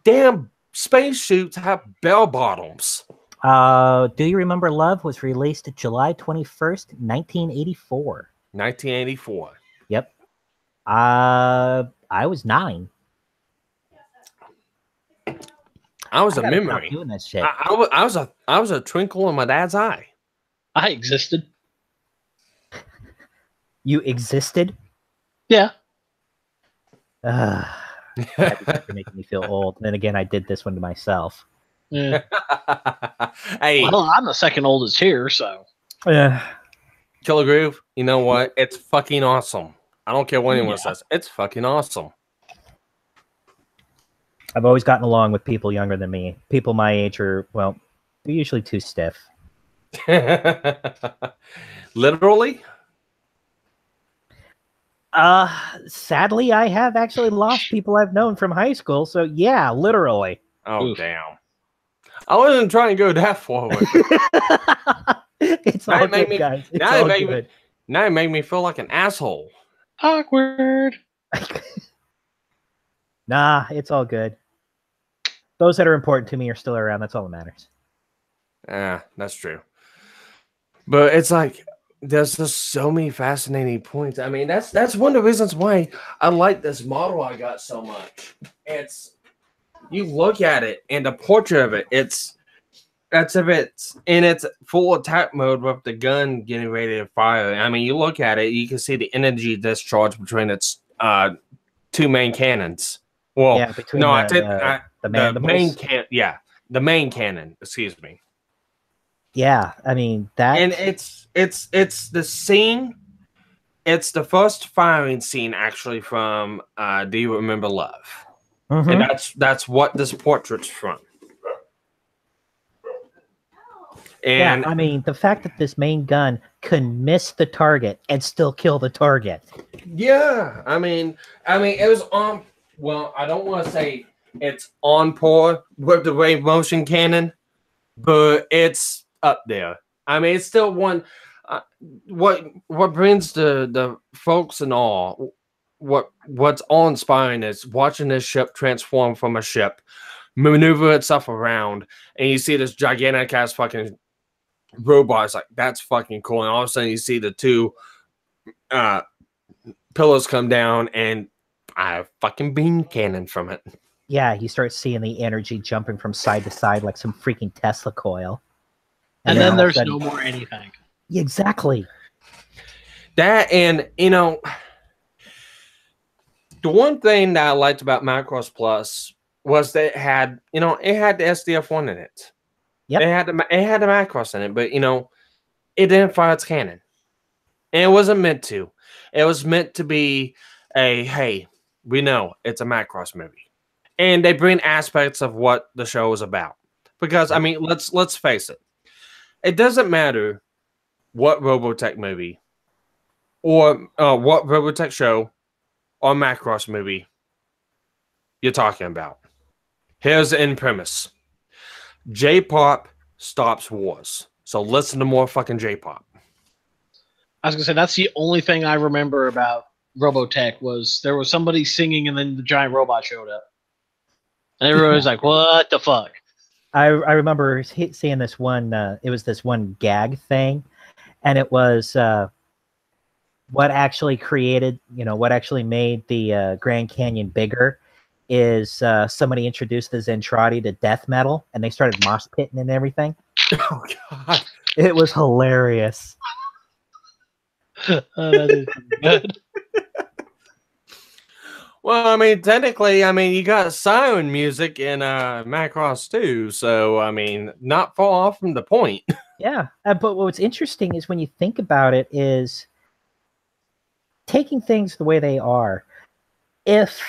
Speaker 1: damn spacesuits have bell bottoms.
Speaker 3: Do You Remember Love was released July 21st, 1984.
Speaker 1: 1984.
Speaker 3: Yep. I was 9.
Speaker 1: I was a memory.
Speaker 3: Doing that shit.
Speaker 1: I was a twinkle in my dad's eye.
Speaker 2: I existed.
Speaker 3: You existed?
Speaker 2: Yeah.
Speaker 3: You're making me feel old. And then again, I did this one to myself.
Speaker 2: Yeah.
Speaker 1: Hey,
Speaker 2: well, I'm the second oldest here, so.
Speaker 3: Yeah.
Speaker 1: KillerGruv, you know what? It's fucking awesome. I don't care what anyone says. It's fucking awesome.
Speaker 3: I've always gotten along with people younger than me. People my age are, well, they're usually too stiff.
Speaker 1: Literally?
Speaker 3: Sadly, I have actually lost people I've known from high school. So yeah, literally.
Speaker 1: Oh,
Speaker 2: Oof.
Speaker 1: damn. I wasn't trying to go that far with it.
Speaker 3: It's
Speaker 1: Now
Speaker 3: all
Speaker 1: it made
Speaker 3: good,
Speaker 1: me-
Speaker 3: guys. It's
Speaker 1: now it
Speaker 3: all
Speaker 1: made me-
Speaker 3: good.
Speaker 1: Now it made me feel like an asshole.
Speaker 2: Awkward.
Speaker 3: Nah, it's all good. Those that are important to me are still around. That's all that matters.
Speaker 1: Yeah, that's true. But it's like there's just so many fascinating points. I mean, that's one of the reasons why I like this model I got so much. It's you look at it and the portrait of it, it's in its full attack mode with the gun getting ready to fire. I mean, you look at it, you can see the energy discharge between its two main cannons. Well,
Speaker 3: Yeah, between
Speaker 1: no,
Speaker 3: the mandibles.
Speaker 1: The main cannon. Excuse me.
Speaker 3: Yeah, I mean that.
Speaker 1: And it's the scene. It's the first firing scene actually from Do You Remember Love?
Speaker 3: Mhm.
Speaker 1: And that's what this portrait's from. And
Speaker 3: yeah, I mean the fact that this main gun can miss the target and still kill the target.
Speaker 1: yeah, I mean it was on. Well, I don't want to say it's on par with the wave motion cannon, but it's up there. I mean, it's still one. What brings the folks and all, what's awe-inspiring is watching this ship transform from a ship, maneuver itself around, and you see this gigantic ass fucking robot. It's like that's fucking cool, and all of a sudden you see the two pillars come down and a fucking beam cannon from it.
Speaker 3: Yeah, you start seeing the energy jumping from side to side like some freaking Tesla coil.
Speaker 2: And then
Speaker 3: all of a
Speaker 2: there's
Speaker 3: sudden-
Speaker 2: no more anything.
Speaker 3: Yeah, exactly.
Speaker 1: That and the one thing that I liked about Macross Plus was that it had the SDF-1 in it.
Speaker 3: Yep.
Speaker 1: It had the Macross in it, but it didn't fire its cannon. And it wasn't meant to. It was meant to be hey, we know it's a Macross movie. And they bring aspects of what the show is about. Because I mean, let's face it. It doesn't matter what Robotech movie or what Robotech show or Macross movie you're talking about. Here's the end premise. J-pop stops wars. So listen to more fucking J-pop.
Speaker 2: I was gonna say that's the only thing I remember about Robotech was there was somebody singing and then the giant robot showed up. And everybody was like, what the fuck?
Speaker 3: I remember seeing this one. It was this one gag thing, and it was what actually created, what actually made the Grand Canyon bigger is somebody introduced the Zentradi to death metal, and they started mosh pitting and everything.
Speaker 1: Oh god.
Speaker 3: It was hilarious.
Speaker 2: That is good.
Speaker 1: Well, I mean, technically, you got siren music in Macross too, so I mean, not far off from the point.
Speaker 3: Yeah, but what's interesting is when you think about it, is taking things the way they are. If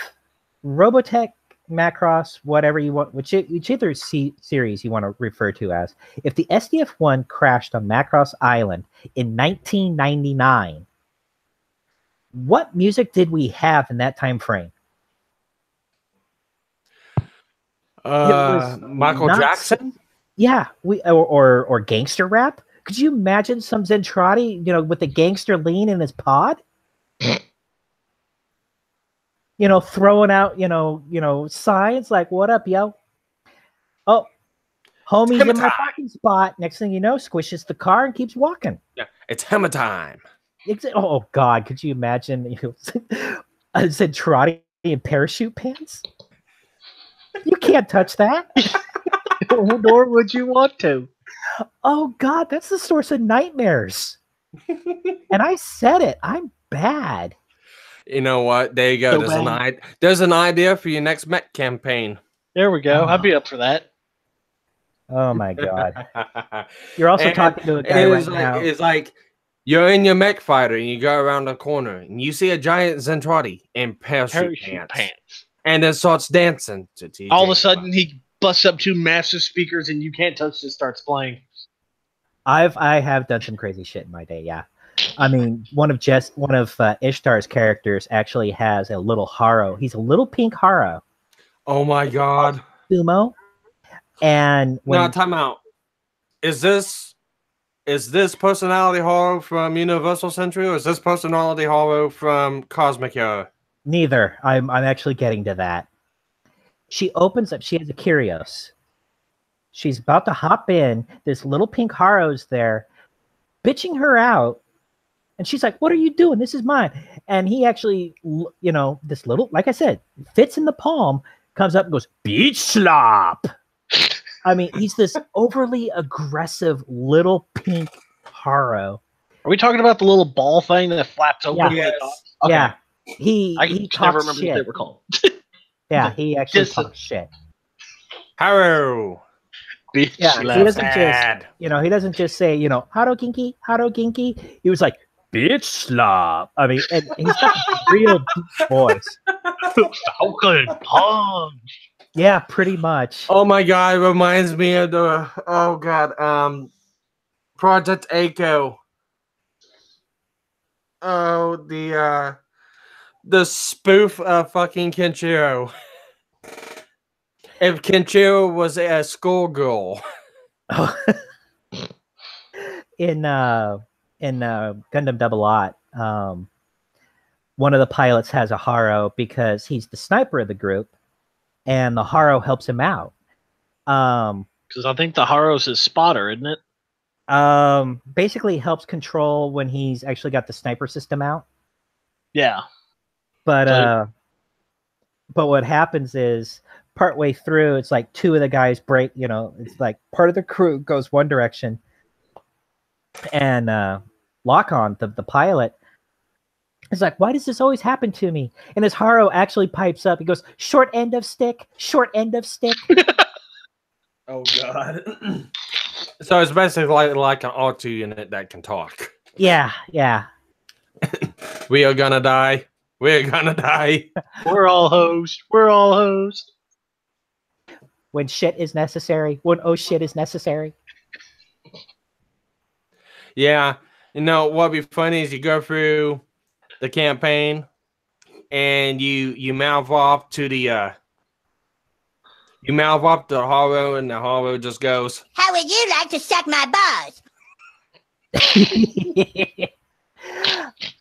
Speaker 3: Robotech, Macross, whatever you want, whichever series you want to refer to as, if the SDF-1 crashed on Macross Island in 1999, what music did we have in that time frame?
Speaker 1: Michael Jackson?
Speaker 3: Yeah, or gangster rap. Could you imagine some Zentradi, with the gangster lean in his pod? Throwing out, signs like, what up, yo? Oh, homie's in my parking spot. Next thing you know, squishes the car and keeps walking.
Speaker 1: Yeah, it's hammer time.
Speaker 3: Oh, God, could you imagine a Zentradi in parachute pants? You can't touch that.
Speaker 2: Nor would you want to.
Speaker 3: Oh, God, that's the source of nightmares. And I said it. I'm bad.
Speaker 1: You know what? There you go. There's an idea for your next Mech campaign.
Speaker 2: There we go. I'd be up for that.
Speaker 3: Oh, my God. You're also talking to a guy right now.
Speaker 1: It's like you're in your mech fighter and you go around the corner and you see a giant Zentradi in parachute pants. And then starts dancing to TJ.
Speaker 2: All of a sudden, he busts up two massive speakers and You Can't Touch This starts playing.
Speaker 3: I have done some crazy shit in my day, yeah. I mean, one of Ishtar's characters actually has a little Haro. He's a little pink Haro.
Speaker 1: Oh my god.
Speaker 3: Sumo. And
Speaker 1: Now, time out. Is this personality horror from Universal Century, or is this personality horror from Cosmic Era?
Speaker 3: Neither. I'm actually getting to that. She opens up. She has a Kyrios. She's about to hop in. This little pink Haro's there, bitching her out. And she's like, "What are you doing? This is mine." And he actually, this little, like I said, fits in the palm, comes up and goes, "Beach slop." I mean, he's this overly aggressive little pink Haro.
Speaker 2: Are we talking about the little ball thing that flaps open?
Speaker 3: Yeah.
Speaker 2: Okay.
Speaker 3: Yeah. He
Speaker 2: never
Speaker 3: talks
Speaker 2: remember
Speaker 3: shit.
Speaker 2: what they were called.
Speaker 3: Yeah, he actually talks shit.
Speaker 1: Haro.
Speaker 3: Yeah, he doesn't just say, "Haro kinky, Haro kinky." He was like, "Bitch slop." I mean, and he's got a real deep voice.
Speaker 2: Falcon punch.
Speaker 3: Yeah, pretty much.
Speaker 1: Oh my god, it reminds me of Project Echo. Oh, the spoof of fucking Kenshiro. If Kenshiro was a schoolgirl.
Speaker 3: In Gundam Double Ought, one of the pilots has a Haro because he's the sniper of the group, and the Haro helps him out.
Speaker 2: Because I think the Haro's his spotter, isn't it?
Speaker 3: Basically helps control when he's actually got the sniper system out.
Speaker 2: Yeah.
Speaker 3: But what happens is partway through, it's like two of the guys break, it's like part of the crew goes one direction, and Lock-On, the pilot, is like, "Why does this always happen to me?" And his Haro actually pipes up. He goes, "Short end of stick, short end of stick."
Speaker 1: Oh god. So it's basically like an auto unit that can talk.
Speaker 3: Yeah.
Speaker 1: We are gonna die. We're gonna die.
Speaker 2: We're all hosed. We're all hosed.
Speaker 3: When shit is necessary. When shit is necessary.
Speaker 1: Yeah. What'd be funny is you go through the campaign and you mouth off to the Haro, and the Haro just goes,
Speaker 6: "How would you like to suck my balls?"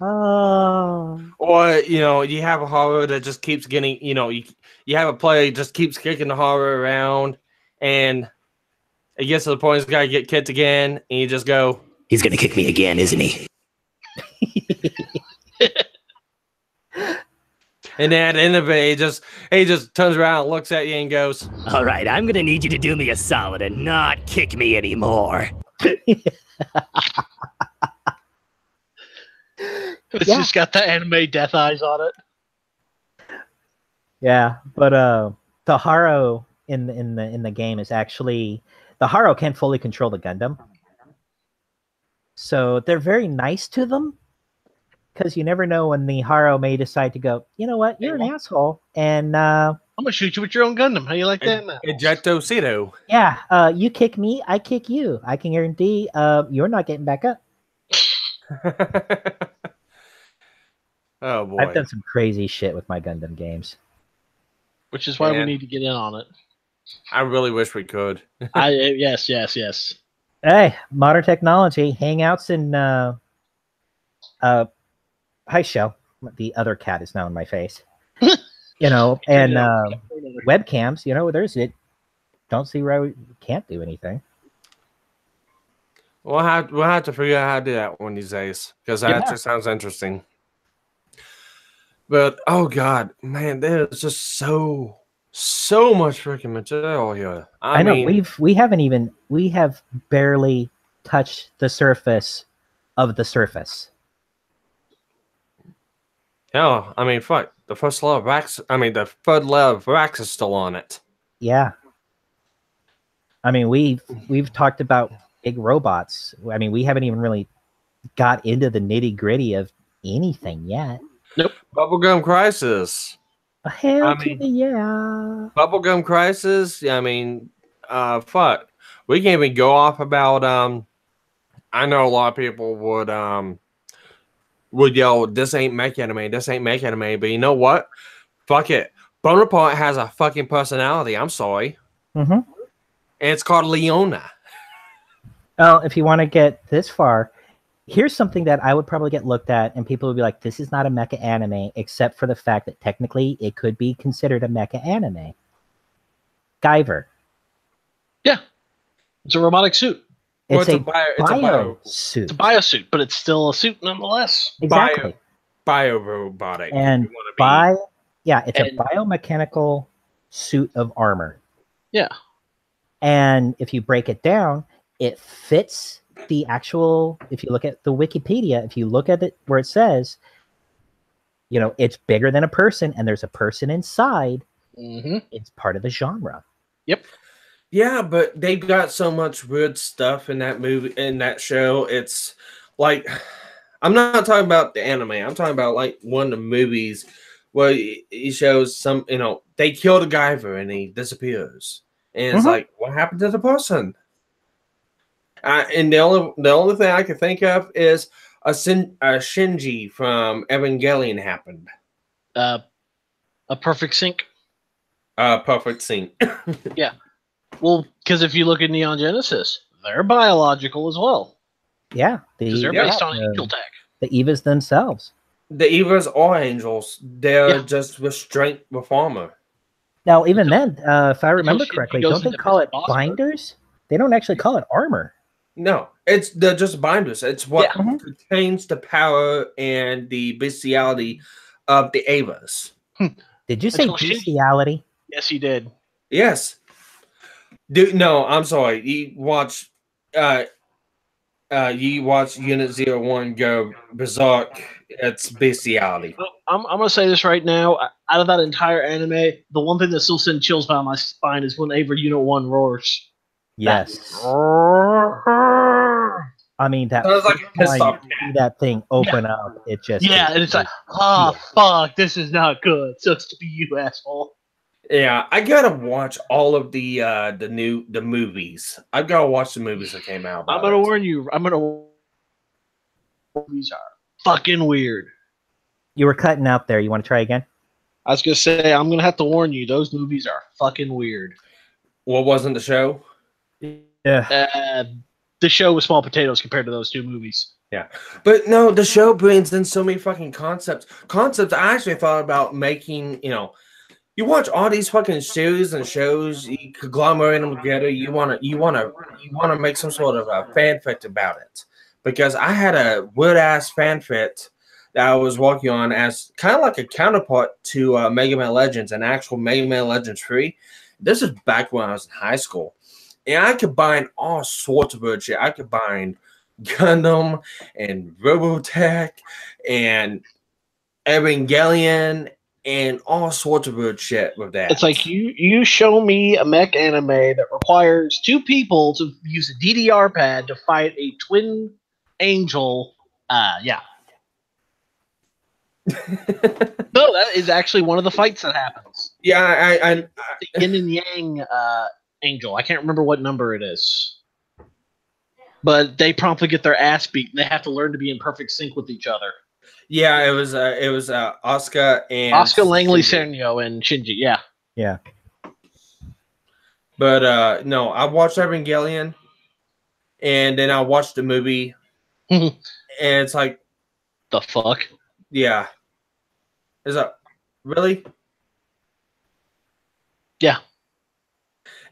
Speaker 3: Oh.
Speaker 1: Or you have a Haro that just keeps getting, you have a player that just keeps kicking the Haro around, and it gets to the point he's got to get kicked again, and you just go,
Speaker 5: "He's gonna kick me again, isn't he?"
Speaker 1: And then at the end of it, he just turns around and looks at you and goes,
Speaker 5: "All right, I'm gonna need you to do me a solid and not kick me anymore."
Speaker 2: It's just got the anime death eyes on it.
Speaker 3: Yeah, but the Haro in the game is actually, the Haro can't fully control the Gundam, so they're very nice to them, because you never know when the Haro may decide to go, "You know what, you're an asshole, and
Speaker 2: I'm gonna shoot you with your own Gundam. How you like that now?"
Speaker 1: Ejecto Cito.
Speaker 3: Yeah, you kick me, I kick you. I can guarantee you're not getting back up.
Speaker 1: Oh boy.
Speaker 3: I've done some crazy shit with my Gundam games.
Speaker 2: Which is why we need to get in on it.
Speaker 1: I really wish we could.
Speaker 2: Yes.
Speaker 3: Hey, modern technology, hangouts, and hi Shell. The other cat is now in my face. And webcams, there's it. Don't see where we can't do anything.
Speaker 1: We'll have to figure out how to do that one of these days, because that just sounds interesting. But oh god, man, there's just so much freaking material here. I mean,
Speaker 3: we have barely touched the surface of the surface.
Speaker 1: Yeah, I mean, fuck. The first layer of the third layer of Rax is still on it.
Speaker 3: Yeah. I mean, we've talked about big robots. I mean, we haven't even really got into the nitty gritty of anything yet.
Speaker 2: Nope.
Speaker 1: Bubblegum Crisis.
Speaker 3: Hell to the yeah.
Speaker 1: Bubblegum Crisis. I mean, fuck. We can't even go off about. I know a lot of people would would yell, "This ain't Mech Anime. This ain't Mech Anime." But you know what? Fuck it. Bonaparte has a fucking personality. I'm sorry.
Speaker 3: Mm-hmm.
Speaker 1: And it's called Leona.
Speaker 3: Well, if you want to get this far, here's something that I would probably get looked at, and people would be like, "This is not a mecha anime," except for the fact that technically it could be considered a mecha anime. Guyver.
Speaker 2: Yeah, it's a robotic suit.
Speaker 3: It's a
Speaker 1: it's a
Speaker 3: bio suit.
Speaker 2: It's a biosuit, but it's still a suit nonetheless.
Speaker 3: Exactly.
Speaker 1: Bio-robotic.
Speaker 3: And it's a biomechanical suit of armor.
Speaker 2: Yeah.
Speaker 3: And if you break it down, it fits the actual, if you look at the Wikipedia, if you look at it where it says, it's bigger than a person and there's a person inside, it's part of the genre.
Speaker 2: Yep.
Speaker 1: Yeah, but they've got so much weird stuff in that movie, in that show. It's like, I'm not talking about the anime. I'm talking about like one of the movies where he shows some, they kill the Guyver and he disappears. And it's like, what happened to the person? And the only thing I can think of is a Shinji from Evangelion happened.
Speaker 2: A perfect sync.
Speaker 1: Perfect sync.
Speaker 2: Yeah. Well, because if you look at Neon Genesis, they're biological as well.
Speaker 3: Yeah.
Speaker 2: Because they're based on angel tech.
Speaker 3: The Evas themselves.
Speaker 1: The Evas are angels. They're just restraint with armor.
Speaker 3: Now, even then, if I remember correctly, don't they call it binders? They don't actually call it armor.
Speaker 1: No, they're just binders. It's what contains the power and the bestiality of the Evas.
Speaker 3: Did you say bestiality?
Speaker 2: Yes, he did.
Speaker 1: Yes. No, I'm sorry. You watch Unit 01 go berserk. It's bestiality.
Speaker 2: I'm going to say this right now. Out of that entire anime, the one thing that still sends chills down my spine is whenever Unit 1 roars.
Speaker 3: Yes. I mean, that that thing open up, it just...
Speaker 2: Yeah, and it's like, oh, fuck, this is not good. Sucks to be you, asshole.
Speaker 1: Yeah, I gotta watch all of the movies. I've gotta watch the movies that came out.
Speaker 2: I'm gonna warn you. Movies are fucking weird.
Speaker 3: You were cutting out there. You want to try again?
Speaker 2: I was gonna say I'm gonna have to warn you. Those movies are fucking weird.
Speaker 1: What wasn't the show?
Speaker 3: Yeah.
Speaker 2: The show was small potatoes compared to those two movies.
Speaker 1: Yeah, but no, the show brings in so many fucking concepts. I actually thought about making. You watch all these fucking series and shows, you conglomerate them together. You wanna make some sort of a fanfic about it, because I had a weird ass fanfic that I was working on as kind of like a counterpart to Mega Man Legends and actual Mega Man Legends 3. This is back when I was in high school, and I combined all sorts of weird shit. I combined Gundam and Robotech and Evangelion and all sorts of weird shit with that.
Speaker 2: It's like you show me a mech anime that requires two people to use a DDR pad to fight a twin angel. Yeah. No, that is actually one of the fights that happens.
Speaker 1: Yeah, I
Speaker 2: the yin and yang angel. I can't remember what number it is. But they promptly get their ass beat and they have to learn to be in perfect sync with each other.
Speaker 1: Yeah, it was Asuka and
Speaker 2: Langley Senyo and Shinji,
Speaker 3: yeah.
Speaker 1: But no, I watched Evangelion, and then I watched the movie, and it's like,
Speaker 2: the fuck?
Speaker 1: Yeah, is that really?
Speaker 2: Yeah.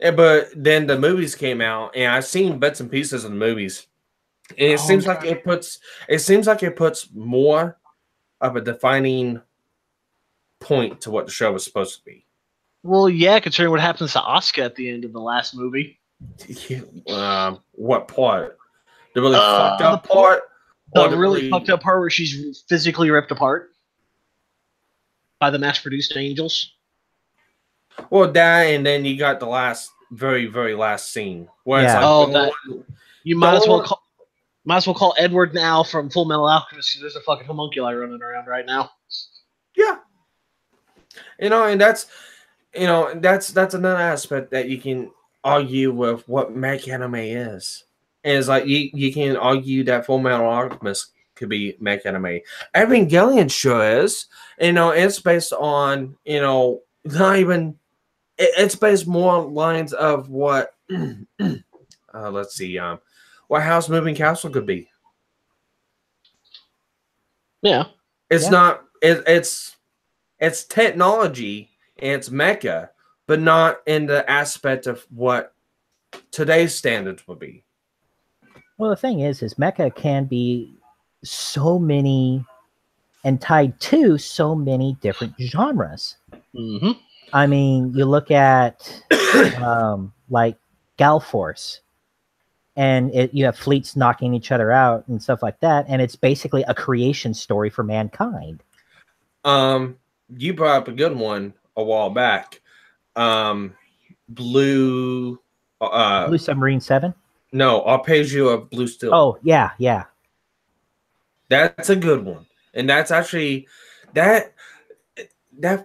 Speaker 1: But then the movies came out, and I've seen bits and pieces of the movies, and it seems like it puts more of a defining point to what the show was supposed to be.
Speaker 2: Well, yeah, considering what happens to Asuka at the end of the last movie.
Speaker 1: What part? The really fucked up part?
Speaker 2: The really fucked up part where she's physically ripped apart by the mass-produced angels?
Speaker 1: Well, that, and then you got the very, very last scene. Where it's like,
Speaker 2: you might as well call Edward now from Full Metal Alchemist, because there's a fucking homunculi running around right now.
Speaker 1: Yeah. And that's another aspect that you can argue with what Mech Anime is. And it's like you can argue that Full Metal Alchemist could be Mech Anime. Evangelion sure is. You know, it's based on, you know, not even, it's based more on lines of what, let's see, what House Moving Castle could be.
Speaker 2: Yeah.
Speaker 1: It's not, it's technology and it's mecha, but not in the aspect of what today's standards would be.
Speaker 3: Well, the thing is mecha can be so many and tied to so many different genres.
Speaker 2: Mm-hmm.
Speaker 3: I mean, you look at like Gal Force, and you have fleets knocking each other out and stuff like that, and it's basically a creation story for mankind.
Speaker 1: You brought up a good one a while back. Blue
Speaker 3: Submarine 7?
Speaker 1: No, Arpeggio of Blue Steel.
Speaker 3: Oh, yeah, yeah.
Speaker 1: That's a good one. And that's actually that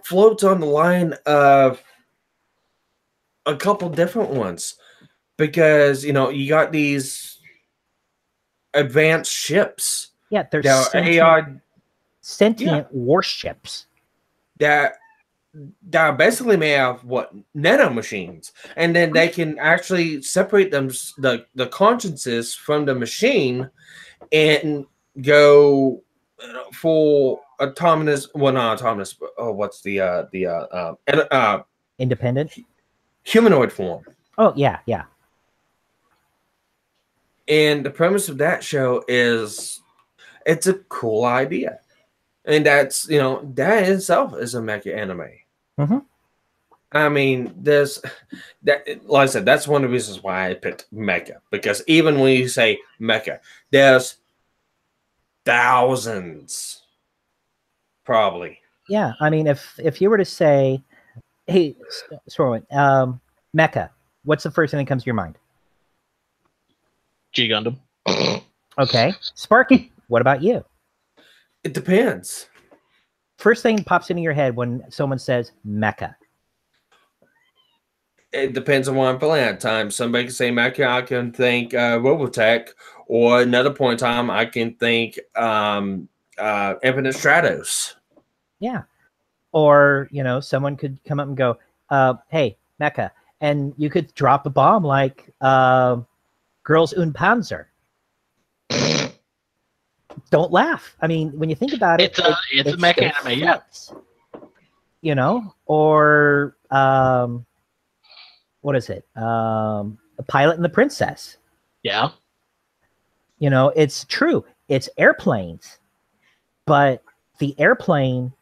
Speaker 1: floats on the line of a couple different ones. Because, you know, you got these advanced ships.
Speaker 3: Yeah, they're sentient warships.
Speaker 1: That are basically made out of what, nano machines, and then they can actually separate them, the consciences from the machine, and go full autonomous. Well, not autonomous. But, what's the
Speaker 3: independent
Speaker 1: humanoid form?
Speaker 3: Oh yeah, yeah.
Speaker 1: And the premise of that show is, it's a cool idea, and that's, you know, that in itself is a mecha anime.
Speaker 3: Mm-hmm.
Speaker 1: I mean, like I said, that's one of the reasons why I picked mecha, because even when you say mecha, there's thousands, probably.
Speaker 3: Yeah, I mean, if you were to say, "Hey, Starwind, mecha," what's the first thing that comes to your mind?
Speaker 2: G Gundam.
Speaker 3: Okay, Sparky. What about you?
Speaker 1: It depends.
Speaker 3: First thing pops into your head when someone says mecha.
Speaker 1: It depends on what I'm playing at times. Somebody can say mecha, I can think Robotech, or another point in time, I can think Infinite Stratos.
Speaker 3: Yeah. Or, you know, someone could come up and go, hey, mecha. And you could drop a bomb like Girls und Panzer. Don't laugh. I mean, when you think about it,
Speaker 2: it's a Mech Anime, yeah.
Speaker 3: You know, or what is it? The Pilot and the Princess.
Speaker 2: Yeah.
Speaker 3: You know, it's true. It's airplanes, but the airplane,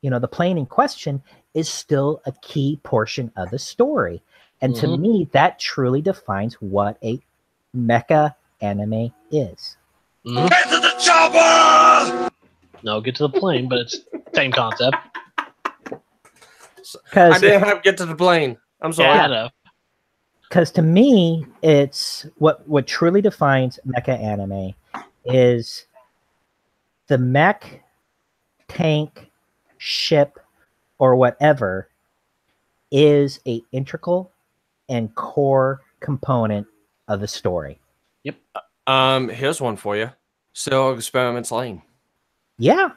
Speaker 3: you know, the plane in question is still a key portion of the story. And to me, that truly defines what a mecha anime is.
Speaker 2: Get to the chopper! No, get to the plane, but it's same concept.
Speaker 1: I didn't have to get to the plane. I'm sorry.
Speaker 2: Yeah,
Speaker 3: because to me, it's what truly defines mecha anime is the mech, tank, ship, or whatever is a integral and core component of the story.
Speaker 2: Yep.
Speaker 1: Here's one for you. So Experiments Lane.
Speaker 3: Yeah.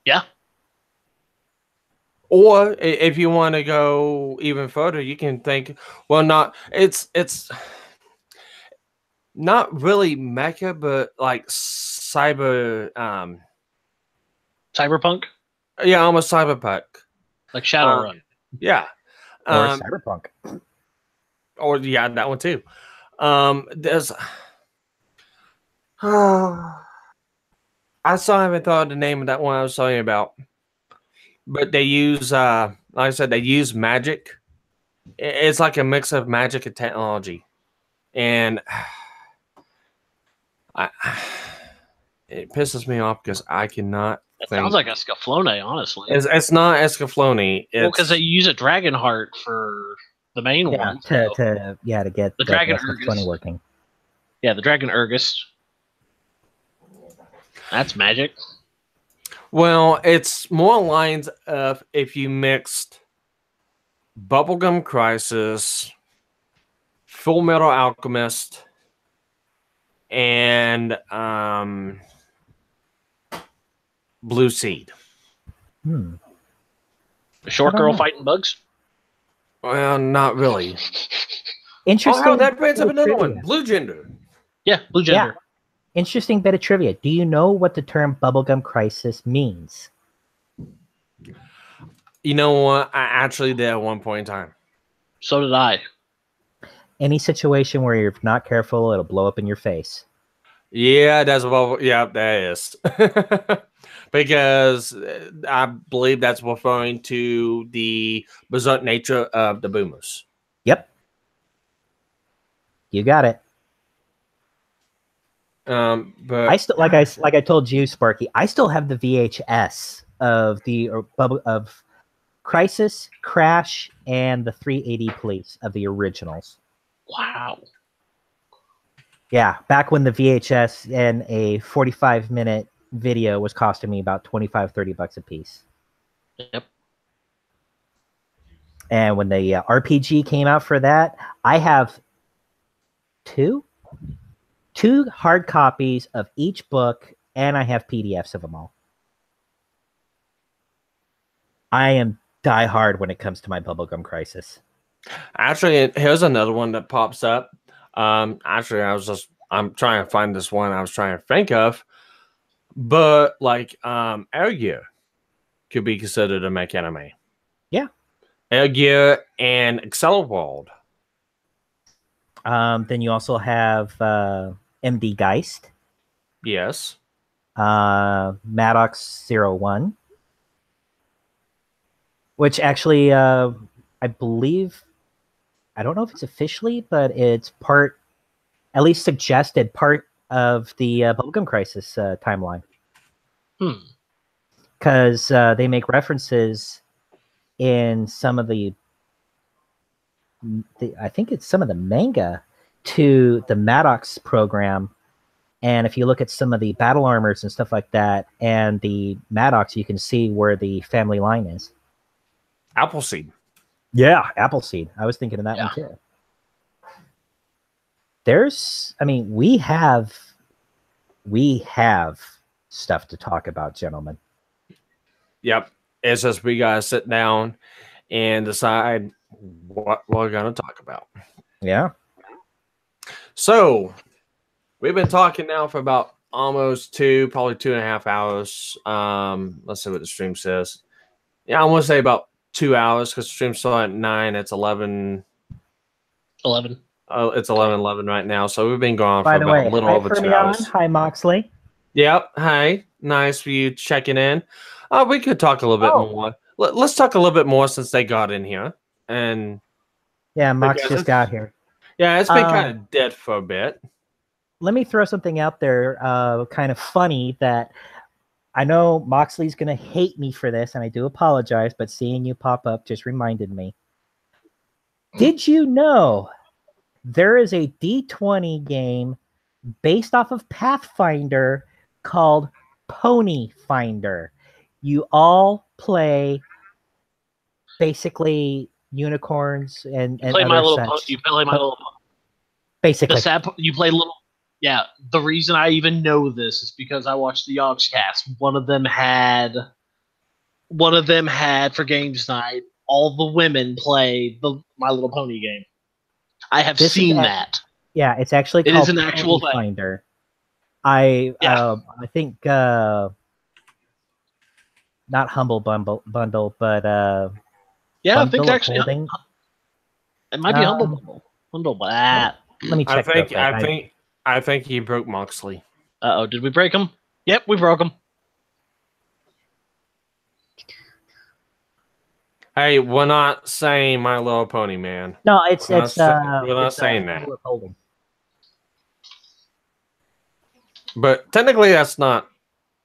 Speaker 2: Yeah.
Speaker 1: Or if you want to go even further, you can think, well, it's not really mecha, but like cyberpunk. Yeah, almost cyberpunk.
Speaker 2: Like Shadowrun.
Speaker 1: Yeah.
Speaker 3: Or cyberpunk.
Speaker 1: Or yeah, that one too. There's I still haven't thought of the name of that one I was talking about. But they use like I said, they use magic. It's like a mix of magic and technology. And it pisses me off because I cannot
Speaker 2: Sounds like Escaflowne, honestly.
Speaker 1: It's not Escaflowne.
Speaker 2: Well, because they use a dragon heart for the main one.
Speaker 3: To get
Speaker 2: the dragon
Speaker 3: Escaflowne working.
Speaker 2: Yeah, the dragon Urgus. That's magic.
Speaker 1: Well, it's more lines of if you mixed Bubblegum Crisis, Full Metal Alchemist, and Blue Seed.
Speaker 3: Hmm.
Speaker 2: A short
Speaker 3: I don't
Speaker 2: girl
Speaker 3: know.
Speaker 2: fighting bugs.
Speaker 1: Well, not really.
Speaker 3: Interesting.
Speaker 1: Oh, that brings up
Speaker 3: bit of
Speaker 1: another one.
Speaker 3: trivia.
Speaker 1: Blue Gender.
Speaker 2: Yeah, blue gender.
Speaker 3: Interesting bit of trivia. Do you know what the term bubblegum crisis means?
Speaker 1: You know what? I actually did at one point in time.
Speaker 2: So did I.
Speaker 3: Any situation where you're not careful, it'll blow up in your face.
Speaker 1: Yeah, that's what. Yeah, that is. Because I believe that's referring to the berserk nature of the boomers.
Speaker 3: Yep. You got it.
Speaker 1: But
Speaker 3: I still like I told you, Sparky. I still have the VHS of of Crisis, Crash, and the 380 Police of the originals.
Speaker 2: Wow.
Speaker 3: Yeah, back when the VHS and a 45-minute video was costing me about $25-30 a piece.
Speaker 2: Yep.
Speaker 3: And when the RPG came out for that, I have two hard copies of each book, and I have PDFs of them all. I am diehard when it comes to my Bubblegum Crisis.
Speaker 1: actually, here's another one that pops up. Actually, I'm trying to find this one I was trying to think of. But like Air Gear could be considered a mech anime.
Speaker 3: Yeah.
Speaker 1: Air Gear and Accelerworld.
Speaker 3: Then you also have MD Geist,
Speaker 1: Yes.
Speaker 3: Maddox 01, which actually I believe, I don't know if it's officially, but it's part, at least suggested part of the Bubblegum Crisis timeline. Because they make references in some of the, I think it's some of the manga to the Maddox program. And if you look at some of the battle armors and stuff like that, and the Maddox, you can see where the family line is.
Speaker 1: Appleseed.
Speaker 3: Yeah, Appleseed. I was thinking of that one too. I mean, we have stuff to talk about, gentlemen.
Speaker 1: Yep. It's just we gotta sit down and decide what we're gonna talk about.
Speaker 3: Yeah.
Speaker 1: So we've been talking now for about almost probably 2.5 hours. Let's see what the stream says. Yeah, I want to say about 2 hours because the stream started at 9. It's 11.
Speaker 2: 11.
Speaker 1: It's 11:11 right now. So we've been going
Speaker 3: By
Speaker 1: for
Speaker 3: the
Speaker 1: about
Speaker 3: way,
Speaker 1: a little
Speaker 3: hi,
Speaker 1: over 2
Speaker 3: Fermion.
Speaker 1: hours.
Speaker 3: Hi, Moxley.
Speaker 1: Yep. Hi. Nice for you checking in. We could talk a little bit more. Let's talk a little bit more since they got in here. And
Speaker 3: yeah, Mox just got here.
Speaker 1: Yeah, it's been kind of dead for a bit.
Speaker 3: Let me throw something out there, kind of funny that I know Moxley's going to hate me for this, and I do apologize, but seeing you pop up just reminded me. Did you know there is a D20 game based off of Pathfinder called Pony Finder? You all play basically unicorns and
Speaker 2: play
Speaker 3: other
Speaker 2: My Little
Speaker 3: such.
Speaker 2: Pony. You play My Little Pony.
Speaker 3: Basically.
Speaker 2: You play little. Yeah, the reason I even know this is because I watched the Yogscast. One of them had for games night. All the women play the My Little Pony game. I have seen that.
Speaker 3: Yeah, it's actually
Speaker 2: It
Speaker 3: called
Speaker 2: is an actual
Speaker 3: Pony
Speaker 2: thing.
Speaker 3: Finder. I think not Humble Bundle, but
Speaker 2: yeah, I think actually
Speaker 3: Holding.
Speaker 2: it might be Humble Bundle, but
Speaker 3: let me check.
Speaker 1: I think he broke Moxley.
Speaker 2: Uh-oh, did we break him? Yep, we broke him.
Speaker 1: Hey, we're not saying My Little Pony, man.
Speaker 3: No,
Speaker 1: we're not saying that.
Speaker 3: Holding.
Speaker 1: But technically, that's not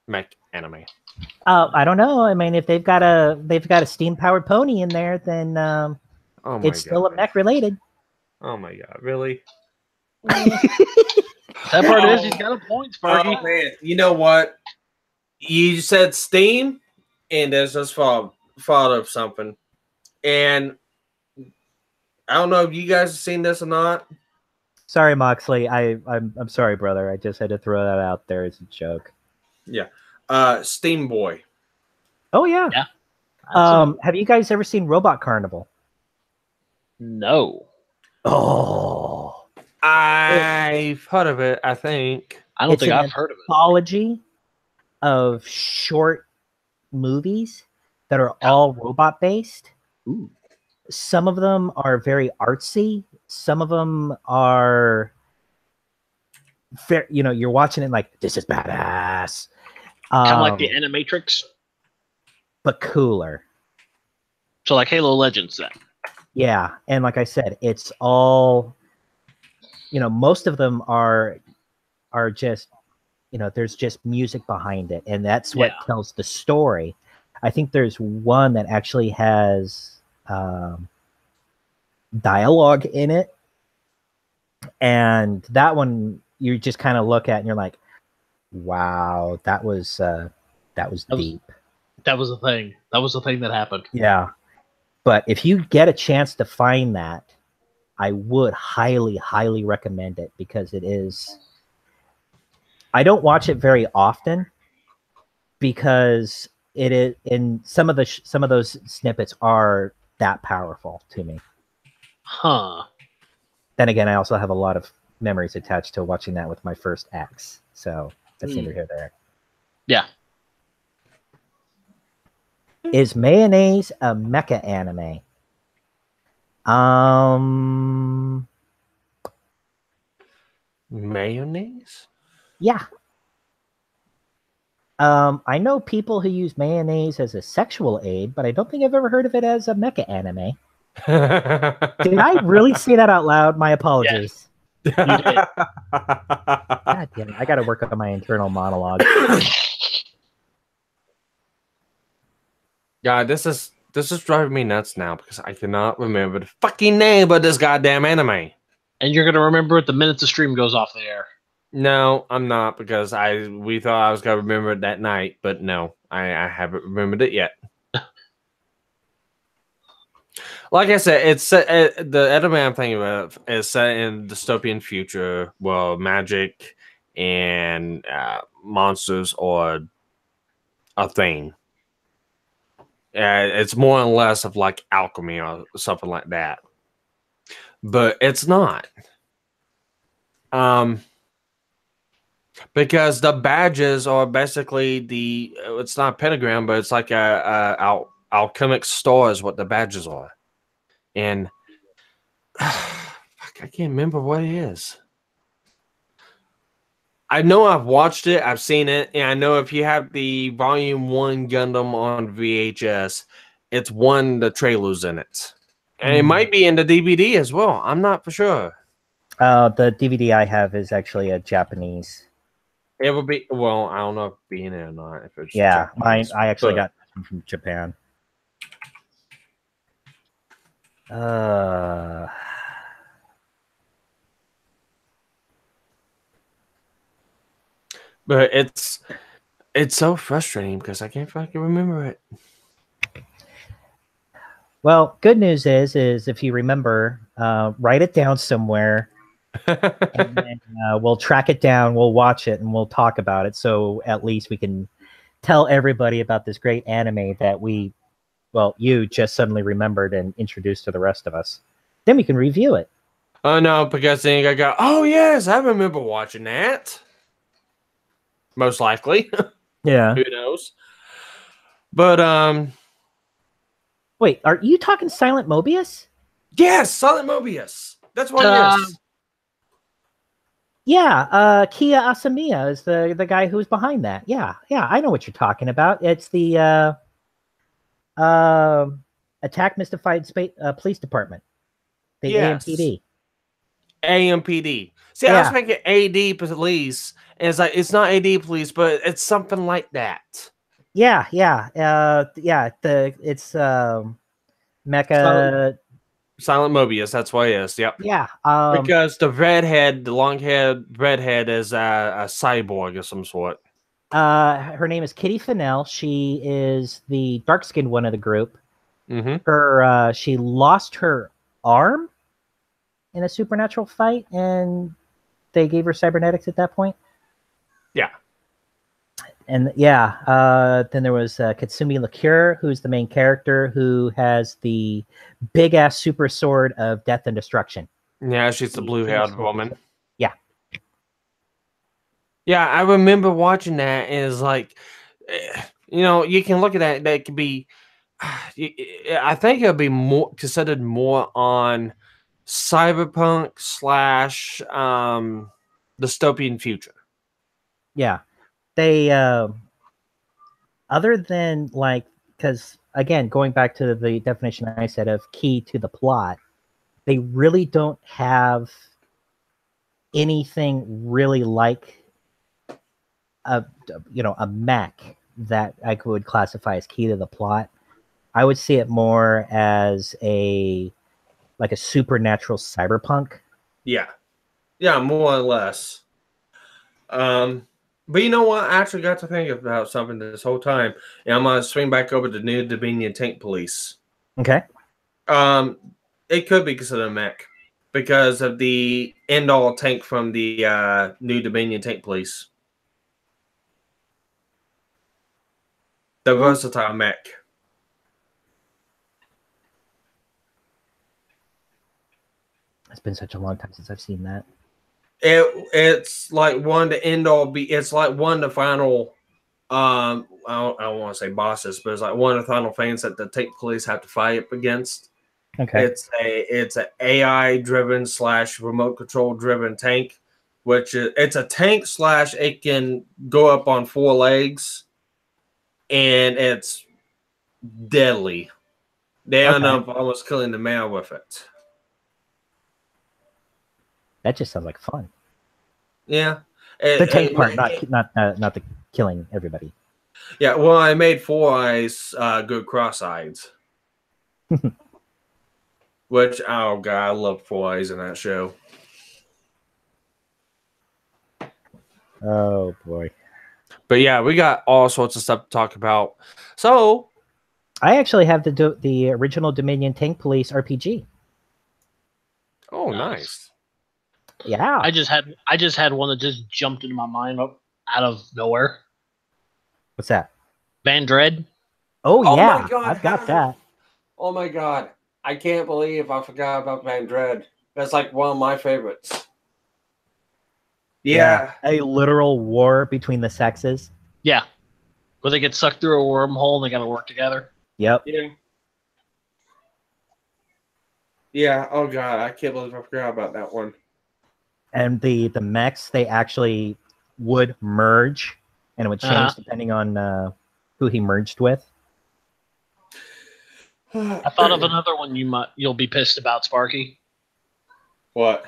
Speaker 1: Mech Anime.
Speaker 3: I don't know. I mean, if they've got a steam powered pony in there, then it's still a mech related.
Speaker 1: Oh my god, really?
Speaker 2: That part is he's got a point, Sparky.
Speaker 1: Oh man, you know what? You said Steam, and there's just thought of something, and I don't know if you guys have seen this or not.
Speaker 3: Sorry, Moxley. I'm sorry, brother. I just had to throw that out there as a joke.
Speaker 1: Yeah. Steam Boy.
Speaker 3: Oh yeah.
Speaker 2: Yeah. Absolutely.
Speaker 3: Have you guys ever seen Robot Carnival?
Speaker 2: No.
Speaker 3: Oh,
Speaker 1: I've heard of it, I think.
Speaker 2: I don't
Speaker 3: it's
Speaker 2: think
Speaker 3: an
Speaker 2: I've heard of it.
Speaker 3: anthology of short movies that are all robot based.
Speaker 2: Ooh.
Speaker 3: Some of them are very artsy. Some of them are, you're watching it like, this is badass.
Speaker 2: Kind of like the Animatrix.
Speaker 3: But cooler.
Speaker 2: So like Halo Legends then.
Speaker 3: Yeah, and like I said, it's all, most of them are just, there's just music behind it, and that's what tells the story. I think there's one that actually has dialogue in it, and that one you just kind of look at and you're like, wow, that was deep.
Speaker 2: That was the thing. That was the thing that happened.
Speaker 3: Yeah. But if you get a chance to find that, I would highly, highly recommend it, because it is. I don't watch it very often because it is, and some of those snippets are that powerful to me.
Speaker 2: Huh.
Speaker 3: Then again, I also have a lot of memories attached to watching that with my first ex, so that's neither here nor there.
Speaker 2: Yeah.
Speaker 3: Is Mayonnaise a mecha anime?
Speaker 1: Mayonnaise?
Speaker 3: Yeah. I know people who use mayonnaise as a sexual aid, but I don't think I've ever heard of it as a mecha anime. Did I really say that out loud? My apologies.
Speaker 2: Yes, you did.
Speaker 3: God damn it. I gotta work on my internal monologue.
Speaker 1: God, this is driving me nuts now because I cannot remember the fucking name of this goddamn anime.
Speaker 2: And you're gonna remember it the minute the stream goes off the air.
Speaker 1: No, I'm not, because we thought I was gonna remember it that night, but no, I haven't remembered it yet. Like I said, it's the anime I'm thinking of is set in dystopian future where magic and monsters are a thing. It's more or less of like alchemy or something like that, but it's not. Because the badges are basically it's not a pentagram, but it's like a alchemic star is what the badges are. And fuck, I can't remember what it is. I know I've watched it, I've seen it, and I know if you have the Volume 1 Gundam on VHS, it's one the trailers in it. And it might be in the DVD as well. I'm not for sure.
Speaker 3: The DVD I have is actually a Japanese.
Speaker 1: It would be, well, I don't know if it's being there or not. If it's
Speaker 3: yeah,
Speaker 1: Japanese,
Speaker 3: I actually got this one from Japan.
Speaker 1: But it's so frustrating because I can't fucking remember it.
Speaker 3: Well, good news is if you remember, write it down somewhere, and then we'll track it down, we'll watch it, and we'll talk about it. So at least we can tell everybody about this great anime that you just suddenly remembered and introduced to the rest of us. Then we can review it.
Speaker 1: Oh no, because then I go, oh yes, I remember watching that. Most likely.
Speaker 3: Yeah.
Speaker 1: Who knows? But
Speaker 3: wait, are you talking Silent Mobius?
Speaker 1: Yes, Silent Mobius. That's what it is.
Speaker 3: Yeah, Kia Asamiya is the guy who's behind that. Yeah, I know what you're talking about. It's the Attack Mystified Police Department. The AMPD.
Speaker 1: AMPD. See, I was thinking AD police, and it's like it's not AD police, but it's something like that.
Speaker 3: Yeah. It's Mecha
Speaker 1: Silent Mobius. That's what it is. Yep.
Speaker 3: Yeah.
Speaker 1: Because the long-haired redhead is a cyborg of some sort.
Speaker 3: Her name is Kitty Fennell. She is the dark-skinned one of the group.
Speaker 1: Mm-hmm.
Speaker 3: She lost her arm in a supernatural fight, and they gave her cybernetics at that point.
Speaker 1: Yeah.
Speaker 3: And yeah, then there was Katsumi Liqueur, who's the main character, who has the big ass super sword of death and destruction.
Speaker 1: Yeah, she's the blue-haired woman.
Speaker 3: Yeah.
Speaker 1: Yeah, I remember watching that, and it's like, you know, you can look at that. That could be, I think it'll be more considered more on cyberpunk slash dystopian future.
Speaker 3: Yeah, they other than like, because again, going back to the definition I said of key to the plot, they really don't have anything really like a a mech that I would classify as key to the plot. I would see it more as a supernatural cyberpunk.
Speaker 1: Yeah, yeah, more or less. But you know what? I actually got to think about something this whole time, and I'm gonna swing back over to New Dominion Tank Police.
Speaker 3: Okay.
Speaker 1: It could be considered a mech because of the end-all tank from the New Dominion Tank Police. The versatile mech.
Speaker 3: It's been such a long time since I've seen that.
Speaker 1: It's like one to end all be. It's like one of the final. I don't want to say bosses, but it's like one of the final things that the tank police have to fight up against.
Speaker 3: Okay.
Speaker 1: It's an AI driven / remote control driven tank, which it's a tank / it can go up on 4 legs, and it's deadly. They end up almost killing the man with it.
Speaker 3: That just sounds like fun.
Speaker 1: Yeah,
Speaker 3: The tank part, not the killing everybody.
Speaker 1: Yeah, well, I made 4 eyes good cross-eyes. Which, oh god, I love 4 eyes in that show.
Speaker 3: Oh boy.
Speaker 1: But yeah, we got all sorts of stuff to talk about. So
Speaker 3: I actually have the original Dominion Tank Police RPG.
Speaker 1: Oh, nice.
Speaker 3: Yeah.
Speaker 2: I just had one that just jumped into my mind out of nowhere.
Speaker 3: What's that?
Speaker 2: Van Dread.
Speaker 3: Oh yeah,
Speaker 1: my God,
Speaker 3: I've got that.
Speaker 1: Oh my god. I can't believe I forgot about Van Dread. That's like one of my favorites. Yeah.
Speaker 3: A literal war between the sexes.
Speaker 2: Yeah. Where they get sucked through a wormhole and they gotta work together.
Speaker 3: Yep.
Speaker 1: Yeah. Yeah. Oh god, I can't believe I forgot about that one.
Speaker 3: And the mechs, they actually would merge, and it would change depending on who he merged with.
Speaker 2: I thought of another one you'll be pissed about, Sparky.
Speaker 1: What?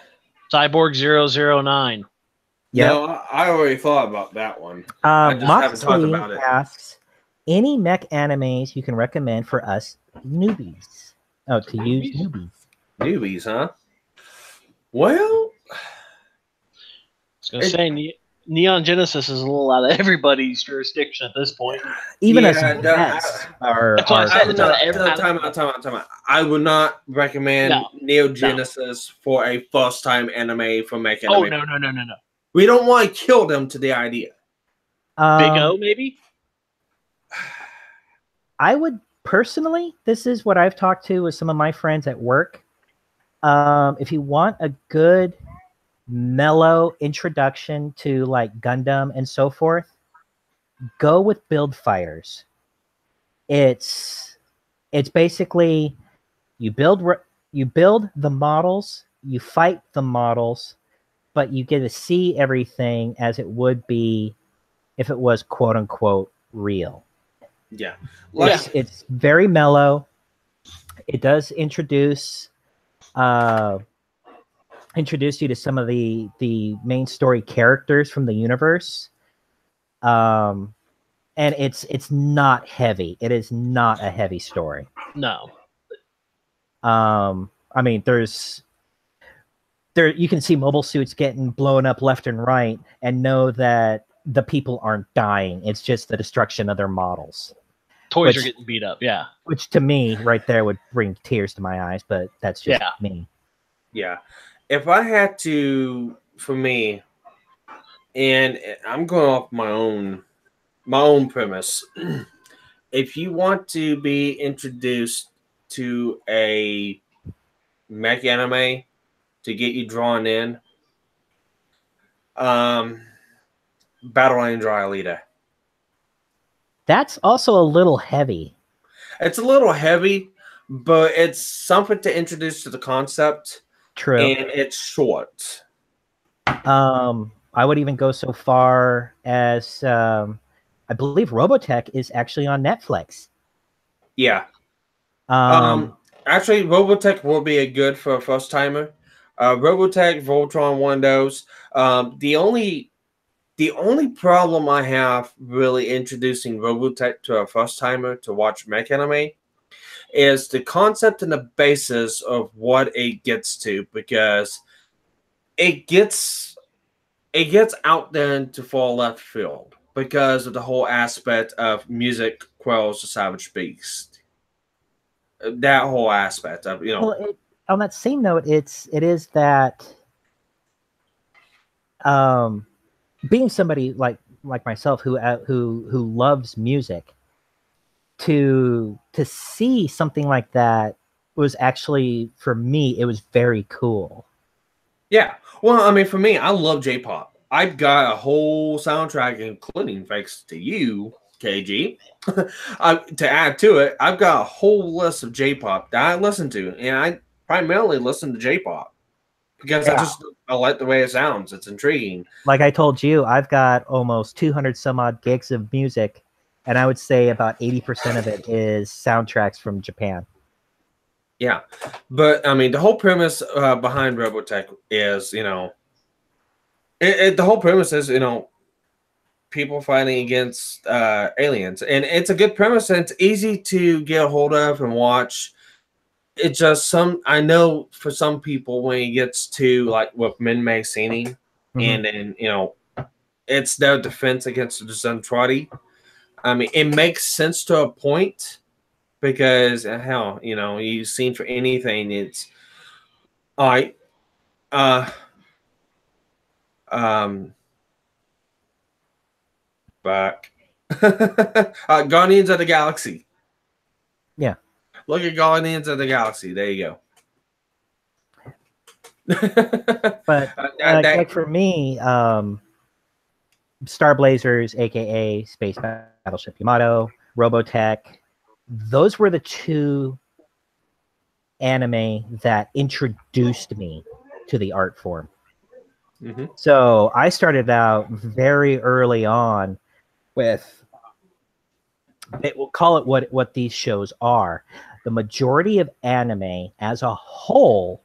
Speaker 2: Cyborg 009.
Speaker 3: Yeah.
Speaker 1: No, I already thought about that one. I just haven't talked about it.
Speaker 3: Asks, any mech animes you can recommend for us newbies? Oh, to use newbies.
Speaker 1: Newbies, huh? Well,
Speaker 2: I was going to say, Neon Genesis is a little out of everybody's jurisdiction at this point.
Speaker 3: Even as vets are
Speaker 1: time out. I would not recommend Neo Genesis for a first-time anime from Mech Anime.
Speaker 2: Oh, no.
Speaker 1: We don't want to kill them to the idea.
Speaker 2: Big O, maybe?
Speaker 3: I would personally, this is what I've talked to with some of my friends at work. If you want a good, mellow introduction to like Gundam and so forth, go with Build Fires. It's basically you build the models, you fight the models, but you get to see everything as it would be if it was quote unquote real.
Speaker 1: Yeah.
Speaker 3: It's very mellow. It does introduce you to some of the main story characters from the universe. And it's not heavy. It is not a heavy story.
Speaker 2: No.
Speaker 3: I mean, you can see mobile suits getting blown up left and right and know that the people aren't dying. It's just the destruction of their models.
Speaker 2: Toys are getting beat up, yeah.
Speaker 3: Which to me, right there, would bring tears to my eyes, but that's just me.
Speaker 1: Yeah. If I had to, for me, and I'm going off my own my own premise. If you want to be introduced to a mech anime to get you drawn in, Battle Angel Alita.
Speaker 3: That's also a little heavy.
Speaker 1: It's a little heavy, but it's something to introduce to the concept.
Speaker 3: True.
Speaker 1: And it's short.
Speaker 3: I would even go so far as I believe Robotech is actually on Netflix.
Speaker 1: Yeah. Actually, Robotech will be a good for a first timer. Robotech, Voltron, one of those. The only problem I have really introducing Robotech to a first timer to watch Mech Anime is the concept and the basis of what it gets to, because it gets out there into far left field because of the whole aspect of music quells the savage beast. That whole aspect of,
Speaker 3: Well, on that same note, it is that being somebody like myself who loves music, to see something like that was actually, for me, it was very cool. Yeah.
Speaker 1: Well, I mean, for me, I love J-pop. I've got a whole soundtrack, including, thanks to you, KG. To add to it, I've got a whole list of J-pop that I listen to, and I primarily listen to J-pop because I like the way it sounds. It's intriguing.
Speaker 3: Like I told you, I've got almost 200 some odd gigs of music, and I would say about 80% of it is soundtracks from Japan.
Speaker 1: Yeah, but I mean, the whole premise behind Robotech is, the whole premise is, people fighting against aliens, and it's a good premise, and it's easy to get a hold of and watch. It just I know for some people when it gets to like with Min-May singing, and then it's their defense against the Zentradi. I mean, it makes sense to a point. Because hell, you've seen for anything, it's all right. Back. Guardians of the Galaxy.
Speaker 3: Yeah.
Speaker 1: Look at Guardians of the Galaxy. There you
Speaker 3: go. But like for me, Star Blazers, aka Space Battleship Yamato, Robotech, those were the two anime that introduced me to the art form. So I started out very early on with, we'll call it what these shows are. The majority of anime as a whole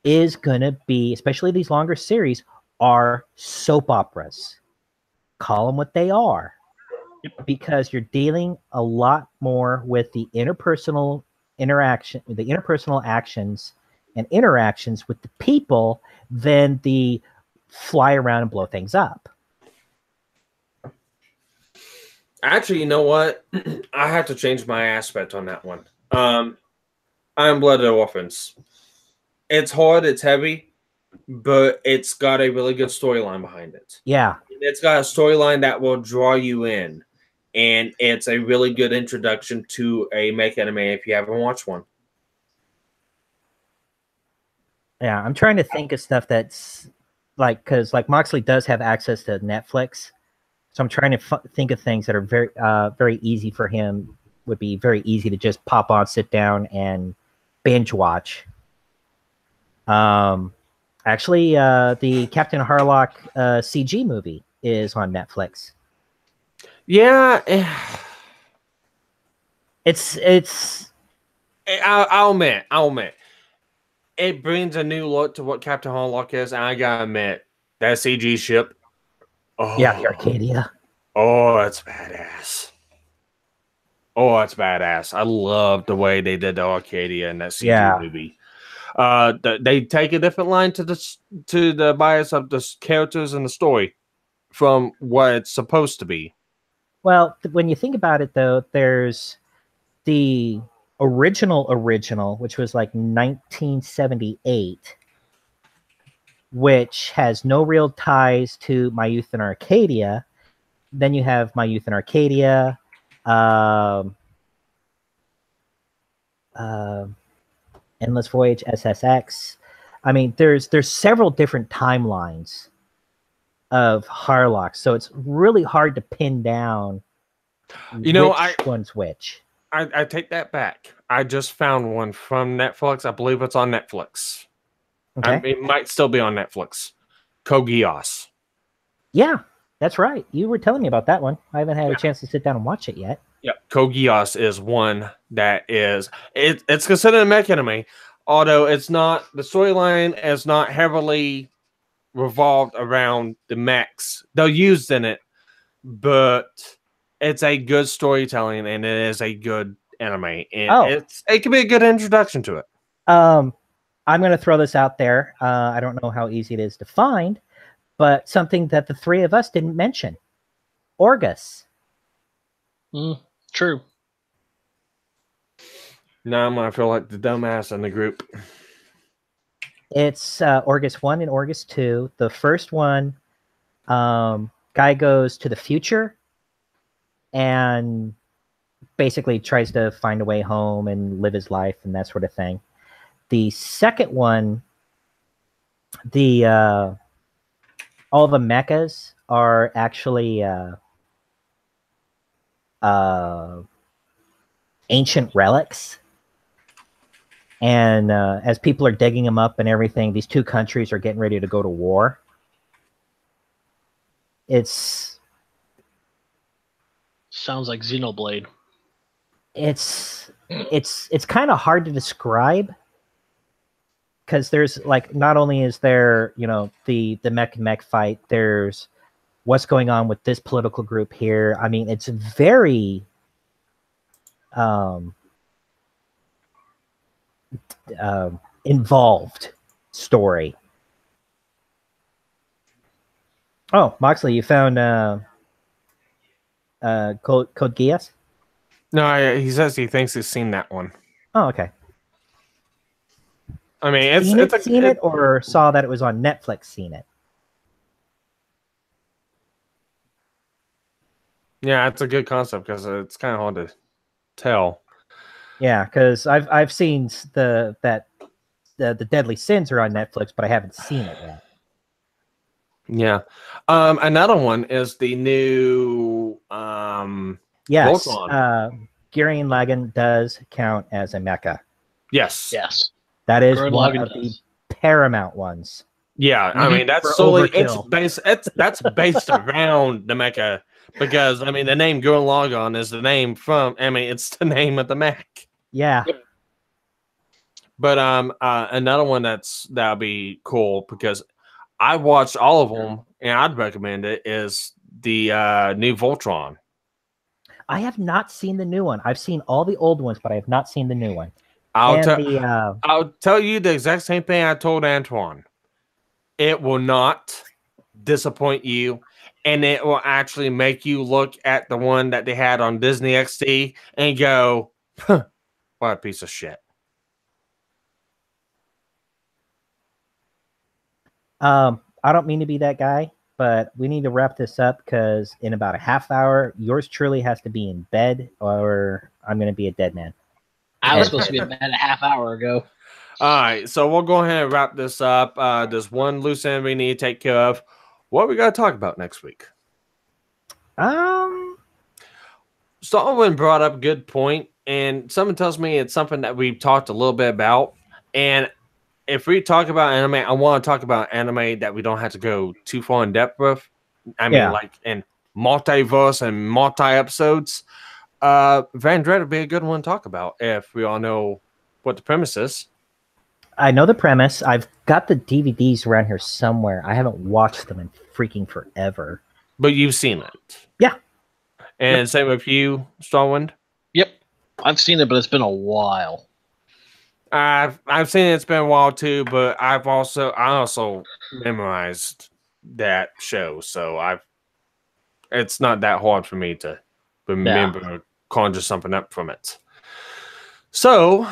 Speaker 3: is going to be, especially these longer series, are soap operas. Call them what they are. Because you're dealing a lot more with the interpersonal interaction, the interpersonal actions and interactions with the people than the fly around and blow things up.
Speaker 1: Actually, you know what? I have to change my aspect on that one. I'm Blooded Orphans. It's hard, it's heavy, but it's got a really good storyline behind it.
Speaker 3: Yeah.
Speaker 1: It's got a storyline that will draw you in. And it's a really good introduction to a Mech Anime if you haven't watched one.
Speaker 3: Yeah, I'm trying to think of stuff that's like, because like Moxley does have access to Netflix, so I'm trying to think of things that are very, very easy for him. Would be very easy to just pop on, sit down, and binge watch. Actually, the Captain Harlock CG movie is on Netflix.
Speaker 1: Yeah, I'll admit, it brings a new look to what Captain Harlock is, and I gotta admit, that CG ship.
Speaker 3: Oh, yeah, the Arcadia.
Speaker 1: Oh, that's badass. I love the way they did the Arcadia in that CG movie. They take a different line to the bias of the characters and the story from what it's supposed to be.
Speaker 3: Well, when you think about it, though, there's the original, which was like 1978, which has no real ties to My Youth in Arcadia. then you have My Youth in Arcadia. Endless Voyage, SSX. I mean, there's several different timelines of Harlock, so it's really hard to pin down which one's which.
Speaker 1: I take that back. I just found one from Netflix. I believe it's on Netflix.
Speaker 3: Okay.
Speaker 1: It might still be on Netflix. Koh Geass.
Speaker 3: Yeah, that's right. You were telling me about that one. I haven't had a chance to sit down and watch it yet.
Speaker 1: Yeah, Koh Geass is one that is it's considered a mech anime, although it's not, the storyline is not heavily revolved around the mechs. They're used in it, but it's a good storytelling and it is a good anime. And it can be a good introduction to it.
Speaker 3: I'm going to throw this out there. I don't know how easy it is to find, but something that the three of us didn't mention. Orgus.
Speaker 2: True.
Speaker 1: Now I'm going to feel like the dumbass in the group.
Speaker 3: It's Orgus 1 and Orgus 2. The first one, guy goes to the future and basically tries to find a way home and live his life and that sort of thing. The second one, all the mechas are actually ancient relics. And as people are digging them up and everything, these two countries are getting ready to go to war.
Speaker 2: Sounds like Xenoblade.
Speaker 3: It's kind of hard to describe, because there's like, not only is there, you know, the mech fight, there's what's going on with this political group here. I mean, it's very involved story. Oh, Moxley, you found Koh Geass?
Speaker 1: No, he says he thinks he's seen that one.
Speaker 3: Oh, okay.
Speaker 1: I mean, it's
Speaker 3: seen it or saw that it was on Netflix. Seen it.
Speaker 1: Yeah, it's a good concept because it's kind of hard to tell.
Speaker 3: Yeah, because I've seen the Deadly Sins are on Netflix, but I haven't seen it yet.
Speaker 1: Yeah. Another one is the new
Speaker 3: yes.
Speaker 1: Voltron.
Speaker 3: Gurren Lagann does count as a mecha.
Speaker 1: Yes.
Speaker 2: Yes.
Speaker 3: That is
Speaker 2: Gurren
Speaker 3: one
Speaker 2: Lagann
Speaker 3: of the
Speaker 2: does.
Speaker 3: paramount ones.
Speaker 1: Yeah, I mean that's
Speaker 3: For
Speaker 1: solely
Speaker 3: overkill.
Speaker 1: that's based around the mecha, because I mean the name Gurren Lagann is the name from, I mean it's the name of the mech.
Speaker 3: Yeah.
Speaker 1: But another one that'll be cool because I watched all of them and I'd recommend it is the new Voltron.
Speaker 3: I have not seen the new one. I've seen all the old ones, but I have not seen the new one.
Speaker 1: I'll tell you the exact same thing I told Antoine. It will not disappoint you, and it will actually make you look at the one that they had on Disney XD and go, huh, what a piece of shit.
Speaker 3: I don't mean to be that guy, but we need to wrap this up because in about a half hour, yours truly has to be in bed or I'm going to be a dead man.
Speaker 2: I was supposed to be in bed a half hour ago.
Speaker 1: All right, so we'll go ahead and wrap this up. There's one loose end we need to take care of. What are we going to talk about next week? Starwind brought up a good point, and someone tells me it's something that we've talked a little bit about. And if we talk about anime, I want to talk about anime that we don't have to go too far in depth with. I mean, like in multiverse and multi-episodes. Vandred would be a good one to talk about if we all know what the premise is.
Speaker 3: I know the premise. I've got the DVDs around here somewhere. I haven't watched them in freaking forever.
Speaker 1: But you've seen it.
Speaker 3: Yeah.
Speaker 1: And same with you, Starwind?
Speaker 2: Yep. I've seen it, but it's been a while.
Speaker 1: I've seen it. It's been a while too, but I also memorized that show, so it's not that hard for me to remember, conjure something up from it. So,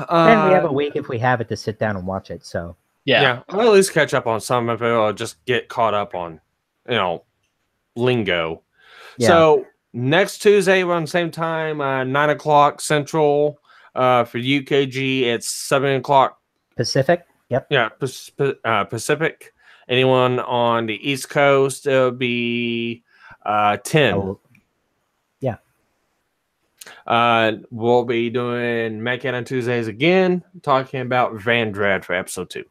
Speaker 3: and we have a week if we have it to sit down and watch it. So
Speaker 1: yeah, I'll at least catch up on some of it, or just get caught up on lingo.
Speaker 3: Yeah.
Speaker 1: So next Tuesday, we're on the same time, 9 o'clock Central. For UKG, it's 7 o'clock
Speaker 3: Pacific. Yep.
Speaker 1: Yeah, Pacific. Anyone on the East Coast, it'll be 10.
Speaker 3: Oh, yeah.
Speaker 1: We'll be doing Mech Anime Tuesdays again, talking about Van Dread for episode 2.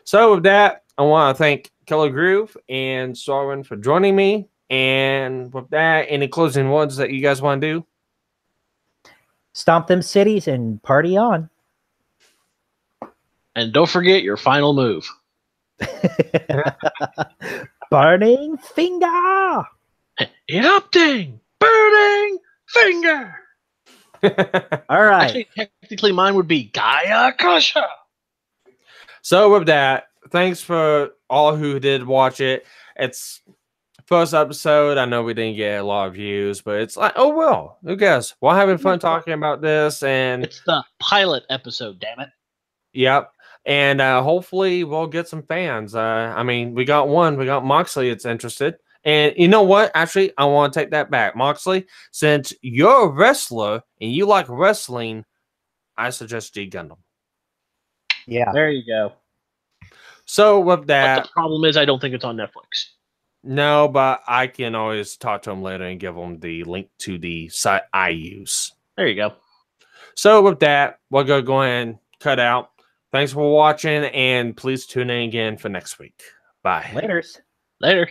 Speaker 1: So with that, I want to thank KillerGruv and Starwind for joining me. And with that, any closing words that you guys want to do?
Speaker 3: Stomp them cities and party on.
Speaker 2: And don't forget your final move.
Speaker 3: Burning finger.
Speaker 2: Erupting, burning finger.
Speaker 3: All right.
Speaker 2: Actually, technically, mine would be Gaia Kasha.
Speaker 1: So with that, thanks for all who did watch it. It's first episode. I know we didn't get a lot of views, but it's like, oh well, who cares? We're having fun talking about this, and
Speaker 2: It's the pilot episode, damn it.
Speaker 1: yep. And hopefully we'll get some fans. I mean, we got one. We got Moxley. It's interested. And you know what? Actually, I want to take that back. Moxley, since you're a wrestler and you like wrestling, I suggest G Gundam.
Speaker 3: Yeah.
Speaker 2: There you go.
Speaker 1: So with
Speaker 2: But
Speaker 1: that,
Speaker 2: the problem is I don't think it's on Netflix.
Speaker 1: no, but I can always talk to him later and give him the link to the site I use.
Speaker 2: There you go.
Speaker 1: So with that, we're going to go ahead and cut out. Thanks for watching, and please tune in again for next week. Bye.
Speaker 3: Laters.
Speaker 2: Later.